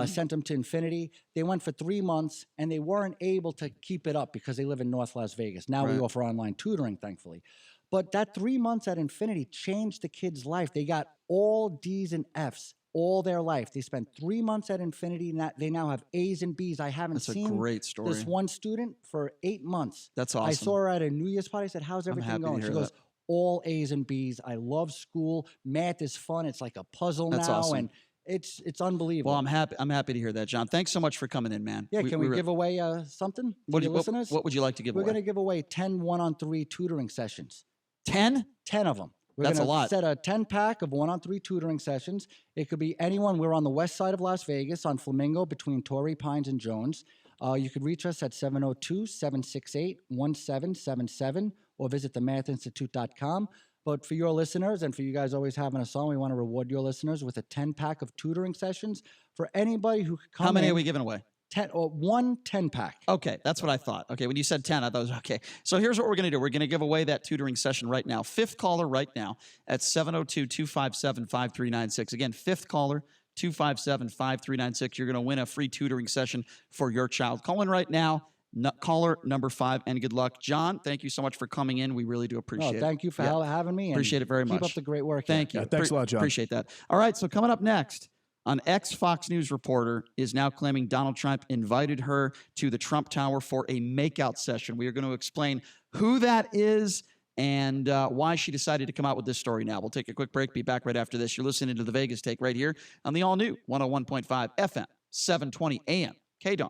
sent them to Infinity. They went for 3 months, and they weren't able to keep it up because they live in North Las Vegas. Now we Right. offer online tutoring, thankfully. But that 3 months at Infinity changed the kid's life. They got all D's and F's all their life. They spent 3 months at Infinity. And they now have A's and B's. I haven't That's seen a great story. this one student for 8 months. That's awesome. I saw her at a New Year's party. I said, how's everything happy to going? hear She goes, that. all A's and B's. I love school. Math is fun. It's like a puzzle That's now. awesome. And it's unbelievable. Well, I'm happy to hear that, John. Thanks so much for coming in, man. Yeah, can we give away something to your listeners? What would you like to give We're away? going to give away 10 one-on-3 tutoring sessions. 10? 10 of them. We're That's a gonna lot. set a 10-pack of one-on-3 tutoring sessions. It could be anyone. We're on the west side of Las Vegas on Flamingo between Torrey Pines and Jones. You could reach us at 702-768-1777 or visit themathinstitute.com. But for your listeners and for you guys always having us on, we want to reward your listeners with a 10-pack of tutoring sessions for anybody who could come How many in. are we giving away? 10 or one 10-pack. Okay, that's what I thought. Okay, when you said 10, I thought it was okay. So here's what we're going to do. We're going to give away that tutoring session right now. Fifth caller right now at 702-257-5396. Again, fifth caller, 257-5396. You're going to win a free tutoring session for your child. Call in right now. Caller number 5, and good luck. John, thank you so much for coming in. We really do appreciate it. Thank you for having me. And appreciate it very much. Keep up the great work. Thank you. Yeah, thanks a lot, John. Appreciate that. All right, so coming up next, an ex-Fox News reporter is now claiming Donald Trump invited her to the Trump Tower for a makeout session. We are going to explain who that is and why she decided to come out with this story now. We'll take a quick break. Be back right after this. You're listening to The Vegas Take right here on the all-new 101.5 FM, 720 AM, KDAWN.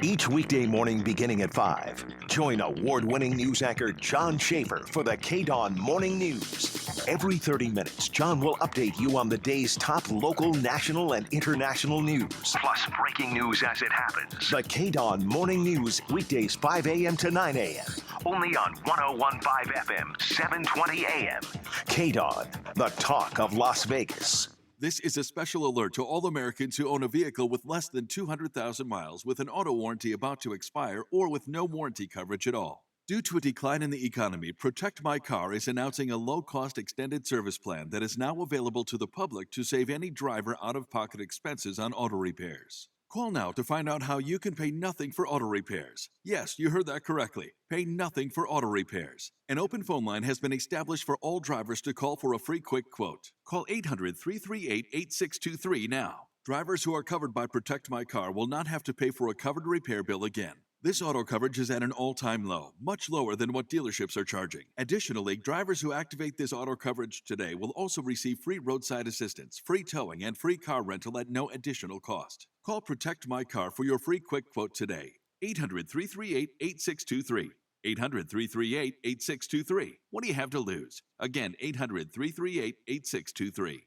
Each weekday morning beginning at 5, join award-winning news anchor John Schaefer for the KDAWN Morning News. Every 30 minutes, John will update you on the day's top local, national, and international news. Plus breaking news as it happens. The KDAWN Morning News, weekdays 5 a.m. to 9 a.m. Only on 101.5 FM, 720 a.m. KDAWN, the talk of Las Vegas. This is a special alert to all Americans who own a vehicle with less than 200,000 miles with an auto warranty about to expire or with no warranty coverage at all. Due to a decline in the economy, Protect My Car is announcing a low-cost extended service plan that is now available to the public to save any driver out-of-pocket expenses on auto repairs. Call now to find out how you can pay nothing for auto repairs. Yes, you heard that correctly. Pay nothing for auto repairs. An open phone line has been established for all drivers to call for a free quick quote. Call 800-338-8623 now. Drivers who are covered by Protect My Car will not have to pay for a covered repair bill again. This auto coverage is at an all-time low, much lower than what dealerships are charging. Additionally, drivers who activate this auto coverage today will also receive free roadside assistance, free towing, and free car rental at no additional cost. Call Protect My Car for your free quick quote today. 800-338-8623. 800-338-8623. What do you have to lose? Again, 800-338-8623.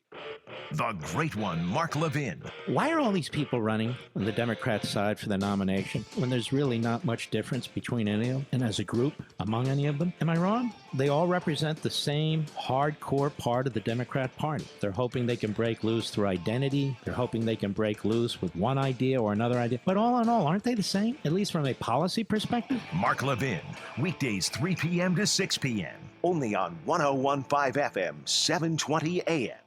The Great One, Mark Levin. Why are all these people running on the Democrat side for the nomination when there's really not much difference between any of them and as a group among any of them? Am I wrong? They all represent the same hardcore part of the Democrat Party. They're hoping they can break loose through identity. They're hoping they can break loose with one idea or another idea. But all in all, aren't they the same, at least from a policy perspective? Mark Levin, weekdays 3 p.m. to 6 p.m. Only on 101.5 FM, 720 AM.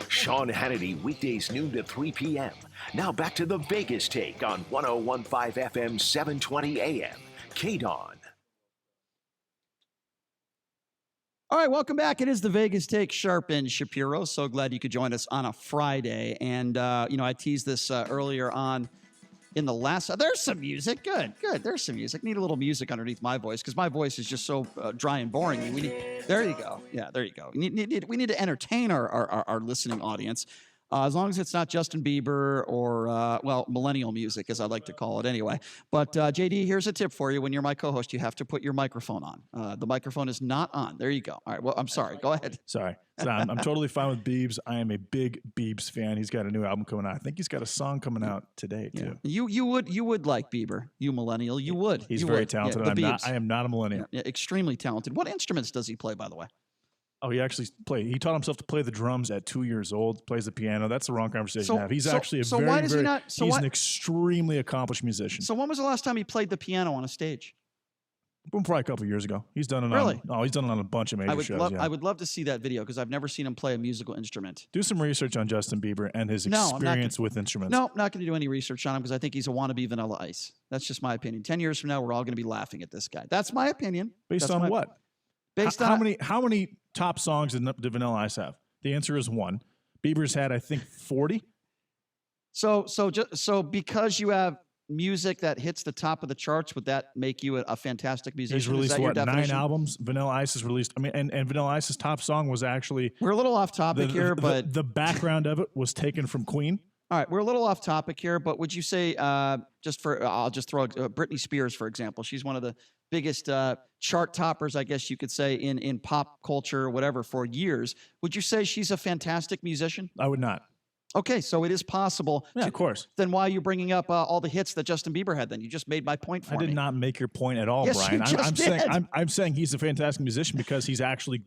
Sean Hannity, weekdays noon to 3 p.m. Now back to the Vegas Take on 101.5 FM, 720 AM. KDAWN. All right, welcome back. It is the Vegas Take, Sharp and Shapiro. So glad you could join us on a Friday. And, I teased this earlier on in the last. There's some music. Good. There's some music. Need a little music underneath my voice because my voice is just so dry and boring. There you go. Yeah, there you go. We need to entertain our listening audience. As long as it's not Justin Bieber or, millennial music, as I like to call it anyway. But, JD, here's a tip for you. When you're my co-host, you have to put your microphone on. The microphone is not on. There you go. All right. Well, I'm sorry. Go ahead. Sorry. So I'm totally fine with Biebs. I am a big Biebs fan. He's got a new album coming out. I think he's got a song coming out today, too. Yeah. You would like Bieber, you millennial. You would. He's very talented. Yeah, I am not a millennial. Yeah, extremely talented. What instruments does he play, by the way? Oh, he taught himself to play the drums at 2 years old, plays the piano. That's the wrong conversation to have. He's actually he's an extremely accomplished musician. So when was the last time he played the piano on a stage? Probably a couple of years ago. He's done it he's done it on a bunch of major shows. I would love to see that video because I've never seen him play a musical instrument. Do some research on Justin Bieber and his experience with instruments. No, I'm not going to do any research on him because I think he's a wannabe Vanilla Ice. That's just my opinion. 10 years from now, we're all going to be laughing at this guy. That's my opinion. Based on what? How many top songs did Vanilla Ice have? The answer is one. Bieber's had, I think, 40. So because you have music that hits the top of the charts, would that make you a fantastic musician? He's released, Is that your 9 definition? albums? Vanilla Ice has released, and Vanilla Ice's top song was actually... We're a little off topic here, but... The background of it was taken from Queen. All right, we're a little off topic here, but would you say, I'll just throw Britney Spears, for example. She's one of the biggest chart toppers, I guess you could say, in pop culture or whatever for years. Would you say she's a fantastic musician? I would not. Okay, so it is possible. Yeah, of course. Then why are you bringing up all the hits that Justin Bieber had then? You just made my point for me. I did not make your point at all, Yes, Brian. you just did. I'm saying he's a fantastic musician because he actually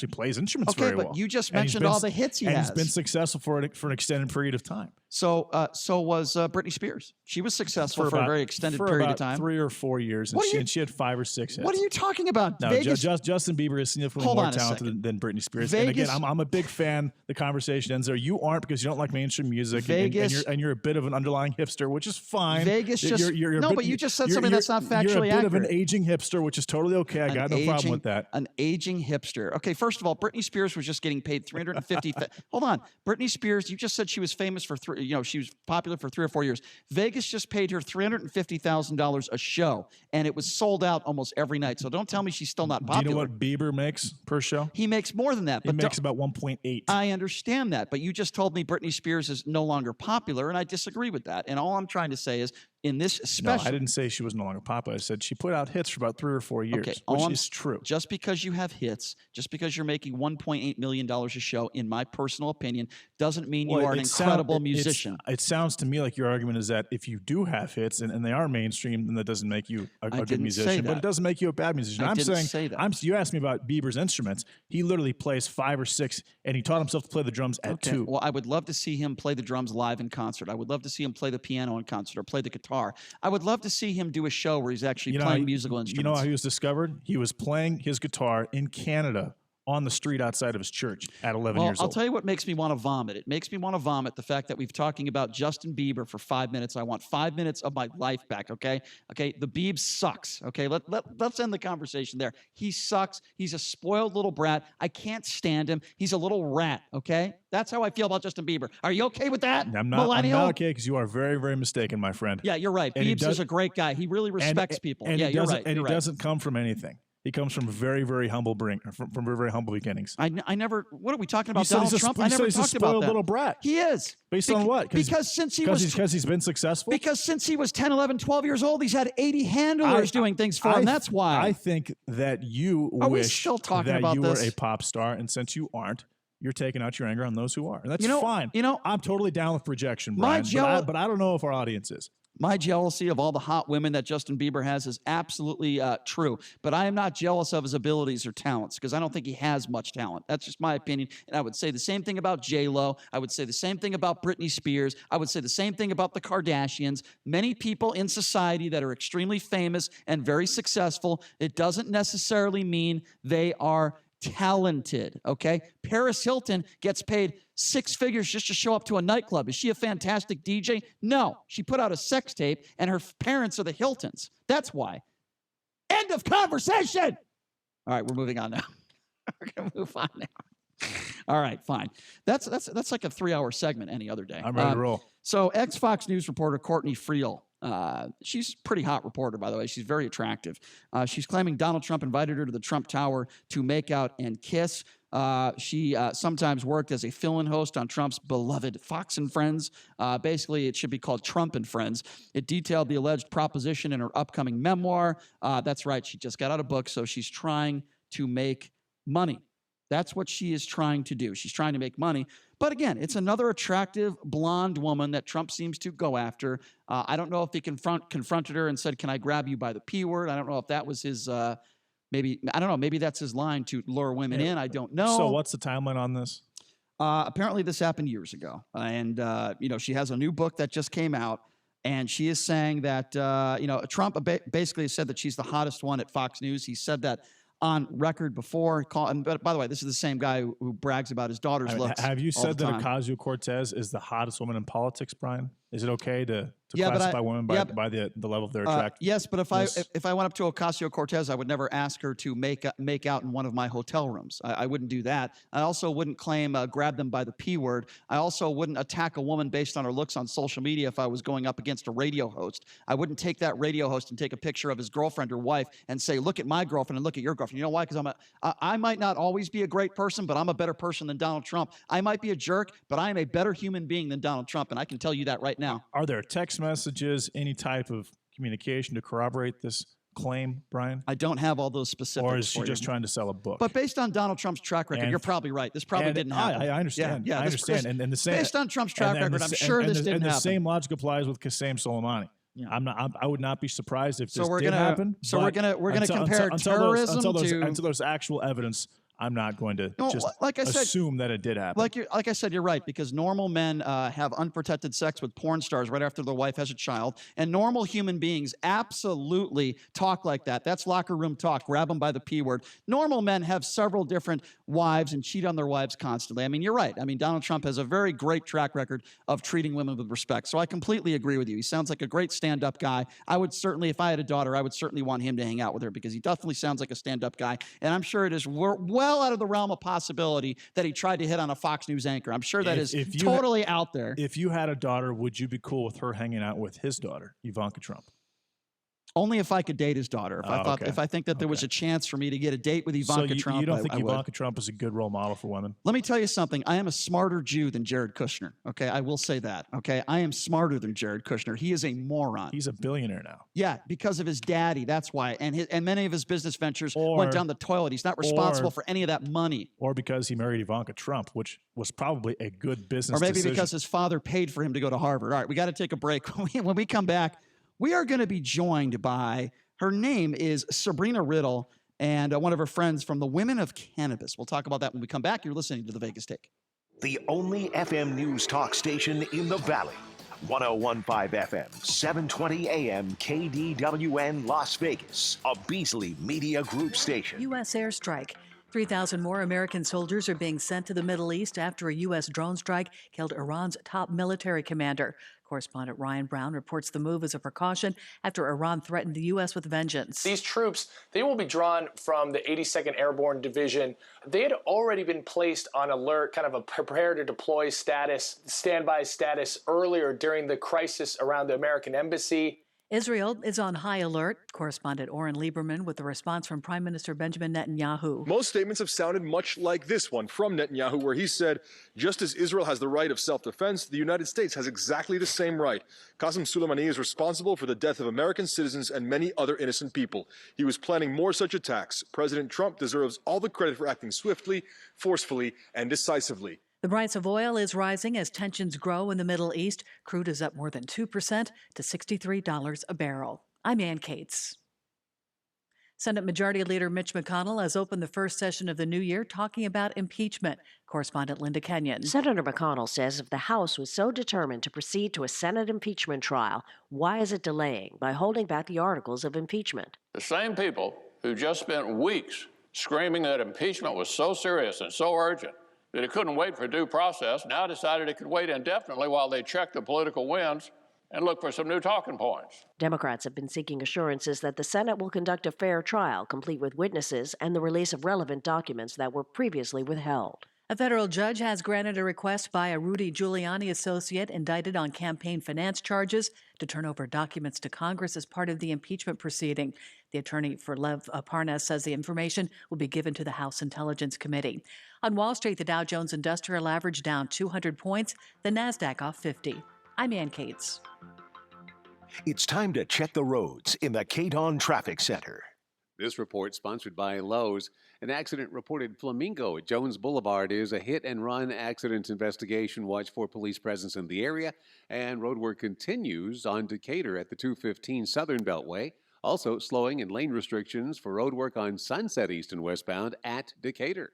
plays instruments very well. Okay, but you just mentioned all the hits he has. And he's been successful for an extended period of time. So was Britney Spears. She was successful for a very extended period of time. 3 or 4 years, and she had 5 or 6 hits. What are you talking about? No, Vegas? Justin Bieber is significantly more talented than Britney Spears. Vegas, and again, I'm a big fan. The conversation ends there. You aren't because you don't like mainstream music. Vegas, and you're a bit of an underlying hipster, which is fine. Vegas just but you just said something that's not factually accurate. You're a bit of an aging hipster, which is totally okay. I got no problem with that. An aging hipster. Okay, first of all, Britney Spears was just getting paid $350. Hold on, Britney Spears. You just said she was famous for she was popular for 3 or 4 years. Vegas just paid her $350,000 a show, and it was sold out almost every night. So don't tell me she's still not popular. Do you know what Bieber makes per show? He makes more than that. He makes about 1.8. I understand that, but you just told me Britney Spears is no longer popular, and I disagree with that. And all I'm trying to say is, in this special... No, I didn't say she was no longer popular. I said she put out hits for about 3 or 4 years, which is true. Just because you have hits, just because you're making $1.8 million a show, in my personal opinion, doesn't mean you are an incredible musician. It sounds to me like your argument is that if you do have hits and they are mainstream, then that doesn't make you a good musician. But it doesn't make you a bad musician. I didn't say that. You asked me about Bieber's instruments. He literally plays 5 or 6, and he taught himself to play the drums at 2. Well, I would love to see him play the drums live in concert. I would love to see him play the piano in concert or play the guitar. I would love to see him do a show where he's actually playing musical instruments. You know how he was discovered? He was playing his guitar in Canada on the street outside of his church at 11 years old. I'll tell you what makes me want to vomit. It makes me want to vomit the fact that we've talking about Justin Bieber for 5 minutes. I want 5 minutes of my life back, okay? Okay, the Bieb sucks, okay? Let's end the conversation there. He sucks. He's a spoiled little brat. I can't stand him. He's a little rat, okay? That's how I feel about Justin Bieber. Are you okay with that, millennial? I'm not okay because you are very, very mistaken, my friend. Yeah, you're right. Biebs is a great guy. He really respects people. And yeah, he you're doesn't, right. And he doesn't come from anything. He comes from very, very humble from very, very humble beginnings. I never. What are we talking about? Donald Trump? I never talked about that. Little brat. He is. Based on what? Because he's been successful. Because since he was 10, 11, 12 years old, he's had 80 handlers doing things for him. That's why. I think that you wish that you were a pop star, and since you aren't, you're taking out your anger on those who are. And that's fine. I'm totally down with rejection, Brian. But I don't know if our audience is. My jealousy of all the hot women that Justin Bieber has is absolutely true. But I am not jealous of his abilities or talents because I don't think he has much talent. That's just my opinion. And I would say the same thing about J-Lo. I would say the same thing about Britney Spears. I would say the same thing about the Kardashians. Many people in society that are extremely famous and very successful, it doesn't necessarily mean they are talented, okay? Paris Hilton gets paid 6 figures just to show up to a nightclub. Is she a fantastic DJ? No. She put out a sex tape, and her parents are the Hiltons. That's why. End of conversation! All right, we're moving on now. We're going to move on now. All right, fine. That's like a 3-hour segment any other day. I'm ready to roll. So, ex-Fox News reporter Courtney Friel, she's a pretty hot reporter, by the way. She's very attractive. She's claiming Donald Trump invited her to the Trump Tower to make out and kiss. She sometimes worked as a fill-in host on Trump's beloved Fox and Friends. Basically, it should be called Trump and Friends. It detailed the alleged proposition in her upcoming memoir. That's right. She just got out a book, so she's trying to make money. That's what she is trying to do. She's trying to make money. But again, it's another attractive blonde woman that Trump seems to go after. I don't know if he confronted her and said, "Can I grab you by the P word?" I don't know if that was his, maybe that's his line to lure women in. I don't know. So what's the timeline on this? Apparently this happened years ago. And, she has a new book that just came out. And she is saying that, Trump basically said that she's the hottest one at Fox News. He said that on record before. But by the way, this is the same guy who brags about his daughter's looks. Have you said that Ocasio-Cortez is the hottest woman in politics, Brian? Is it okay to Yeah, but classify women by, yeah, by the level of their attractiveness? Yes, but if I went up to Ocasio-Cortez, I would never ask her to make out in one of my hotel rooms. I wouldn't do that. I also wouldn't claim grab them by the P word. I also wouldn't attack a woman based on her looks on social media if I was going up against a radio host. I wouldn't take that radio host and take a picture of his girlfriend or wife and say, look at my girlfriend and look at your girlfriend. You know why? Because I might not always be a great person, but I'm a better person than Donald Trump. I might be a jerk, but I am a better human being than Donald Trump, and I can tell you that right now. Are there text messages, any type of communication to corroborate this claim, Brian? I don't have all those specifics. Or is she just trying to sell a book? But based on Donald Trump's track record, you're probably right. This probably didn't happen. I understand. Yeah, I understand. And the same, based on Trump's track record, I'm sure this didn't happen. And the same logic applies with Qasem Soleimani. Yeah. I would not be surprised if this we're did gonna, happen. So we're gonna compare terrorism until there's actual evidence. I'm not going to assume that it did happen. Like I said, you're right, because normal men have unprotected sex with porn stars right after their wife has a child, and normal human beings absolutely talk like that. That's locker room talk. Grab them by the P word. Normal men have several different wives and cheat on their wives constantly. I mean, you're right. I mean, Donald Trump has a very great track record of treating women with respect. So I completely agree with you. He sounds like a great stand-up guy. I would certainly, if I had a daughter, I would certainly want him to hang out with her because he definitely sounds like a stand-up guy. And I'm sure it is well out of the realm of possibility that he tried to hit on a Fox News anchor. I'm sure that is totally out there. If you had a daughter, would you be cool with her hanging out with his daughter, Ivanka Trump? Only if I could date his daughter. If I think that there was a chance for me to get a date with Ivanka Trump, you don't think I would. Ivanka Trump is a good role model for women? Let me tell you something. I am a smarter Jew than Jared Kushner. Okay, I will say that. Okay, I am smarter than Jared Kushner. He is a moron. He's a billionaire now. Yeah, because of his daddy. That's why. And many of his business ventures went down the toilet. He's not responsible for any of that money. Or because he married Ivanka Trump, which was probably a good business decision. Or maybe because his father paid for him to go to Harvard. All right, we got to take a break. When we come back, we are going to be joined by, her name is Sabrina Riddle, and one of her friends from the Women of Cannabis. We'll talk about that when we come back. You're listening to The Vegas Take. The only FM news talk station in the Valley. 101.5 FM, 720 AM, KDWN Las Vegas, a Beasley Media Group station. U.S. airstrike. 3,000 more American soldiers are being sent to the Middle East after a U.S. drone strike killed Iran's top military commander. Correspondent Ryan Brown reports the move as a precaution after Iran threatened the U.S. with vengeance. These troops, they will be drawn from the 82nd Airborne Division. They had already been placed on alert, kind of a prepare to deploy status, standby status earlier during the crisis around the American embassy. Israel is on high alert. Correspondent Oren Lieberman with the response from Prime Minister Benjamin Netanyahu. Most statements have sounded much like this one from Netanyahu, where he said, just as Israel has the right of self-defense, the United States has exactly the same right. Qasem Soleimani is responsible for the death of American citizens and many other innocent people. He was planning more such attacks. President Trump deserves all the credit for acting swiftly, forcefully, and decisively. The price of oil is rising as tensions grow in the Middle East. Crude is up more than 2% to $63 a barrel. I'm Ann Cates. Senate Majority Leader Mitch McConnell has opened the first session of the new year talking about impeachment. Correspondent Linda Kenyon. Senator McConnell says if the House was so determined to proceed to a Senate impeachment trial, why is it delaying by holding back the articles of impeachment? The same people who just spent weeks screaming that impeachment was so serious and so urgent that it couldn't wait for due process now decided it could wait indefinitely while they checked the political winds and look for some new talking points. Democrats have been seeking assurances that the Senate will conduct a fair trial, complete with witnesses and the release of relevant documents that were previously withheld. A federal judge has granted a request by a Rudy Giuliani associate indicted on campaign finance charges to turn over documents to Congress as part of the impeachment proceeding. The attorney for Lev Parnas says the information will be given to the House Intelligence Committee. On Wall Street, the Dow Jones Industrial Average down 200 points, the NASDAQ off 50. I'm Ann Cates. It's time to check the roads in the KDON Traffic Center. This report, sponsored by Lowe's. An accident reported Flamingo at Jones Boulevard is a hit-and-run accident investigation. Watch for police presence in the area. And road work continues on Decatur at the 215 Southern Beltway. Also slowing and lane restrictions for road work on Sunset East and westbound at Decatur.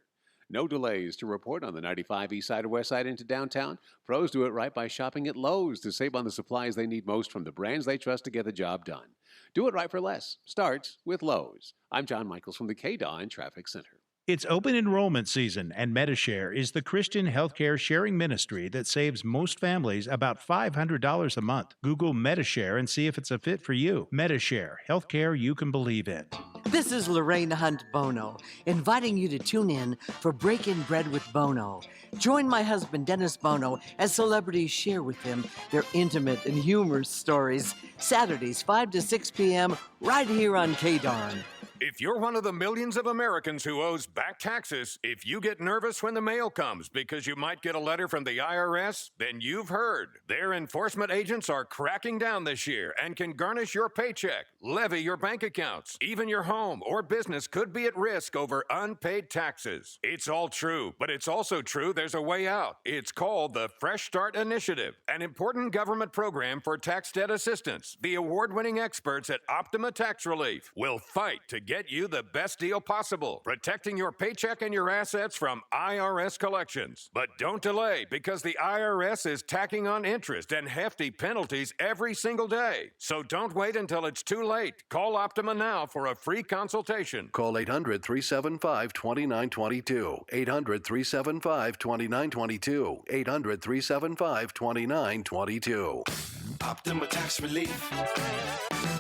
No delays to report on the 95 east side or west side into downtown. Pros do it right by shopping at Lowe's to save on the supplies they need most from the brands they trust to get the job done. Do it right for less. Starts with Lowe's. I'm John Michaels from the KDON Traffic Center. It's open enrollment season, and Medishare is the Christian healthcare sharing ministry that saves most families about $500 a month. Google Medishare and see if it's a fit for you. Medishare, healthcare you can believe in. This is Lorraine Hunt Bono, inviting you to tune in for Breaking Bread with Bono. Join my husband, Dennis Bono, as celebrities share with him their intimate and humorous stories. Saturdays, 5 to 6 p.m., right here on KDARN. If you're one of the millions of Americans who owes back taxes, if you get nervous when the mail comes because you might get a letter from the IRS, then you've heard. Their enforcement agents are cracking down this year and can garnish your paycheck, levy your bank accounts. Even your home or business could be at risk over unpaid taxes. It's all true, but it's also true there's a way out. It's called the Fresh Start Initiative, an important government program for tax debt assistance. The award-winning experts at Optima Tax Relief will fight to get you the best deal possible, protecting your paycheck and your assets from IRS collections. But don't delay, because the IRS is tacking on interest and hefty penalties every single day. So don't wait until it's too late. Call Optima now for a free consultation. Call 800-375-2922. 800-375-2922. 800-375-2922. Optima Tax Relief.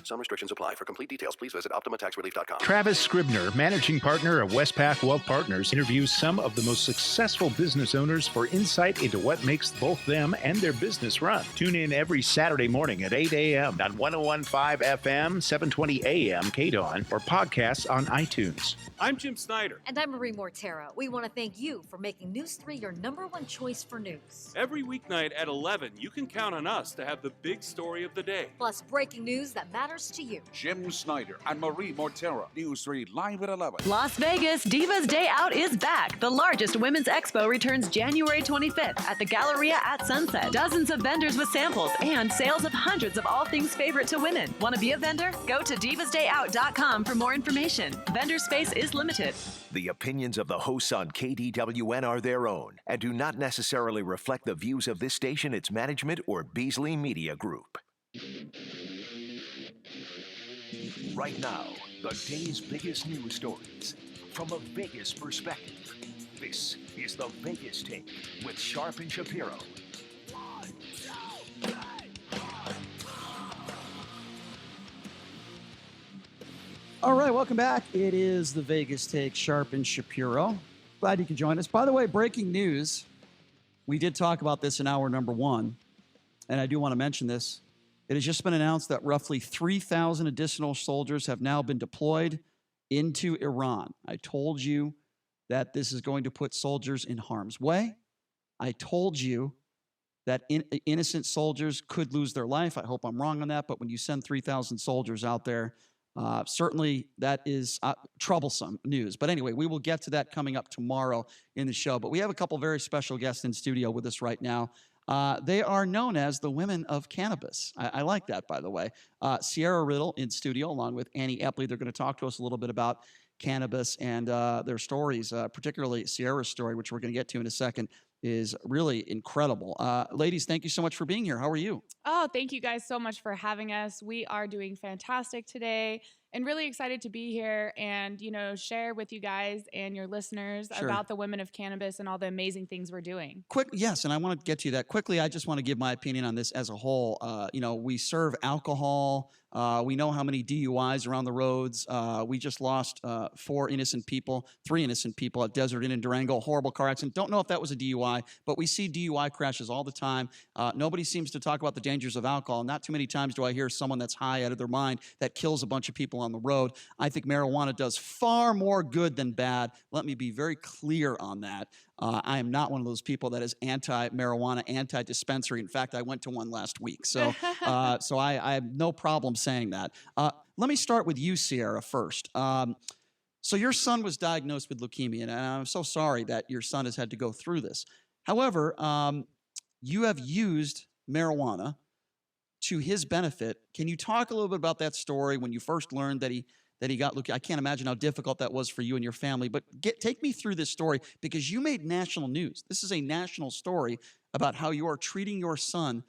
Some restrictions apply. For complete details, please visit OptimaTaxRelief.com. Travis Scribner, managing partner of Westpac Wealth Partners, interviews some of the most successful business owners for insight into what makes both them and their business run. Tune in every Saturday morning at 8 a.m. on 101.5 FM, 720 a.m. KDAWN, or podcasts on iTunes. I'm Jim Snyder. And I'm Marie Mortera. We want to thank you for making News 3 your #1 choice for news. Every weeknight at 11, you can count on us to have the big story of the day. Plus breaking news that matters to you. Jim Snyder and Marie Mortera. News 3 live at 11. Las Vegas Divas Day Out is back. The largest women's expo returns January 25th at the Galleria at Sunset. Dozens of vendors with samples and sales of hundreds of all things favorite to women. Want to be a vendor? Go to divasdayout.com for more information. Vendor space is limited. The opinions of the hosts on KDWN are their own and do not necessarily reflect the views of this station, its management, or Beasley Media Group. Right now, the day's biggest news stories from a Vegas perspective. This is the Vegas Take with Sharp and Shapiro. All right, welcome back. It is the Vegas Take, Sharp and Shapiro. Glad you could join us. By the way, breaking news. We did talk about this in hour number 1, and I do want to mention this. It has just been announced that roughly 3,000 additional soldiers have now been deployed into Iran. I told you that this is going to put soldiers in harm's way. I told you that innocent soldiers could lose their life. I hope I'm wrong on that, but when you send 3,000 soldiers out there, certainly that is troublesome news. But anyway, we will get to that coming up tomorrow in the show. But we have a couple very special guests in studio with us right now. They are known as the Women of Cannabis. I like that, by the way. Sierra Riddle in studio, along with Annie Epley. They're going to talk to us a little bit about cannabis and their stories, particularly Sierra's story, which we're going to get to in a second, is really incredible. Ladies, thank you so much for being here. How are you? Oh, thank you guys so much for having us. We are doing fantastic today and really excited to be here and, share with you guys and your listeners about the Women of Cannabis and all the amazing things we're doing. Yes, and I want to get to that quickly. I just want to give my opinion on this as a whole. We serve alcohol. We know how many DUIs are on the roads. We just lost 3 innocent people at Desert Inn in Durango, horrible car accident. Don't know if that was a DUI, but we see DUI crashes all the time. Nobody seems to talk about the dangers of alcohol. Not too many times do I hear someone that's high out of their mind that kills a bunch of people on the road. I think marijuana does far more good than bad. Let me be very clear on that. I am not one of those people that is anti-marijuana, anti-dispensary. In fact, I went to one last week. So I have no problem saying that. Let me start with you, Sierra, first. So your son was diagnosed with leukemia, and I'm so sorry that your son has had to go through this. However, you have used marijuana to his benefit. Can you talk a little bit about that story when you first learned that he got leukemia? I can't imagine how difficult that was for you and your family, but take me through this story because you made national news. This is a national story about how you are treating your son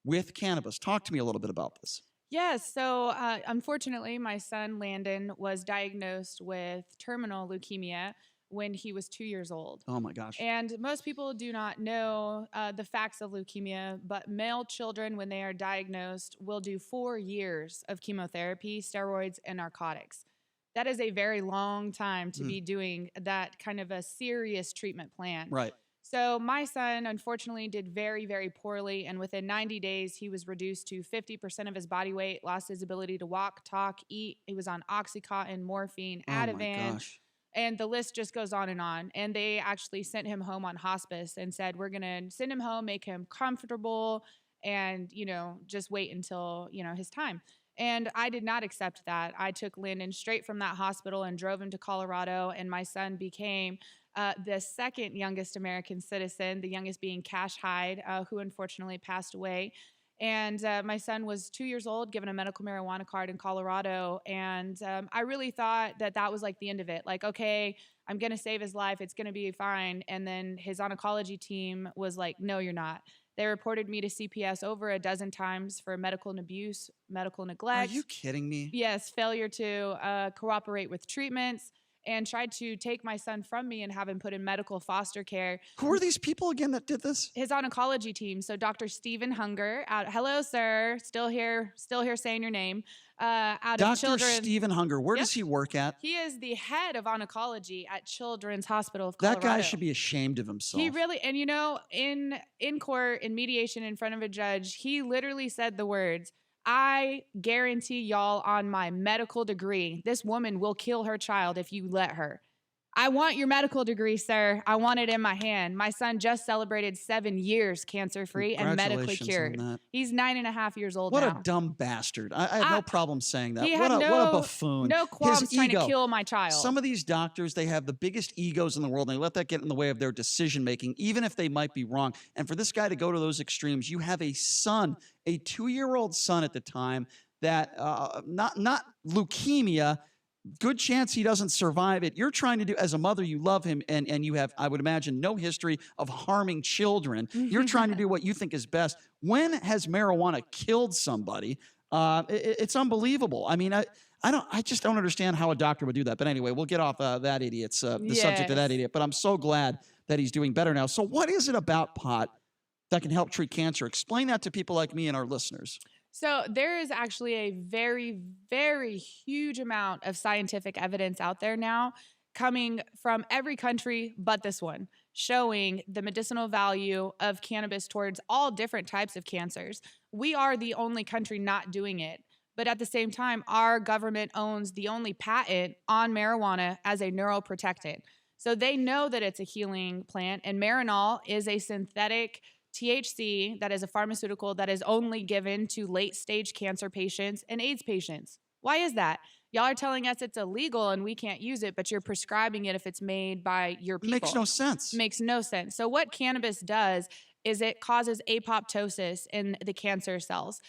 with cannabis. Talk to me a little bit about this. Yes. So unfortunately, my son Landon was diagnosed with terminal leukemia, when he was 2 years old. Oh, my gosh. And most people do not know the facts of leukemia, but male children, when they are diagnosed, will do 4 years of chemotherapy, steroids, and narcotics. That is a very long time to be doing that kind of a serious treatment plan. Right. So my son, unfortunately, did very, very poorly. And within 90 days, he was reduced to 50% of his body weight, lost his ability to walk, talk, eat. He was on Oxycontin, morphine, Ativan. Oh, my gosh. And the list just goes on. And they actually sent him home on hospice and said, we're going to send him home, make him comfortable, and, just wait until, his time. And I did not accept that. I took Lyndon straight from that hospital and drove him to Colorado. And my son became the second youngest American citizen, the youngest being Cash Hyde, who unfortunately passed away. And my son was 2 years old, given a medical marijuana card in Colorado. And I really thought that was like the end of it. Like, okay, I'm going to save his life. It's going to be fine. And then his oncology team was like, no, you're not. They reported me to CPS over a dozen times for medical abuse, medical neglect. Are you kidding me? Yes, failure to cooperate with treatments, and tried to take my son from me and have him put in medical foster care. Who are these people again that did this? His oncology team. So Dr. Stephen Hunger, hello, sir. Still here saying your name. Out Dr. of Children's. Stephen Hunger. Where does he work at? He is the head of oncology at Children's Hospital of Colorado. That guy should be ashamed of himself. He really, and in court, in mediation in front of a judge, he literally said the words, I guarantee y'all on my medical degree, this woman will kill her child if you let her. I want your medical degree, sir. I want it in my hand. My son just celebrated 7 years cancer-free and medically cured. He's 9.5 years old now. What a dumb bastard. I have no problem saying that. What a buffoon. No qualms trying to kill my child. Some of these doctors, they have the biggest egos in the world, and they let that get in the way of their decision-making, even if they might be wrong. And for this guy to go to those extremes, you have a son, a 2-year-old son at the time, that not leukemia, good chance he doesn't survive it. You're trying to do, as a mother, you love him, and you have, I would imagine, no history of harming children. You're trying to do what you think is best. When has marijuana killed somebody? It's unbelievable. I mean, I just don't understand how a doctor would do that. But anyway, we'll get off that idiot's the subject of that idiot. But I'm so glad that he's doing better now. So what is it about pot that can help treat cancer? Explain that to people like me and our listeners. So there is actually a very, very huge amount of scientific evidence out there now coming from every country but this one, showing the medicinal value of cannabis towards all different types of cancers. We are the only country not doing it. But at the same time, our government owns the only patent on marijuana as a neuroprotectant. So they know that it's a healing plant, and Marinol is a synthetic THC that is a pharmaceutical that is only given to late-stage cancer patients and AIDS patients. Why is that? Y'all are telling us it's illegal and we can't use it, but you're prescribing it if it's made by your people. Makes no sense. Makes no sense. So what cannabis does is it causes apoptosis in the cancer cells.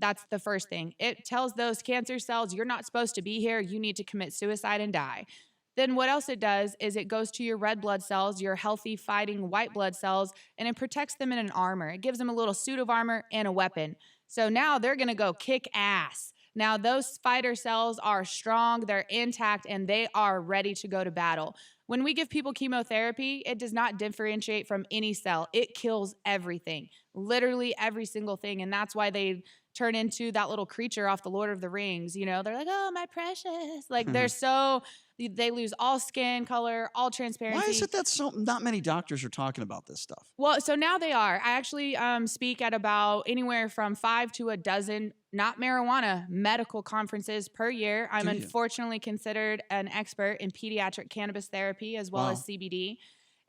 That's the first thing. It tells those cancer cells, you're not supposed to be here. You need to commit suicide and die. Then what else it does is it goes to your red blood cells, your healthy fighting white blood cells, and it protects them in an armor. It gives them a little suit of armor and a weapon. So now they're going to go kick ass. Now those fighter cells are strong, they're intact, and they are ready to go to battle. When we give people chemotherapy, it does not differentiate from any cell. It kills everything, literally every single thing. And that's why they turn into that little creature off the Lord of the Rings. You know, they're like, oh, my precious. Like they lose all skin color, all transparency. Why is it that not many doctors are talking about this stuff? Well, so now they are. I actually speak at about anywhere from 5 to a dozen, not marijuana, medical conferences per year. I'm unfortunately considered an expert in pediatric cannabis therapy as well as CBD.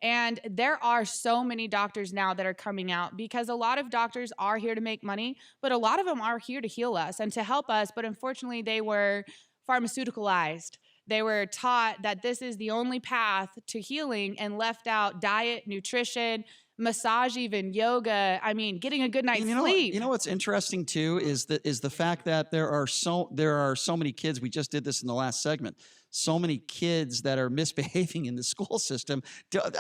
And there are so many doctors now that are coming out because a lot of doctors are here to make money, but a lot of them are here to heal us and to help us. But unfortunately, they were pharmaceuticalized. They were taught that this is the only path to healing and left out diet, nutrition, massage, even yoga. I mean, getting a good night's sleep. You know what's interesting too is the fact that there are so many kids. We just did this in the last segment. So many kids that are misbehaving in the school system.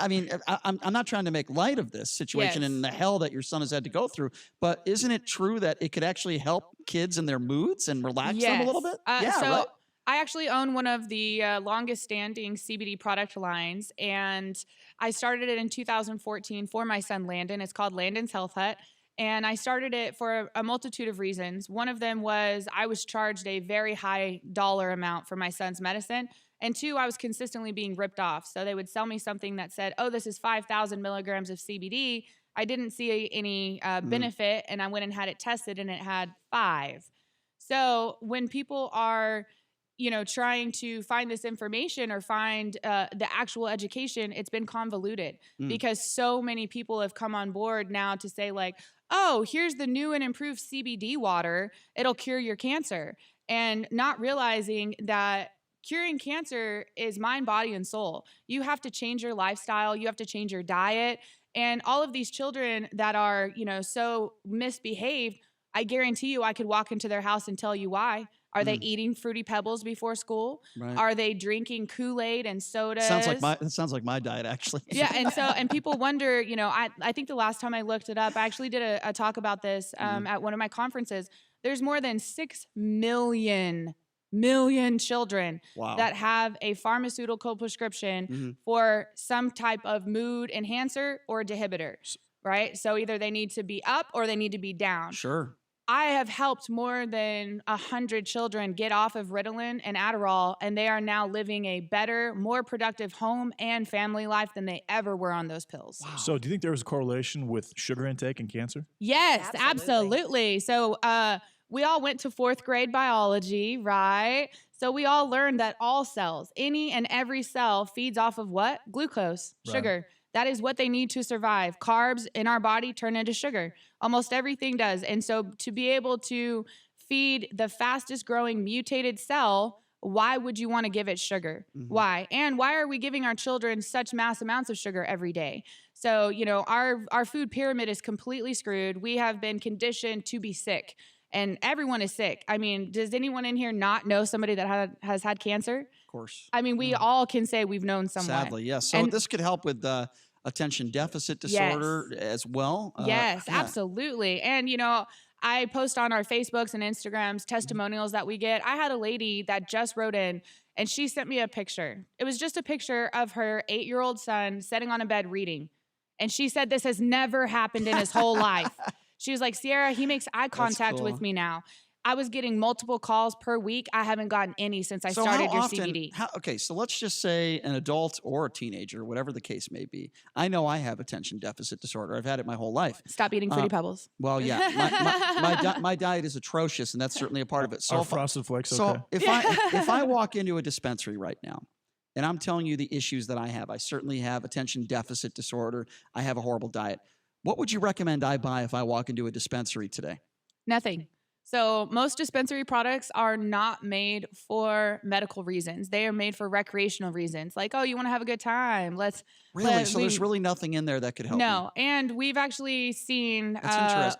I mean, I'm not trying to make light of this situation and the hell that your son has had to go through, but isn't it true that it could actually help kids in their moods and relax them a little bit? So I actually own one of the longest standing CBD product lines, and I started it in 2014 for my son Landon. It's called Landon's Health Hut. And I started it for a multitude of reasons. One of them was I was charged a very high dollar amount for my son's medicine. And two, I was consistently being ripped off. So they would sell me something that said, oh, this is 5,000 milligrams of CBD. I didn't see any benefit, and I went and had it tested, and it had 5. So when people are trying to find this information or find the actual education, it's been convoluted because so many people have come on board now to say like, oh, here's the new and improved CBD water. It'll cure your cancer. And not realizing that curing cancer is mind, body, and soul. You have to change your lifestyle. You have to change your diet. And all of these children that are, so misbehaved, I guarantee you I could walk into their house and tell you why. Are they eating Fruity Pebbles before school? Right. Are they drinking Kool-Aid and sodas? That sounds like my diet, actually. Yeah, and people wonder, I think the last time I looked it up, I actually did a talk about this at one of my conferences. There's more than 6 million children that have a pharmaceutical prescription for some type of mood enhancer or dehibitor, right? So either they need to be up or they need to be down. Sure. I have helped more than 100 children get off of Ritalin and Adderall, and they are now living a better, more productive home and family life than they ever were on those pills. Wow. So do you think there was a correlation with sugar intake and cancer? Yes, absolutely. So we all went to 4th grade biology, right? So we all learned that all cells, any and every cell feeds off of what? Glucose, sugar. That is what they need to survive. Carbs in our body turn into sugar. Almost everything does. And so to be able to feed the fastest growing mutated cell, why would you want to give it sugar? Why? And why are we giving our children such mass amounts of sugar every day? So, our food pyramid is completely screwed. We have been conditioned to be sick. And everyone is sick. I mean, does anyone in here not know somebody that has had cancer? Of course. I mean, we all can say we've known someone. Sadly, yes. So this could help with attention deficit disorder as well. Yes, absolutely. And, I post on our Facebooks and Instagrams testimonials that we get. I had a lady that just wrote in, and she sent me a picture. It was just a picture of her 8-year-old son sitting on a bed reading. And she said this has never happened in his whole life. She was like, Sierra, he makes eye contact with me now. I was getting multiple calls per week. I haven't gotten any since I started your CBD. Okay, so let's just say an adult or a teenager, whatever the case may be. I know I have attention deficit disorder. I've had it my whole life. Stop eating Fruity Pebbles. Well, yeah, my diet is atrocious, and that's certainly a part of it. So Frosted Flakes. So if I walk into a dispensary right now, and I'm telling you the issues that I have, I certainly have attention deficit disorder. I have a horrible diet. What would you recommend I buy if I walk into a dispensary today? Nothing. So most dispensary products are not made for medical reasons. They are made for recreational reasons. Like, oh, you want to have a good time. So there's really nothing in there that could help No. Me. And we've actually seen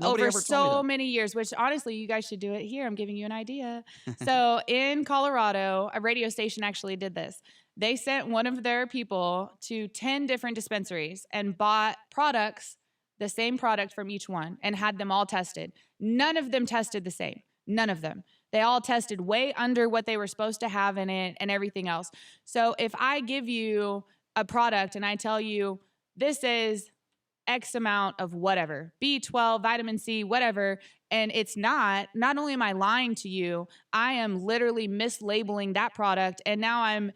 over so many years, which honestly, you guys should do it here. I'm giving you an idea. So in Colorado, a radio station actually did this. They sent one of their people to 10 different dispensaries and bought products, the same product from each one, and had them all tested. None of them tested the same. None of them. They all tested way under what they were supposed to have in it and everything else. So if I give you a product and I tell you this is X amount of whatever, B12, vitamin C, whatever, and it's not only am I lying to you, I am literally mislabeling that product, and now I'm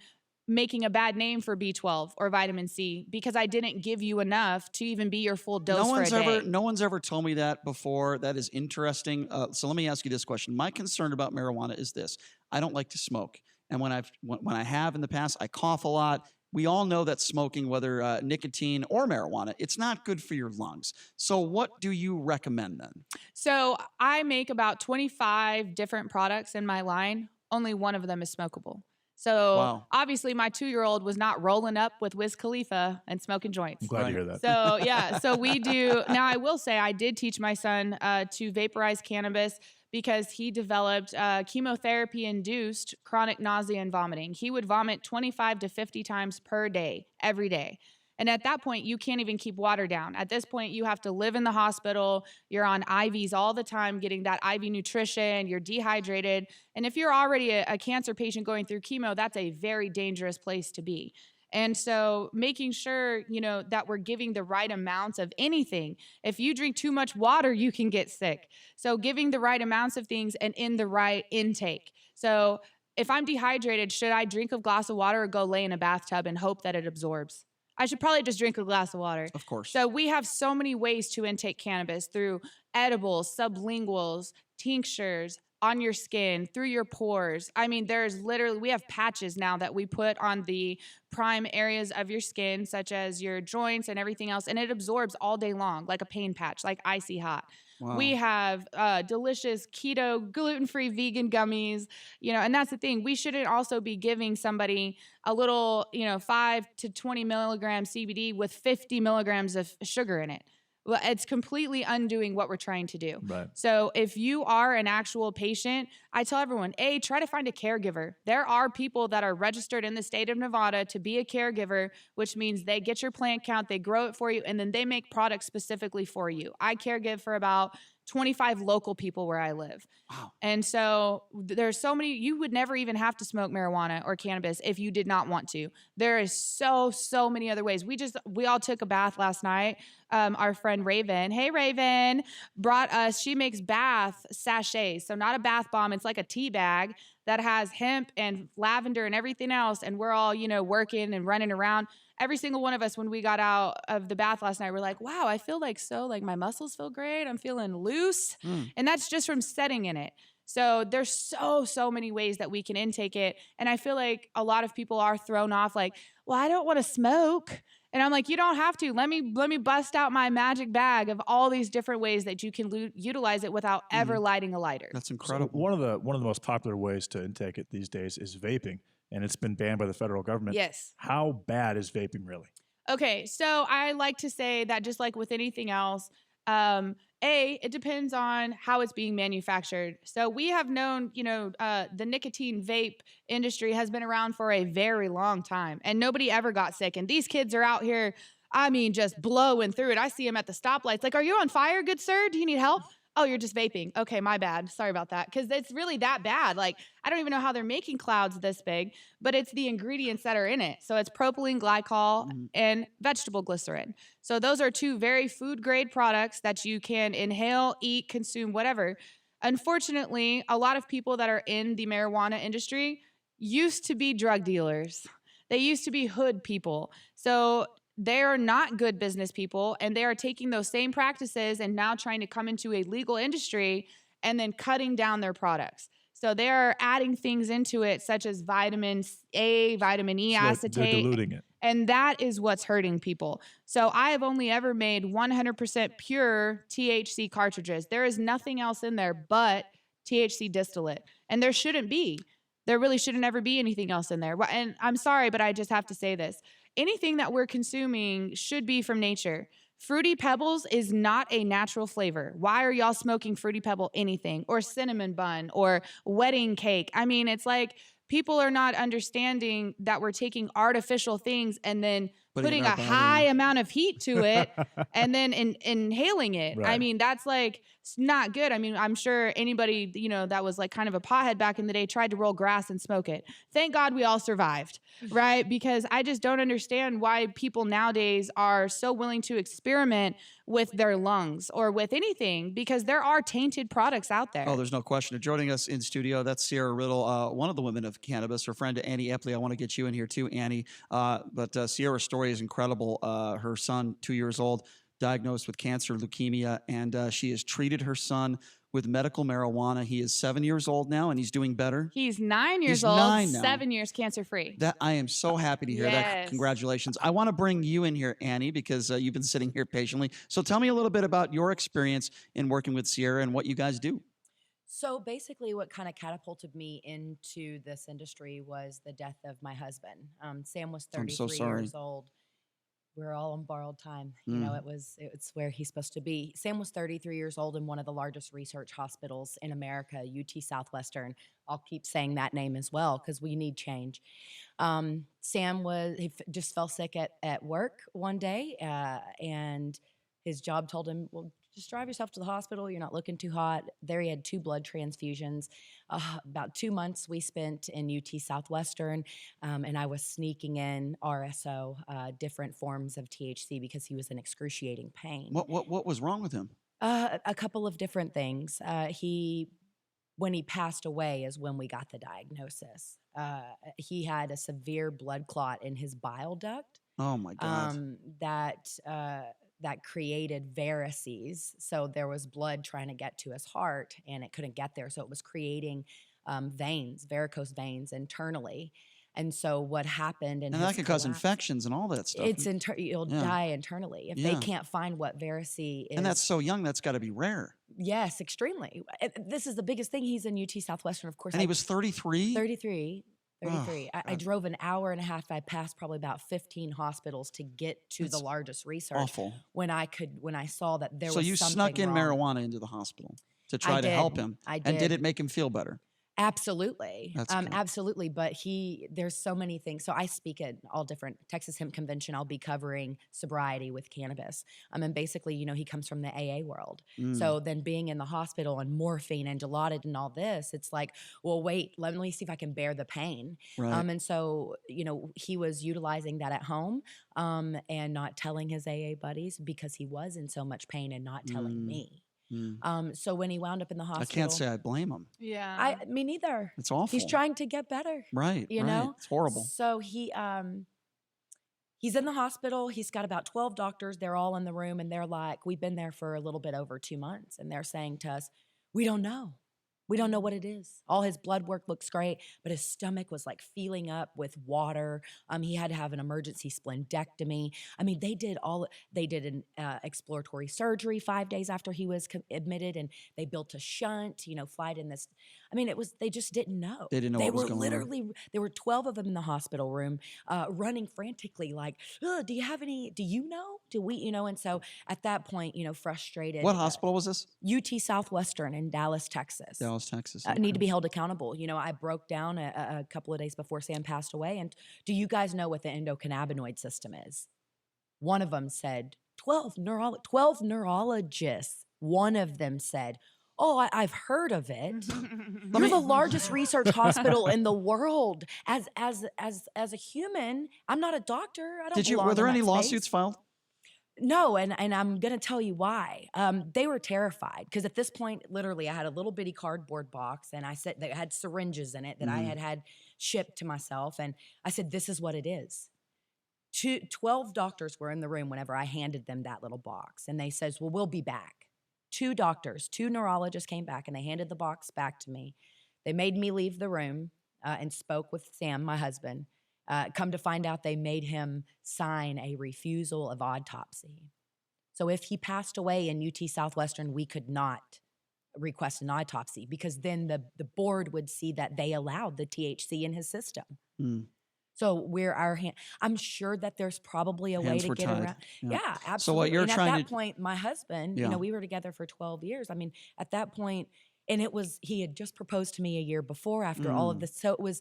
making a bad name for B12 or vitamin C because I didn't give you enough to even be your full dose for a day. No one's ever told me that before. That is interesting. So let me ask you this question. My concern about marijuana is this. I don't like to smoke. And when I have in the past, I cough a lot. We all know that smoking, whether nicotine or marijuana, it's not good for your lungs. So what do you recommend then? So I make about 25 different products in my line. Only one of them is smokable. So obviously my 2-year-old was not rolling up with Wiz Khalifa and smoking joints. I'm glad to hear that. So yeah, so we do. Now I will say I did teach my son to vaporize cannabis because he developed chemotherapy-induced chronic nausea and vomiting. He would vomit 25 to 50 times per day, every day. And at that point, you can't even keep water down. At this point, you have to live in the hospital. You're on IVs all the time, getting that IV nutrition. You're dehydrated. And if you're already a cancer patient going through chemo, that's a very dangerous place to be. And so making sure, that we're giving the right amounts of anything. If you drink too much water, you can get sick. So giving the right amounts of things and in the right intake. So if I'm dehydrated, should I drink a glass of water or go lay in a bathtub and hope that it absorbs? I should probably just drink a glass of water. Of course. So we have so many ways to intake cannabis through edibles, sublinguals, tinctures, on your skin, through your pores. I mean, we have patches now that we put on the prime areas of your skin, such as your joints and everything else, and it absorbs all day long, like a pain patch, like icy hot. Wow. We have delicious keto, gluten-free vegan gummies, and that's the thing. We shouldn't also be giving somebody a little, 5 to 20 milligram CBD with 50 milligrams of sugar in it. Well, it's completely undoing what we're trying to do. Right. So if you are an actual patient, I tell everyone, try to find a caregiver. There are people that are registered in the state of Nevada to be a caregiver, which means they get your plant count, they grow it for you, and then they make products specifically for you. I caregive for about 25 local people where I live. Wow. And so there's so many, you would never even have to smoke marijuana or cannabis if you did not want to. There is so many other ways. We all took a bath last night. Our friend Raven, hey Raven, brought us, she makes bath sachets. So not a bath bomb, it's like a tea bag that has hemp and lavender and everything else. And we're all, working and running around. Every single one of us, when we got out of the bath last night, we're like, wow, I feel like my muscles feel great. I'm feeling loose. And that's just from sitting in it. So there's so many ways that we can intake it. And I feel like a lot of people are thrown off like, well, I don't want to smoke. And I'm like, you don't have to. Let me bust out my magic bag of all these different ways that you can utilize it without ever lighting a lighter. That's incredible. So one of the most popular ways to intake it these days is vaping, and it's been banned by the federal government. Yes. How bad is vaping really? Okay, so I like to say that just like with anything else, it depends on how it's being manufactured. So we have known, the nicotine vape industry has been around for a very long time, and nobody ever got sick. And these kids are out here, just blowing through it. I see them at the stoplights. Like, are you on fire, good sir? Do you need help? Oh, you're just vaping. Okay, my bad. Sorry about that. Because it's really that bad. Like, I don't even know how they're making clouds this big, but it's the ingredients that are in it. So it's propylene glycol and vegetable glycerin. So those are two very food grade products that you can inhale, eat, consume, whatever. Unfortunately, a lot of people that are in the marijuana industry used to be drug dealers. They used to be hood people. So they are not good business people, and they are taking those same practices and now trying to come into a legal industry and then cutting down their products. So they're adding things into it, such as vitamin A, vitamin E acetate. They're diluting it. And that is what's hurting people. So I have only ever made 100% pure THC cartridges. There is nothing else in there but THC distillate. And there shouldn't be. There really shouldn't ever be anything else in there. And I'm sorry, but I just have to say this. Anything that we're consuming should be from nature. Fruity Pebbles is not a natural flavor. Why are y'all smoking Fruity Pebble anything or cinnamon bun or wedding cake? I mean, it's like people are not understanding that we're taking artificial things and then putting a high amount of heat to it and then inhaling it. Right. I mean, that's like not good. I mean, I'm sure anybody, that was like kind of a pothead back in the day tried to roll grass and smoke it. Thank God we all survived, right? Because I just don't understand why people nowadays are so willing to experiment with their lungs or with anything, because there are tainted products out there. Oh, there's no question. Joining us in studio, that's Sierra Riddle, one of the women of cannabis. Her friend Annie Epley. I want to get you in here too, Annie. But Sierra's story is incredible. Her son, 2 years old, diagnosed with cancer, leukemia, and she has treated her son with medical marijuana. He is 7 years old now, and he's doing better. He's 9 years old, 7 years cancer-free. That I am so happy to hear that. Congratulations. I want to bring you in here, Annie, because you've been sitting here patiently. So tell me a little bit about your experience in working with Sierra and what you guys do. So basically what kind of catapulted me into this industry was the death of my husband. Sam was 33 years old we're all on borrowed time. You know, it's where he's supposed to be. Sam was 33 years old in one of the largest research hospitals in America, UT Southwestern. I'll keep saying that name as well because we need change. Sam just fell sick at work one day, and his job told him, well, just drive yourself to the hospital. You're not looking too hot. There he had 2 blood transfusions. About 2 months we spent in UT Southwestern, and I was sneaking in RSO, different forms of THC because he was in excruciating pain. What was wrong with him? A couple of different things. When he passed away is when we got the diagnosis. He had a severe blood clot in his bile duct. Oh my God. That created varices. So there was blood trying to get to his heart and it couldn't get there. So it was creating varicose veins internally. And so what happened and that can cause infections and all that stuff. You'll die internally if they can't find what varice is. And that's so young, that's got to be rare. Yes, extremely. This is the biggest thing. He's in UT Southwestern, of course. And he was 33? 33. I drove an hour and a half. I passed probably about 15 hospitals to get to the largest research. Awful. When I saw that there was something. So you snuck in wrong. marijuana into the hospital to try to help him. I did. And did it make him feel better? Absolutely. That's good. Absolutely. But there's so many things. So I speak at all different Texas Hemp Convention. I'll be covering sobriety with cannabis. And basically, he comes from the AA world. So then being in the hospital and morphine and Dilaudid and all this, it's like, well, wait, let me see if I can bear the pain. Right. And so, he was utilizing that at home and not telling his AA buddies because he was in so much pain and not telling me. So when he wound up in the hospital, I can't say I blame him. Yeah, me neither. It's awful. He's trying to get better. Right. You know, it's horrible. So he's in the hospital. He's got about 12 doctors. They're all in the room, and they're like, "We've been there for a little bit over 2 months," and they're saying to us, "We don't know. We don't know what it is." All his blood work looks great, but his stomach was like feeling up with water. He had to have an emergency splendectomy. They did an exploratory surgery 5 days after he was admitted, and they built a shunt, flight in this. They just didn't know. They didn't know what was going on. There were 12 of them in the hospital room, running frantically like, do you know? Do we, and so at that point, frustrated. What hospital was this? UT Southwestern in Dallas, Texas. Dallas, Texas. Need to be held accountable. I broke down a couple of days before Sam passed away. And do you guys know what the endocannabinoid system is? One of them said, 12 neurologists. One of them said, "Oh, I've heard of it." You're the largest research hospital in the world. As a human, I'm not a doctor. I don't. Were there any lawsuits filed? No, and I'm going to tell you why. They were terrified because at this point, literally, I had a little bitty cardboard box, and I said that had syringes in it that I had shipped to myself, and I said, "This is what it is." 12 doctors were in the room whenever I handed them that little box, and they says, "Well, we'll be back." 2 neurologists came back, and they handed the box back to me. They made me leave the room and spoke with Sam, my husband. Come to find out, they made him sign a refusal of autopsy. So if he passed away in UT Southwestern, we could not request an autopsy because then the board would see that they allowed the THC in his system. So I'm sure that there's probably a way to get around. Yeah, absolutely. So what you're and trying at that point, my husband, we were together for 12 years. At that point, and he had just proposed to me a year before after all of this. So it was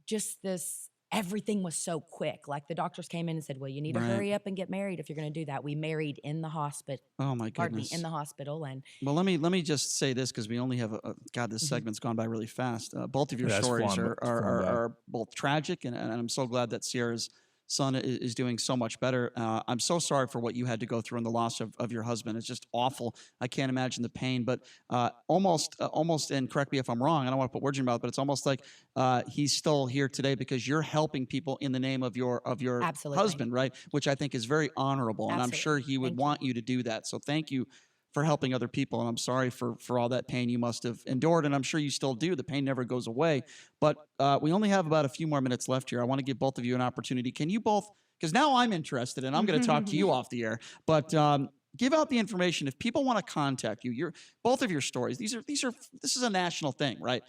just this. Everything was so quick. Like the doctors came in and said, "Well, you need to hurry up and get married if you're going to do that." We married in the hospital. Oh my goodness! In the hospital, and well, let me just say this because we only have this segment's gone by really fast. Both of your stories are both tragic, and I'm so glad that Sierra's son is doing so much better. I'm so sorry for what you had to go through and the loss of your husband. It's just awful. I can't imagine the pain, but almost, and correct me if I'm wrong, I don't want to put words in your mouth, but it's almost like he's still here today because you're helping people in the name of your husband, right? Which I think is very honorable, and I'm sure he would want you to do that. So thank you for helping other people, and I'm sorry for all that pain you must have endured, and I'm sure you still do. The pain never goes away, but we only have about a few more minutes left here. I want to give both of you an opportunity. Can you both, because now I'm interested, and I'm going to talk to you off the air, but give out the information if people want to contact you. Both of your stories. This is a national thing, right?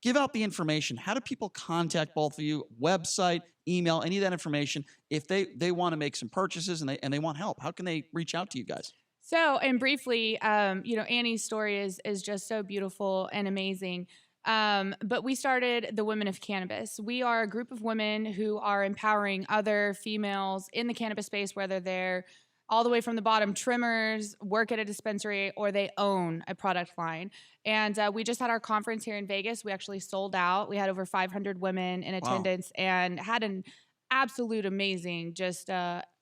give out the information. How do people contact both of you? Website, email, any of that information if they want to make some purchases and they want help? How can they reach out to you guys? So, and briefly, Annie's story is just so beautiful and amazing. But we started the Women of Cannabis. We are a group of women who are empowering other females in the cannabis space, whether they're all the way from the bottom, trimmers, work at a dispensary, or they own a product line. And we just had our conference here in Vegas. We actually sold out. We had over 500 women in attendance and had an absolute amazing, just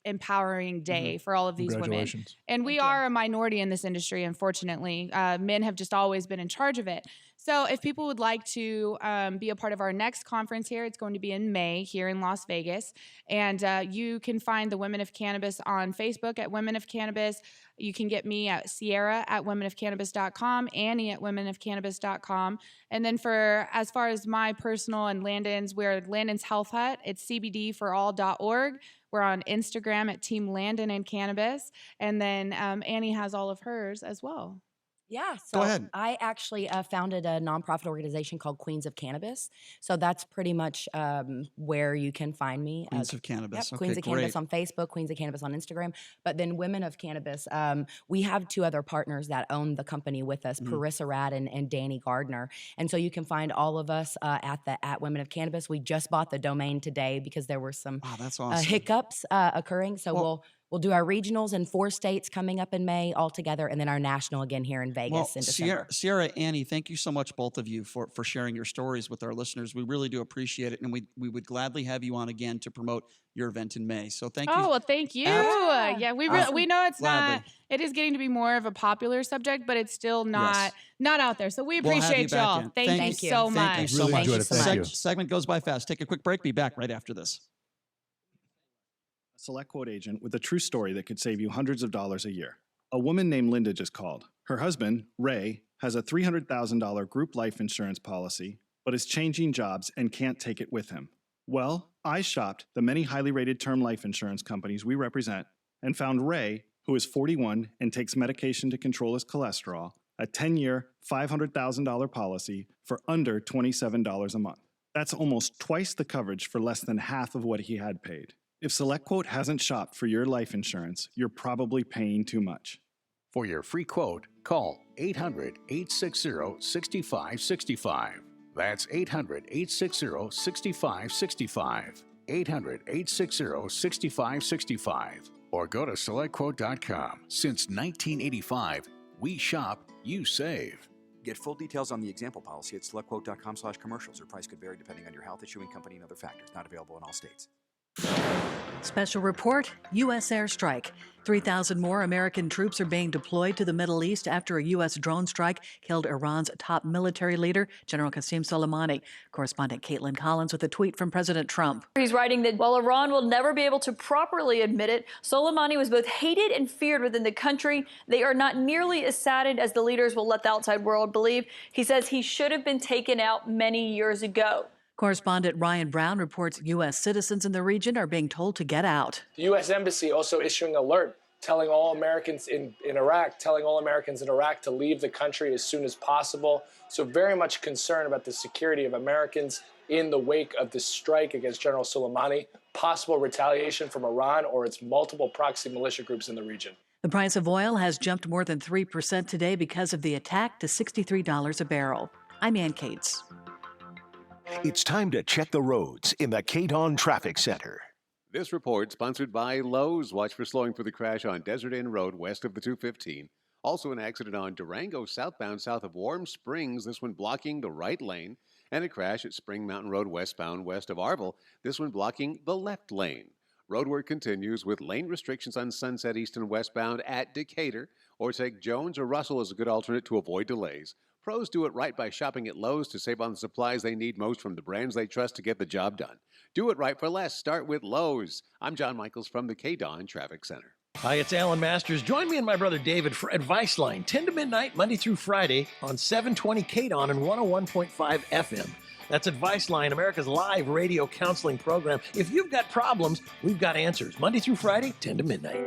empowering day for all of these women. And we are a minority in this industry, unfortunately. Men have just always been in charge of it. So if people would like to be a part of our next conference here, it's going to be in May here in Las Vegas. And you can find the Women of Cannabis on Facebook at Women of Cannabis. You can get me at Sierra at womenofcannabis.com, Annie at womenofcannabis.com. And then as far as my personal and Landon's, we're Landon's Health Hut. It's cbdforall.org. We're on Instagram at Team Landon and Cannabis. And then Annie has all of hers as well. Yeah, so Go ahead. I actually founded a nonprofit organization called Queens of Cannabis. So that's pretty much where you can find me. Queens of Cannabis. Yep, Queens of Cannabis great. on Facebook, Queens of Cannabis on Instagram. But then Women of Cannabis, we have two other partners that own the company with us, Parissa Rad and Danny Gardner. And so you can find all of us at Women of Cannabis. We just bought the domain today because there were some that's awesome. hiccups occurring. So we'll do our regionals in 4 states coming up in May all together, and then our national again here in Vegas in December. Sierra, Annie, thank you so much, both of you, for sharing your stories with our listeners. We really do appreciate it, and we would gladly have you on again to promote your event in May. So thank you. Oh, well, thank you. Yeah, we know it's Gladly. not. It is getting to be more of a popular subject, but it's still not out there. So we We'll have appreciate you back y'all. in. Thank you so much. Thank you so Really much. enjoyed it. Thank you. Segment goes by fast. Take a quick break. Be back right after this. Select Quote agent with a true story that could save you hundreds of dollars a year. A woman named Linda just called. Her husband, Ray, has a $300,000 group life insurance policy, but is changing jobs and can't take it with him. Well, I shopped the many highly rated term life insurance companies we represent and found Ray, who is 41 and takes medication to control his cholesterol, a 10-year, $500,000 policy for under $27 a month. That's almost twice the coverage for less than half of what he had paid. If SelectQuote hasn't shopped for your life insurance, you're probably paying too much. For your free quote, call 800-860-6565. That's 800-860-6565. 800-860-6565. Or go to SelectQuote.com. Since 1985, we shop, you save. Get full details on the example policy at SelectQuote.com/commercials. Or price could vary depending on your health, issuing company, and other factors. Not available in all states. Special report, U.S. airstrike. 3,000 more American troops are being deployed to the Middle East after a U.S. drone strike killed Iran's top military leader, General Qasem Soleimani. Correspondent Caitlin Collins with a tweet from President Trump. He's writing that while Iran will never be able to properly admit it, Soleimani was both hated and feared within the country. They are not nearly as saddened as the leaders will let the outside world believe. He says he should have been taken out many years ago. Correspondent Ryan Brown reports U.S. citizens in the region are being told to get out. The U.S. Embassy also issuing an alert telling all Americans in Iraq to leave the country as soon as possible. So very much concerned about the security of Americans in the wake of this strike against General Soleimani, possible retaliation from Iran or its multiple proxy militia groups in the region. The price of oil has jumped more than 3% today because of the attack to $63 a barrel. I'm Ann Cates. It's time to check the roads in the KDON Traffic Center. This report sponsored by Lowe's. Watch for slowing for the crash on Desert Inn Road west of the 215. Also an accident on Durango southbound south of Warm Springs, this one blocking the right lane. And a crash at Spring Mountain Road westbound west of Arville, this one blocking the left lane. Road work continues with lane restrictions on Sunset East and westbound at Decatur. Or take Jones or Russell as a good alternate to avoid delays. Pros do it right by shopping at Lowe's to save on the supplies they need most from the brands they trust to get the job done. Do it right for less. Start with Lowe's. I'm John Michaels from the KDON Traffic Center. Hi, it's Alan Masters. Join me and my brother David for Advice Line, 10 to midnight, Monday through Friday on 720 KDON and 101.5 FM. That's Advice Line, America's live radio counseling program. If you've got problems, we've got answers. Monday through Friday, 10 to midnight.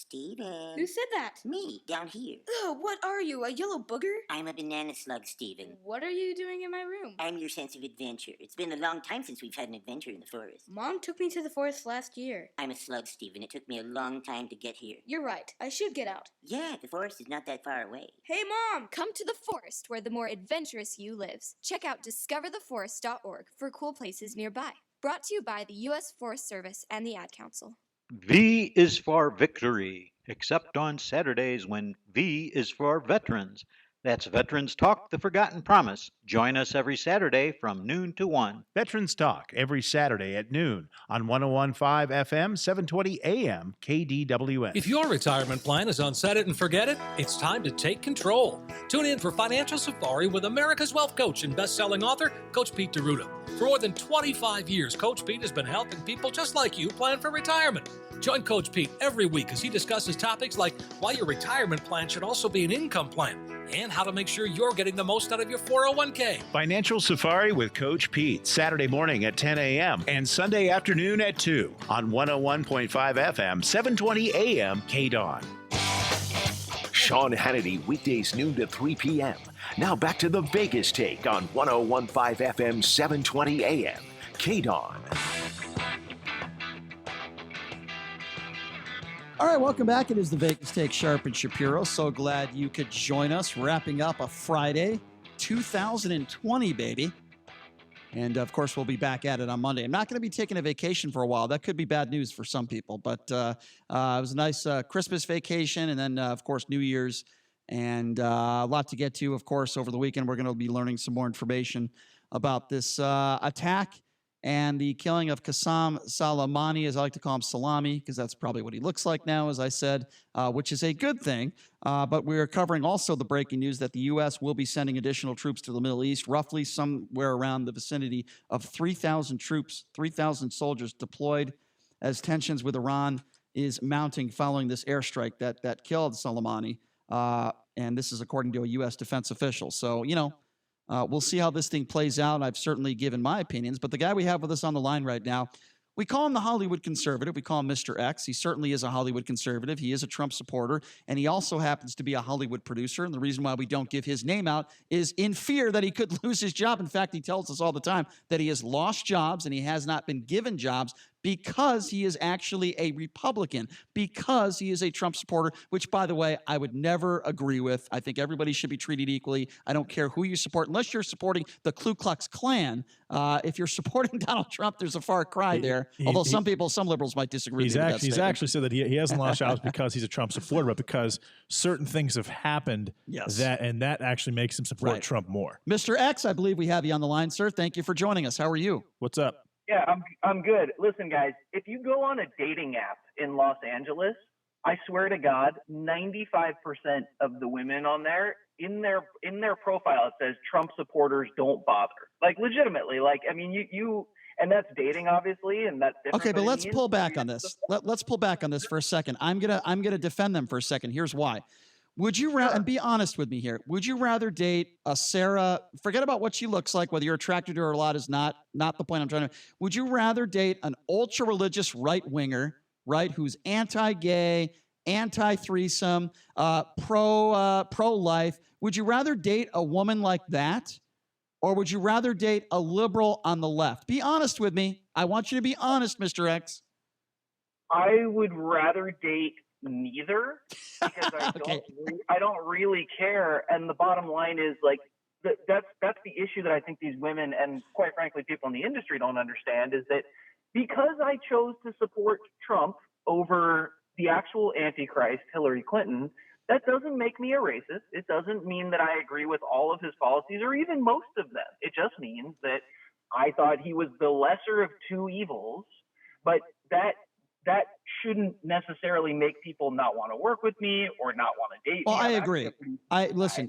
Steven. Who said that? Me, down here. Ugh, what are you, a yellow booger? I'm a banana slug, Steven. What are you doing in my room? I'm your sense of adventure. It's been a long time since we've had an adventure in the forest. Mom took me to the forest last year. I'm a slug, Steven. It took me a long time to get here. You're right. I should get out. Yeah, the forest is not that far away. Hey, Mom! Come to the forest where the more adventurous you lives. Check out discovertheforest.org for cool places nearby. Brought to you by the U.S. Forest Service and the Ad Council. V is for victory, except on Saturdays when V is for veterans. That's Veterans Talk, The Forgotten Promise. Join us every Saturday from noon to 1. Veterans Talk every Saturday at noon on 101.5 FM, 720 AM, KDWN. If your retirement plan is on set it and forget it, it's time to take control. Tune in for Financial Safari with America's Wealth Coach and best-selling author, Coach Pete DeRuta. For more than 25 years, Coach Pete has been helping people just like you plan for retirement. Join Coach Pete every week as he discusses topics like why your retirement plan should also be an income plan and how to make sure you're getting the most out of your 401k. Financial Safari with Coach Pete, Saturday morning at 10 a.m. and Sunday afternoon at 2 on 101.5 FM, 720 AM, KDAWN. Sean Hannity, weekdays noon to 3 p.m. Now back to the Vegas Take on 101.5 FM, 720 AM, KDAWN. All right, welcome back. It is the Vegas Take, Sharp and Shapiro. So glad you could join us. Wrapping up a Friday, 2020, baby. And, of course, we'll be back at it on Monday. I'm not going to be taking a vacation for a while. That could be bad news for some people. But it was a nice Christmas vacation and then, of course, New Year's. And a lot to get to, of course, over the weekend. We're going to be learning some more information about this attack and the killing of Qasem Soleimani, as I like to call him, Salami, because that's probably what he looks like now, as I said, which is a good thing. But we are covering also the breaking news that the U.S. will be sending additional troops to the Middle East, roughly somewhere around the vicinity of 3,000 troops, 3,000 soldiers deployed as tensions with Iran is mounting following this airstrike that killed Soleimani. And this is according to a U.S. defense official. So, we'll see how this thing plays out. I've certainly given my opinions, but the guy we have with us on the line right now, we call him the Hollywood conservative. We call him Mr. X. He certainly is a Hollywood conservative. He is a Trump supporter, and he also happens to be a Hollywood producer. And the reason why we don't give his name out is in fear that he could lose his job. In fact, he tells us all the time that he has lost jobs and he has not been given jobs because he is actually a Republican, because he is a Trump supporter, which, by the way, I would never agree with. I think everybody should be treated equally. I don't care who you support, unless you're supporting the Ku Klux Klan. If you're supporting Donald Trump, there's a far cry there. Although some liberals might disagree with that He's actually said that he hasn't lost jobs because he's a Trump supporter, but because certain things have happened that actually makes him support Trump more. Mr. X, I believe we have you on the line, sir. Thank you for joining us. How are you? What's up? Yeah, I'm good. Listen, guys, if you go on a dating app in Los Angeles, I swear to God, 95% of the women on there, in their profile, it says Trump supporters don't bother. Like, legitimately, like, I mean, you and that's dating, obviously, and that's different. Okay, but let's pull back on this. Let's pull back on this for a second. I'm gonna defend them for a second. Here's why. Would you rather, and be honest with me here, would you rather date a Sarah, forget about what she looks like, whether you're attracted to her or not is not the point I'm trying to, would you rather date an ultra-religious right-winger, right, who's anti-gay, anti-threesome, pro-life? Would you rather date a woman like that? Or would you rather date a liberal on the left? Be honest with me. I want you to be honest, Mr. X. I would rather date neither because I don't really care. And the bottom line is, like, that's the issue that I think these women and, quite frankly, people in the industry don't understand, is that because I chose to support Trump over the actual Antichrist, Hillary Clinton, that doesn't make me a racist. It doesn't mean that I agree with all of his policies or even most of them. It just means that I thought he was the lesser of two evils, but that shouldn't necessarily make people not want to work with me or not want to date me. Well, I agree. Listen,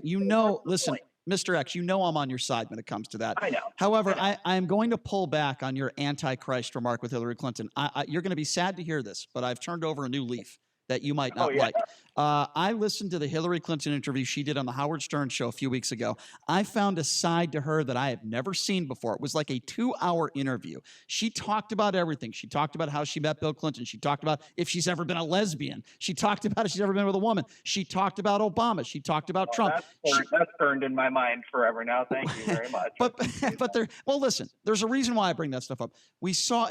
Mr. X, I'm on your side when it comes to that. I know. However, I'm going to pull back on your antichrist remark with Hillary Clinton. You're going to be sad to hear this, but I've turned over a new leaf. that you might not like. I listened to the Hillary Clinton interview she did on the Howard Stern show a few weeks ago. I found a side to her that I have never seen before. It was like a 2-hour interview. She talked about everything. She talked about how she met Bill Clinton. She talked about if she's ever been a lesbian. She talked about if she's ever been with a woman. She talked about Obama. She talked about Trump. That's burned in my mind forever now. Thank you very much. Well, listen, there's a reason why I bring that stuff up. We saw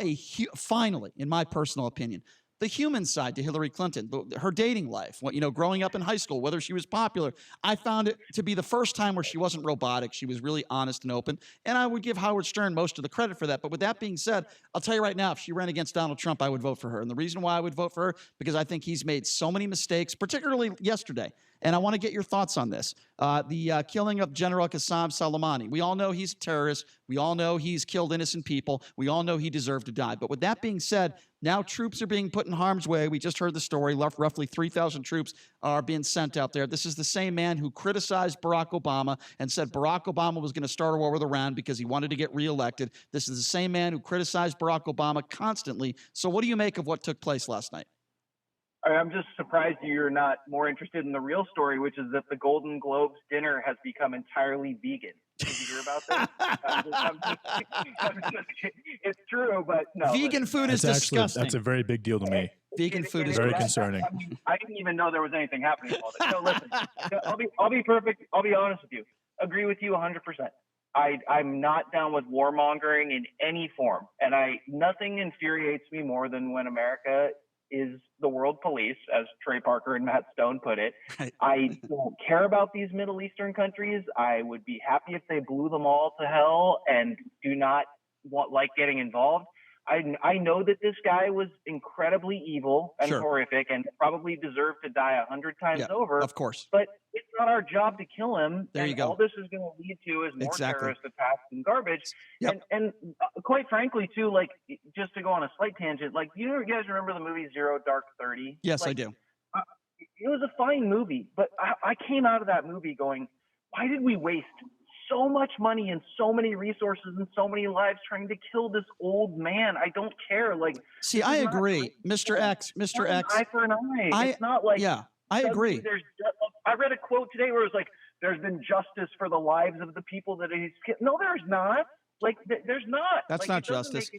finally, in my personal opinion, the human side to Hillary Clinton, her dating life, growing up in high school, whether she was popular. I found it to be the first time where she wasn't robotic. She was really honest and open. And I would give Howard Stern most of the credit for that. But with that being said, I'll tell you right now, if she ran against Donald Trump, I would vote for her. And the reason why I would vote for her, because I think he's made so many mistakes, particularly yesterday. And I want to get your thoughts on this. The killing of General Qasem Soleimani. We all know he's a terrorist. We all know he's killed innocent people. We all know he deserved to die. But with that being said, now troops are being put in harm's way. We just heard the story. Roughly 3,000 troops are being sent out there. This is the same man who criticized Barack Obama and said Barack Obama was going to start a war with Iran because he wanted to get reelected. This is the same man who criticized Barack Obama constantly. So what do you make of what took place last night? I'm just surprised you're not more interested in the real story, which is that the Golden Globes dinner has become entirely vegan. Did you hear about this? It's true, but no. Vegan food is disgusting. That's a very big deal to me. Vegan food is very concerning. I didn't even know there was anything happening with all this. No, listen, I'll be perfect. I'll be honest with you. Agree with you 100%. I'm not down with warmongering in any form, and nothing infuriates me more than when America is the world police, as Trey Parker and Matt Stone put it. Right. I don't care about these Middle Eastern countries. I would be happy if they blew them all to hell and do not like getting involved. I know that this guy was incredibly evil and horrific and probably deserved to die 100 times over. Of course. But it's not our job to kill him. There you go. All this is going to lead to is more terrorist attacks and garbage. Yep. And quite frankly, too, like, just to go on a slight tangent, like, you guys remember the movie Zero Dark 30? Yes, I do. It was a fine movie, but I came out of that movie going, why did we waste so much money and so many resources and so many lives trying to kill this old man? I don't care. Like, see, I agree, Mr. X. Mr. X. Eye for an eye. It's not like, I agree. I read a quote today where it was like, "There's been justice for the lives of the people that he's killed." No, there's not. Like, there's not. That's not justice.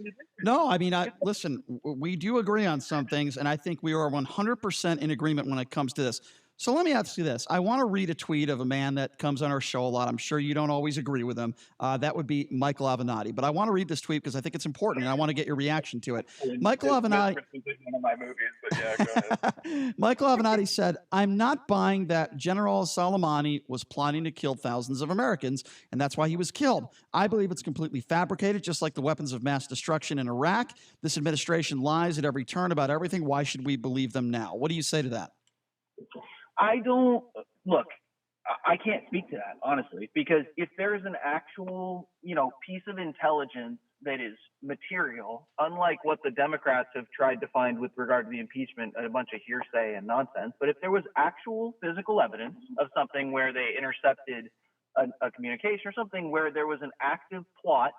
No, I mean, listen, we do agree on some things, and I think we are 100% in agreement when it comes to this. So let me ask you this. I want to read a tweet of a man that comes on our show a lot. I'm sure you don't always agree with him. That would be Michael Avenatti. But I want to read this tweet because I think it's important, and I want to get your reaction to it. Michael Avenatti. One of my movies, but yeah, go ahead. Michael Avenatti said, "I'm not buying that General Soleimani was plotting to kill thousands of Americans, and that's why he was killed. I believe it's completely fabricated, just like the weapons of mass destruction in Iraq. This administration lies at every turn about everything. Why should we believe them now?" What do you say to that? I don't look. I can't speak to that honestly, because if there's an actual, piece of intelligence that is material, unlike what the Democrats have tried to find with regard to the impeachment, a bunch of hearsay and nonsense. But if there was actual physical evidence of something where they intercepted a communication or something where there was an active plot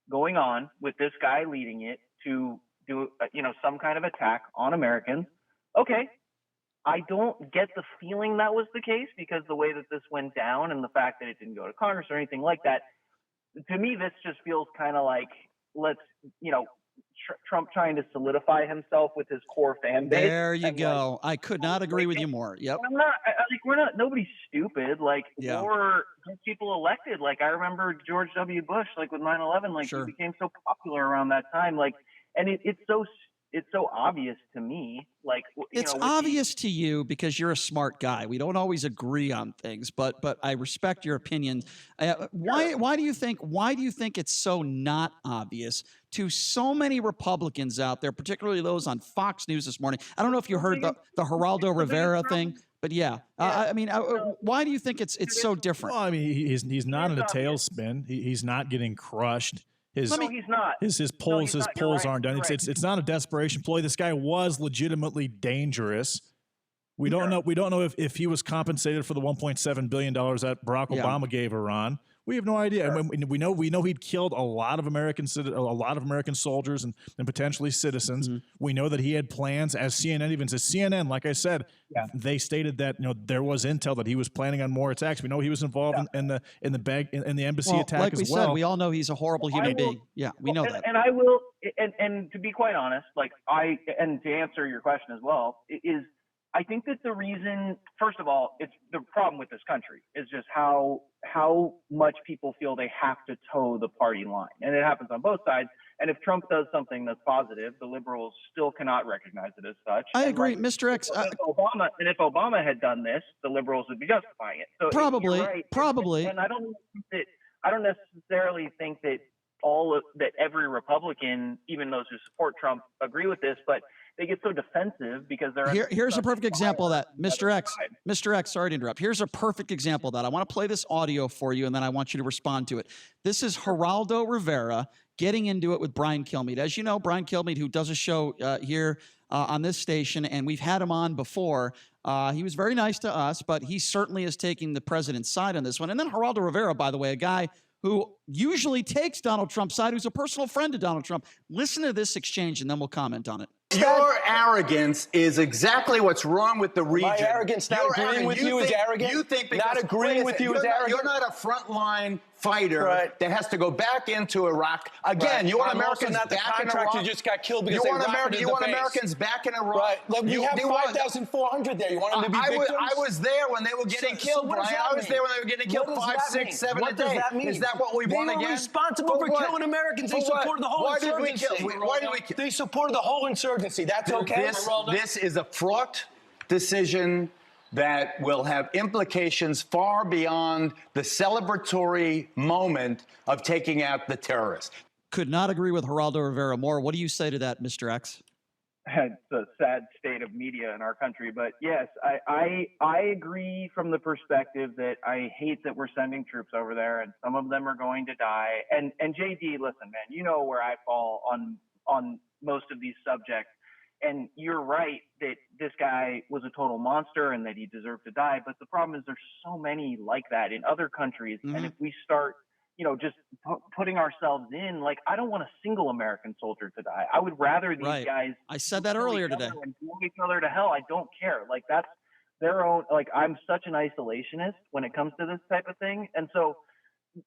going on with this guy leading it to do, some kind of attack on Americans, okay. I don't get the feeling that was the case because the way that this went down and the fact that it didn't go to Congress or anything like that, to me, this just feels kind of like, Trump trying to solidify himself with his core fan base. There you go. I could not agree with you more. Yep. Nobody's stupid. Or people elected. Like, I remember George W. Bush, with 9/11, he became so popular around that time. And it's so obvious to me. It's obvious to you because you're a smart guy. We don't always agree on things, but I respect your opinion. Why do you think it's so not obvious to so many Republicans out there, particularly those on Fox News this morning? I don't know if you heard the Geraldo Rivera thing, but why do you think it's so different? Well, I mean, he's not in a tailspin. He's not getting crushed. He's not. His polls aren't done. It's not a desperation ploy. This guy was legitimately dangerous. We don't know if he was compensated for the $1.7 billion that Barack Obama gave Iran. We have no idea. Sure. And we know he'd killed a lot of American soldiers and potentially citizens. Mm-hmm. We know that he had plans, as CNN even says. CNN, like I said, they stated that there was intel that he was planning on more attacks. We know he was involved in the embassy attack like as we well. Said, we all know he's a horrible human being. Yeah, we know that. And I will, and to be quite honest, and to answer your question as well, is I think that the reason, first of all, it's the problem with this country is just how much people feel they have to toe the party line. And it happens on both sides. And if Trump does something that's positive, the liberals still cannot recognize it as such. I agree, Mr. X. If Obama had done this, the liberals would be justifying it. So probably, you're right. probably. And I don't necessarily think that every Republican, even those who support Trump, agree with this, but they get so defensive because they're here's a perfect example of that, Mr. X. Mr. X, sorry to interrupt. Here's a perfect example of that. I want to play this audio for you, and then I want you to respond to it. This is Geraldo Rivera getting into it with Bryan Kilmeade. As you know, Bryan Kilmeade, who does a show here on this station, and we've had him on before. He was very nice to us, but he certainly is taking the president's side on this one. And then Geraldo Rivera, by the way, a guy who usually takes Donald Trump's side, who's a personal friend to Donald Trump. Listen to this exchange, and then we'll comment on it. Your arrogance is exactly what's wrong with the region. My arrogance, not agreeing with you is arrogant? You think not agreeing with you is arrogant? You're not a frontline fighter that has to go back into Iraq. Again, you want Americans not the back in contractor Iraq? who just got killed because you they rocketed you the want base. Americans back in Iraq? Right. Look, we have 5,400 there. You want them to be victims? I was there when they were getting killed, Brian. I was there when they were getting killed 5, 6, 7 a day. What does that mean? Is that what we want again? They were responsible for killing Americans. They supported the whole insurgency. Why did we kill? They supported the whole insurgency. That's okay? This is a fraught decision that will have implications far beyond the celebratory moment of taking out the terrorists. Could not agree with Geraldo Rivera more. What do you say to that, Mr. X? It's a sad state of media in our country, but yes, I agree from the perspective that I hate that we're sending troops over there, and some of them are going to die. And JD, listen, man, you know where I fall on most of these subjects. And you're right that this guy was a total monster and that he deserved to die. But the problem is there's so many like that in other countries. Mm-hmm. And if we start, just putting ourselves in, like, I don't want a single American soldier to die. I would rather these guys. I said that earlier today. And blow each other to hell. I don't care. Like, that's their own. Like, I'm such an isolationist when it comes to this type of thing. And so,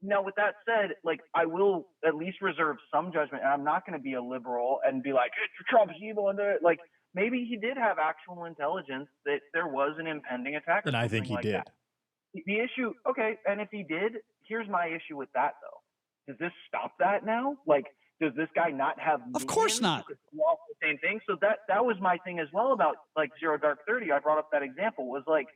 now, with that said, like, I will at least reserve some judgment, and I'm not going to be a liberal and be like, Trump's evil. And like, maybe he did have actual intelligence that there was an impending attack. And I think he did. That. The issue, okay, and if he did, here's my issue with that, though. Does this stop that now? Like, does this guy not have? Of course not. The same thing. So that was my thing as well about, like, Zero Dark 30. I brought up that example, was like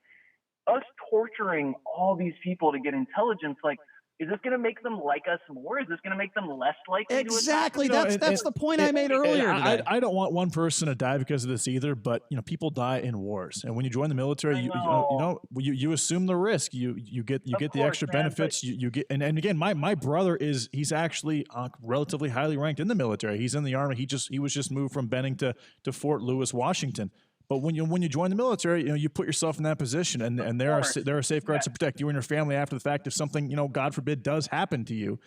us torturing all these people to get intelligence, like. Is this going to make them like us more? Is this going to make them less likely? Exactly. That's the point I made earlier. I don't want one person to die because of this either, but people die in wars, and when you join the military, you assume the risk. You get the extra benefits. You get and again, my brother he's actually relatively highly ranked in the military. He's in the Army. He was just moved from Benning to Fort Lewis, Washington. But when you join the military, you put yourself in that position, and there are safeguards to protect you and your family after the fact if something, God forbid, does happen to you.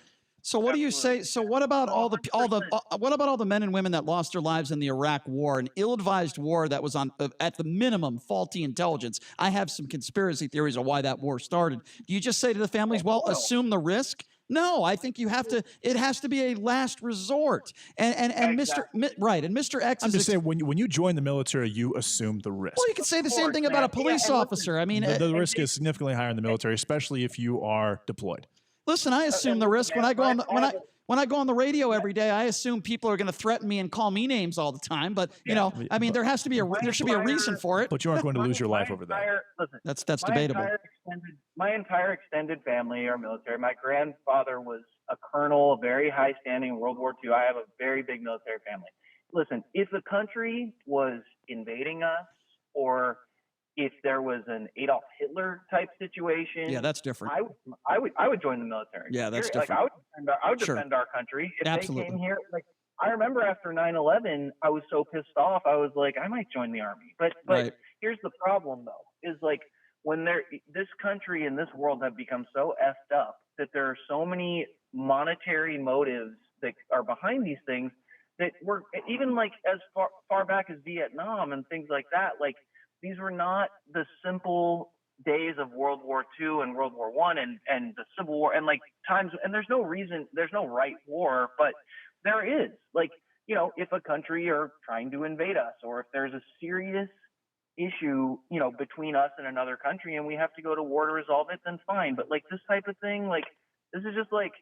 So what do you say? So what about what about all the men and women that lost their lives in the Iraq War, an ill-advised war that was on at the minimum faulty intelligence? I have some conspiracy theories on why that war started. Do you just say to the families, well, assume the risk? No, I think you have to. It has to be a last resort. And Mr. X. I'm just saying when you join the military, you assume the risk. Well, you can say the same thing about a police officer. I mean, the risk is significantly higher in the military, especially if you are deployed. Listen, I assume the risk when I go on when I go on the radio every day. I assume people are going to threaten me and call me names all the time. But I mean, there should be a reason for it. But you aren't going to lose your life over that. That's debatable. My entire extended family are military. My grandfather was a colonel, very high standing in World War II. I have a very big military family. Listen, if the country was invading us, or if there was an Adolf Hitler type situation, yeah, that's different. I would join the military. Yeah, that's different. Like, I would defend our country if Absolutely. they came here. Like, I remember after 9/11, I was so pissed off. I was like, I might join the army. But right. Here's the problem, though, is like when this country and this world have become so effed up that there are so many monetary motives that are behind these things that were even like as far back as Vietnam and things like that. Like these were not the simple days of World War II and World War I and the Civil War and like times. And there's no right war, but there is, like, you know, if a country are trying to invade us, or if there's a serious issue, you know, between us and another country and we have to go to war to resolve it, then fine. But like this type of thing, like this is just like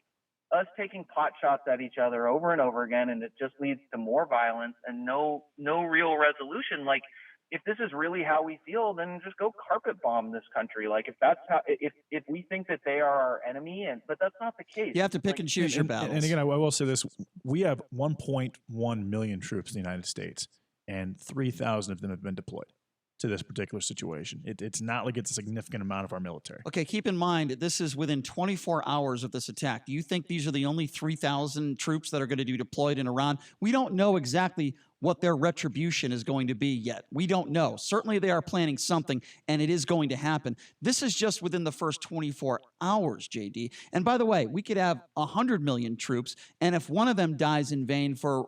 us taking pot shots at each other over and over again, and it just leads to more violence and no real resolution. Like if this is really how we feel, then just go carpet bomb this country. Like if that's how, if we think that they are our enemy, but that's not the case. You have to pick and choose your battles. And again, I will say this: we have 1.1 million troops in the United States, and 3,000 of them have been deployed to this particular situation. It's not like it's a significant amount of our military. Okay, keep in mind, this is within 24 hours of this attack. Do you think these are the only 3,000 troops that are going to be deployed in Iran? We don't know exactly what their retribution is going to be yet. We don't know. Certainly they are planning something, and it is going to happen. This is just within the first 24 hours, JD. And by the way, we could have 100 million troops, and if one of them dies in vain for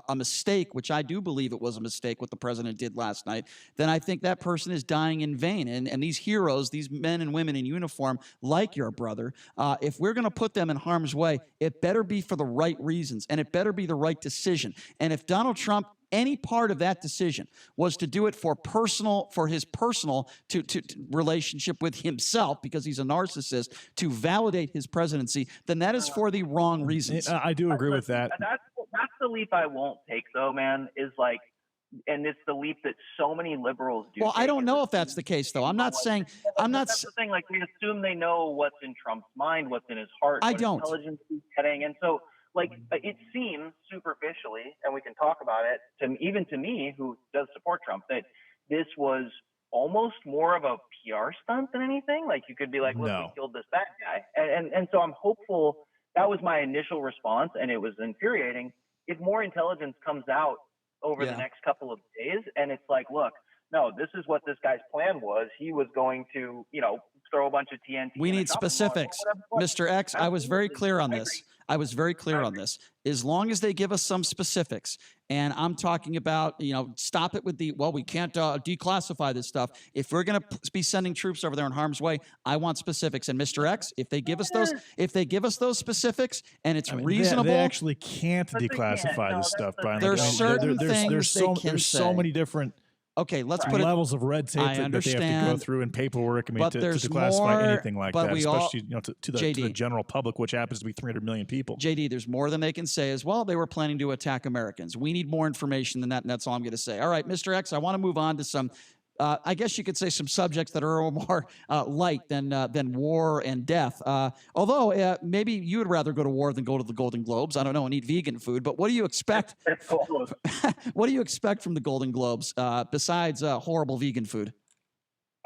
a mistake, which I do believe it was a mistake what the president did last night, then I think that person is dying in vain. And these heroes, these men and women in uniform, like your brother, if we're going to put them in harm's way, it better be for the right reasons, and it better be the right decision. And if Donald Trump, any part of that decision was to do it for his personal relationship with himself, because he's a narcissist, to validate his presidency, then that is for the wrong reasons. I do agree with that. That's the leap I won't take, though, man, is like, and it's the leap that so many liberals do. Well, I don't know if that's the case, though. That's the thing. Like, we assume they know what's in Trump's mind, what's in his heart, what intelligence he's getting. And so, like, it seems superficially, and we can talk about it, even to me, who does support Trump, that this was almost more of a PR stunt than anything. Like, you could be like, look, we killed this bad guy. And so I'm hopeful. That was my initial response, and it was infuriating. If more intelligence comes out over the next couple of days, and it's like, look, no, this is what this guy's plan was. He was going to, you know, throw a bunch of TNT. We need specifics. Mr. X, I was very clear on this. As long as they give us some specifics, and I'm talking about, you know, stop it with we can't declassify this stuff. If we're going to be sending troops over there in harm's way, I want specifics. And Mr. X, if they give us those specifics, and it's reasonable, they actually can't declassify this stuff, Brian. There's certain things there's so many different. Okay, let's put levels of red tape that they have to go through and paperwork. I mean, to declassify anything like that, especially to the general public, which happens to be 300 million people. JD, there's more than they can say as well. They were planning to attack Americans. We need more information than that, and that's all I'm going to say. All right, Mr. X, I want to move on to some. I guess you could say some subjects that are more light than war and death. Although maybe you would rather go to war than go to the Golden Globes. I don't know, and eat vegan food. But what do you expect? What do you expect from the Golden Globes besides horrible vegan food?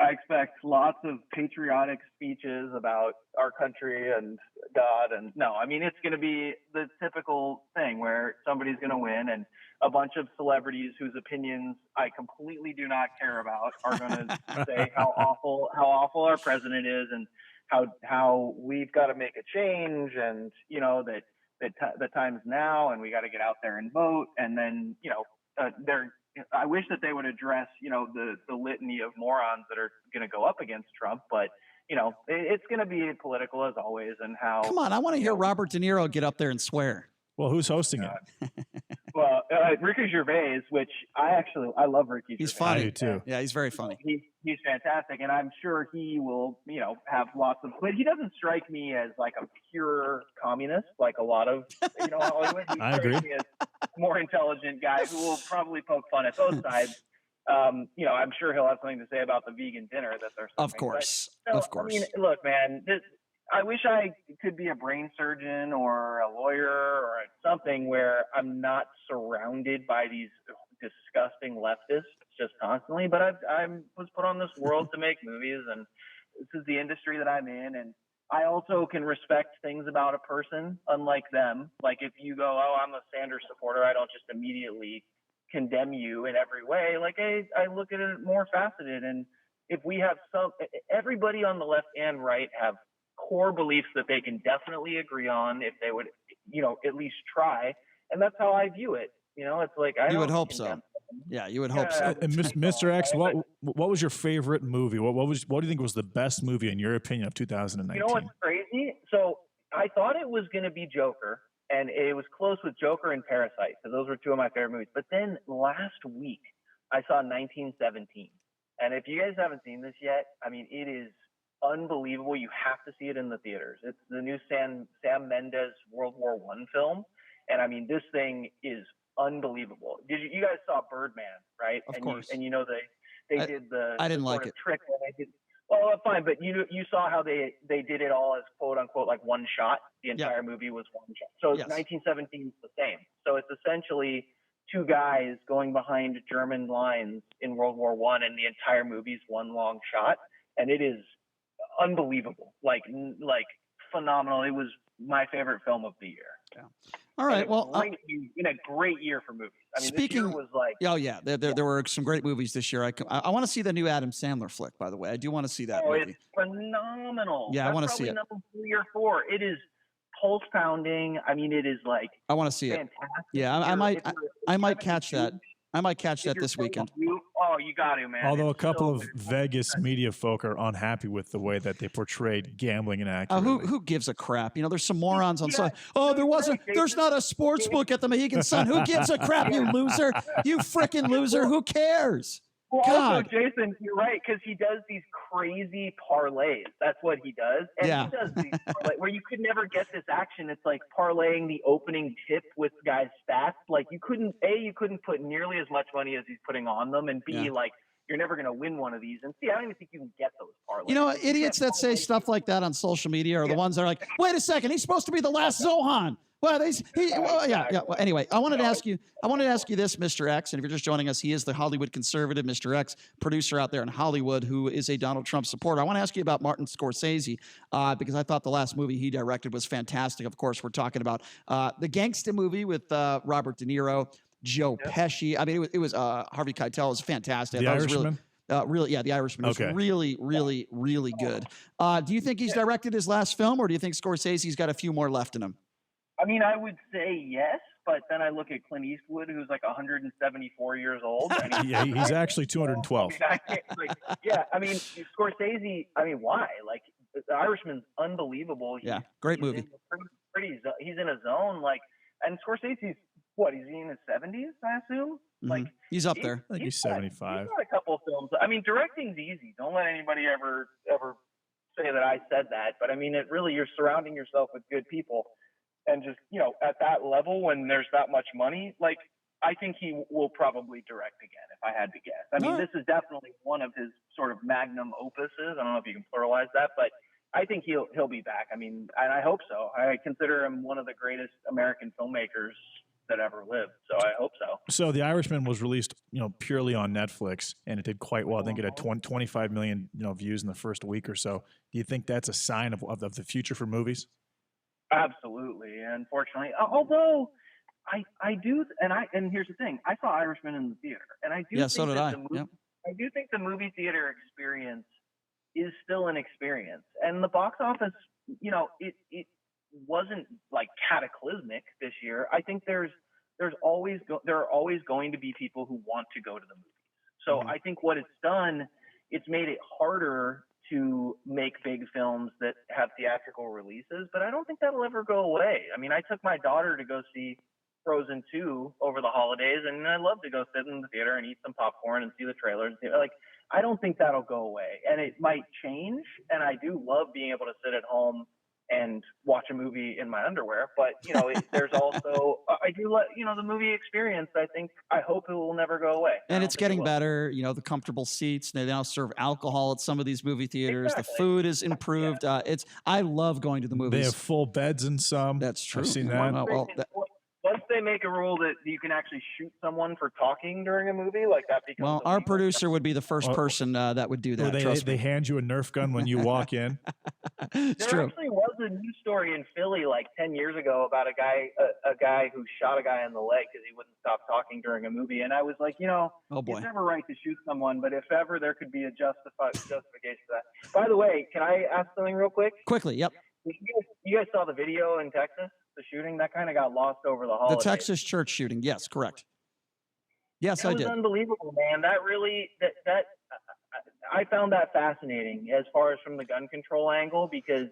I expect lots of patriotic speeches about our country and God. And no, I mean, it's going to be the typical thing where somebody's going to win, and a bunch of celebrities whose opinions I completely do not care about are going to say how awful our president is, and how we've got to make a change, and, you know, that the time's now, and we got to get out there and vote. And then, you know, I wish that they would address, you know, the litany of morons that are going to go up against Trump, but, you know, it's going to be political as always. And how? Come on, I want to hear Robert De Niro get up there and swear. Well, who's hosting it? Well, Ricky Gervais, which I love Ricky Gervais. He's funny. I do too. Yeah, he's very funny. He's fantastic, and I'm sure he will, you know, have lots of. But he doesn't strike me as like a pure communist, like a lot of, you know, Hollywood. He I agree. strikes me as a more intelligent guy who will probably poke fun at both sides. You know, I'm sure he'll have something to say about the vegan dinner that they're serving. Of course. I mean, look, man, I wish I could be a brain surgeon or a lawyer or something where I'm not surrounded by these disgusting leftists just constantly. But I was put on this world to make movies, and this is the industry that I'm in. And I also can respect things about a person, unlike them. Like if you go, oh, I'm a Sanders supporter, I don't just immediately condemn you in every way. Like I look at it more faceted, and if we have everybody on the left and right have core beliefs that they can definitely agree on if they would, at least try. And that's how I view it. It's like, You would hope so. Yeah, you would hope so. And Mr. X, what was your favorite movie? What do you think was the best movie in your opinion of 2019? You know what's crazy? So I thought it was going to be Joker, and it was close with Joker and Parasite, because those were two of my favorite movies. But then last week, I saw 1917. And if you guys haven't seen this yet, I mean, it is unbelievable. You have to see it in the theaters. It's the new Sam Mendes World War I film. And I mean, this thing is unbelievable. You guys saw Birdman, right? Of course. They did the I didn't like it. trick when they did. Well, fine, but you saw how they did it all as quote unquote like one shot. The entire movie was one shot. So 1917 is the same. So it's essentially two guys going behind German lines in World War I, and the entire movie is one long shot, and it is unbelievable, like phenomenal. It was my favorite film of the year. Yeah. All right. In a great year for movies. I mean, speaking, this year was like. Oh yeah, there were some great movies this year. I want to see the new Adam Sandler flick. By the way, I do want to see that movie. It's phenomenal. Yeah, I want to see it. Number 3 or 4. It is pulse pounding. I mean, it is like. I want to see it. Yeah, I might catch that. I might catch that this weekend. You got to, man. Although a couple of Vegas media folk are unhappy with the way that they portrayed gambling and accurately. Who gives a crap? There's some morons on side. Oh, there's not a sports book at the Mohegan Sun. Who gives a crap, you loser? You freaking loser. Who cares? Well, God. Also, Jason, you're right, because he does these crazy parlays. That's what he does. And he does these parlays where you could never get this action. It's like parlaying the opening tip with guys' stats. Like you couldn't put nearly as much money as he's putting on them, and B, like you're never going to win one of these. And C, I don't even think you can get those parlays. Idiots that say stuff like that on social media are the ones that are like, wait a second, he's supposed to be the last Zohan. Well, Well, anyway, I wanted to ask you this, Mr. X, and if you're just joining us, he is the Hollywood conservative, Mr. X, producer out there in Hollywood, who is a Donald Trump supporter. I want to ask you about Martin Scorsese, because I thought the last movie he directed was fantastic. Of course, we're talking about the gangster movie with Robert De Niro, Joe Pesci. I mean, it was Harvey Keitel. It was fantastic. The Irishman? The Irishman was really, really, really good. Do you think he's directed his last film, or do you think Scorsese's got a few more left in him? I mean, I would say yes, but then I look at Clint Eastwood, who's like 174 years old. Yeah, he's actually 212. I mean, Scorsese, I mean, why? Like, The Irishman's unbelievable. Great movie. He's in a zone, and Scorsese's, what, is he in his 70s, I assume? Mm-hmm. He's up there. I think he's 75. He's got a couple of films. I mean, directing's easy. Don't let anybody ever say that I said that. But I mean, you're surrounding yourself with good people. And just, at that level, when there's that much money, I think he will probably direct again, if I had to guess. I mean, this is definitely one of his sort of magnum opuses. I don't know if you can pluralize that, but I think he'll be back. I mean, and I hope so. I consider him one of the greatest American filmmakers that ever lived. So I hope so. So The Irishman was released, purely on Netflix, and it did quite well. I think it had 25 million, views in the first week or so. Do you think that's a sign of the future for movies? Absolutely. Unfortunately, although I do, and here's the thing: I saw Irishman in the theater, and I do. Yeah, so did I. I do think the movie theater experience is still an experience, and the box office, it wasn't like cataclysmic this year. I think there are always going to be people who want to go to the movies. So I think what it's done, it's made it harder to make big films that have theatrical releases, but I don't think that'll ever go away. I mean, I took my daughter to go see Frozen 2 over the holidays, and I love to go sit in the theater and eat some popcorn and see the trailers. I don't think that'll go away, and it might change, and I do love being able to sit at home and watch a movie in my underwear, but there's also I do let the movie experience. I hope it will never go away. And it's getting better. The comfortable seats. They now serve alcohol at some of these movie theaters. Exactly. The food is improved. I love going to the movies. They have full beds in some. That's true. I've seen that. Once they make a rule that you can actually shoot someone for talking during a movie, like that becomes. Well, our producer would be the first person that would do that. They hand you a Nerf gun when you walk in. There actually was a news story in Philly like 10 years ago about a guy who shot a guy in the leg because he wouldn't stop talking during a movie. And I was like, Oh, boy. it's never right to shoot someone, but if ever there could be a justification for that. By the way, can I ask something real quick? Quickly, yep. You guys saw the video in Texas, the shooting? That kind of got lost over the The holidays. Texas church shooting. Yes, correct. Yes, I did. That was unbelievable, man. That really, I found that fascinating as far as from the gun control angle because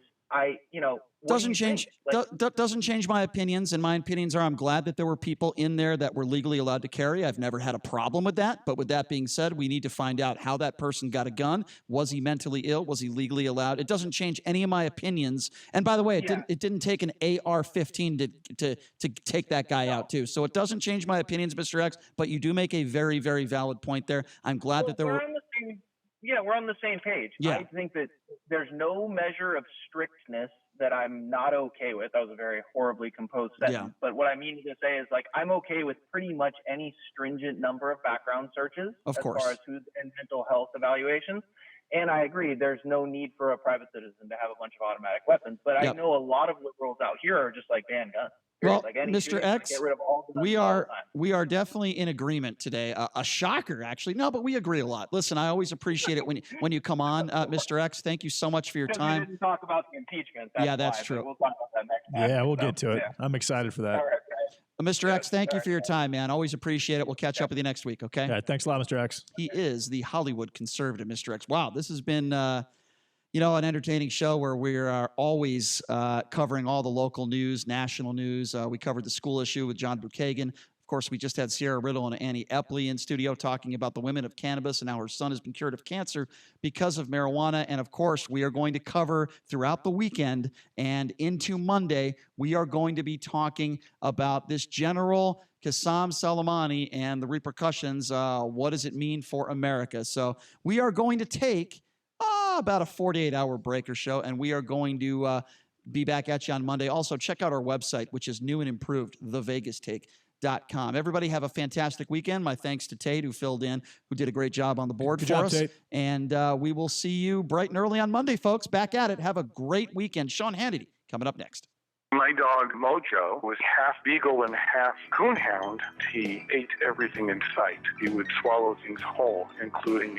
Doesn't change doesn't change my opinions, and my opinions are I'm glad that there were people in there that were legally allowed to carry. I've never had a problem with that, but with that being said, we need to find out how that person got a gun. Was he mentally ill? Was he legally allowed? It doesn't change any of my opinions. And by the way, it didn't take an AR-15 to take that guy out too. So it doesn't change my opinions, Mr. X. But you do make a very, very valid point there. I'm glad that there were. We're on the same page. Yeah. I think that there's no measure of strictness that I'm not okay with. That was a very horribly composed sentence. Yeah. But what I mean to say is, like, I'm okay with pretty much any stringent number of background searches Of course. as far as who's in mental health evaluations. And I agree, there's no need for a private citizen to have a bunch of automatic weapons. But I know a lot of liberals out here are just like, ban guns. Well, Like any Mr. shooting, X, get rid of all the guns we all the are time. definitely in agreement today. A shocker, actually. No, but we agree a lot. Listen, I always appreciate it when you come on, Mr. X. Thank you so much for your Because time. we didn't talk about the impeachment. Yeah, that's why, true. but we'll talk about that next time. Yeah, we'll get to it. Yeah. I'm excited for that. All right, guys. Mr. X, thank you for your time, man. Always appreciate it. We'll catch up with you next week, okay? Yeah, thanks a lot, Mr. X. He is the Hollywood conservative, Mr. X. Wow, this has been, an entertaining show where we are always covering all the local news, national news. We covered the school issue with John Bruchhagen. Of course, we just had Sierra Riddle and Annie Epley in studio talking about the women of cannabis and how her son has been cured of cancer because of marijuana. And of course, we are going to cover throughout the weekend and into Monday, we are going to be talking about this General Qasem Soleimani and the repercussions. What does it mean for America? So we are going to take about a 48-hour break or so, and we are going to be back at you on Monday. Also, check out our website, which is new and improved, thevegastake.com. Everybody have a fantastic weekend. My thanks to Tate, who filled in, who did a great job on the board for us. Tate. And we will see you bright and early on Monday, folks. Back at it. Have a great weekend. Sean Hannity coming up next. My dog, Mojo, was half beagle and half coonhound. He ate everything in sight. He would swallow things whole, including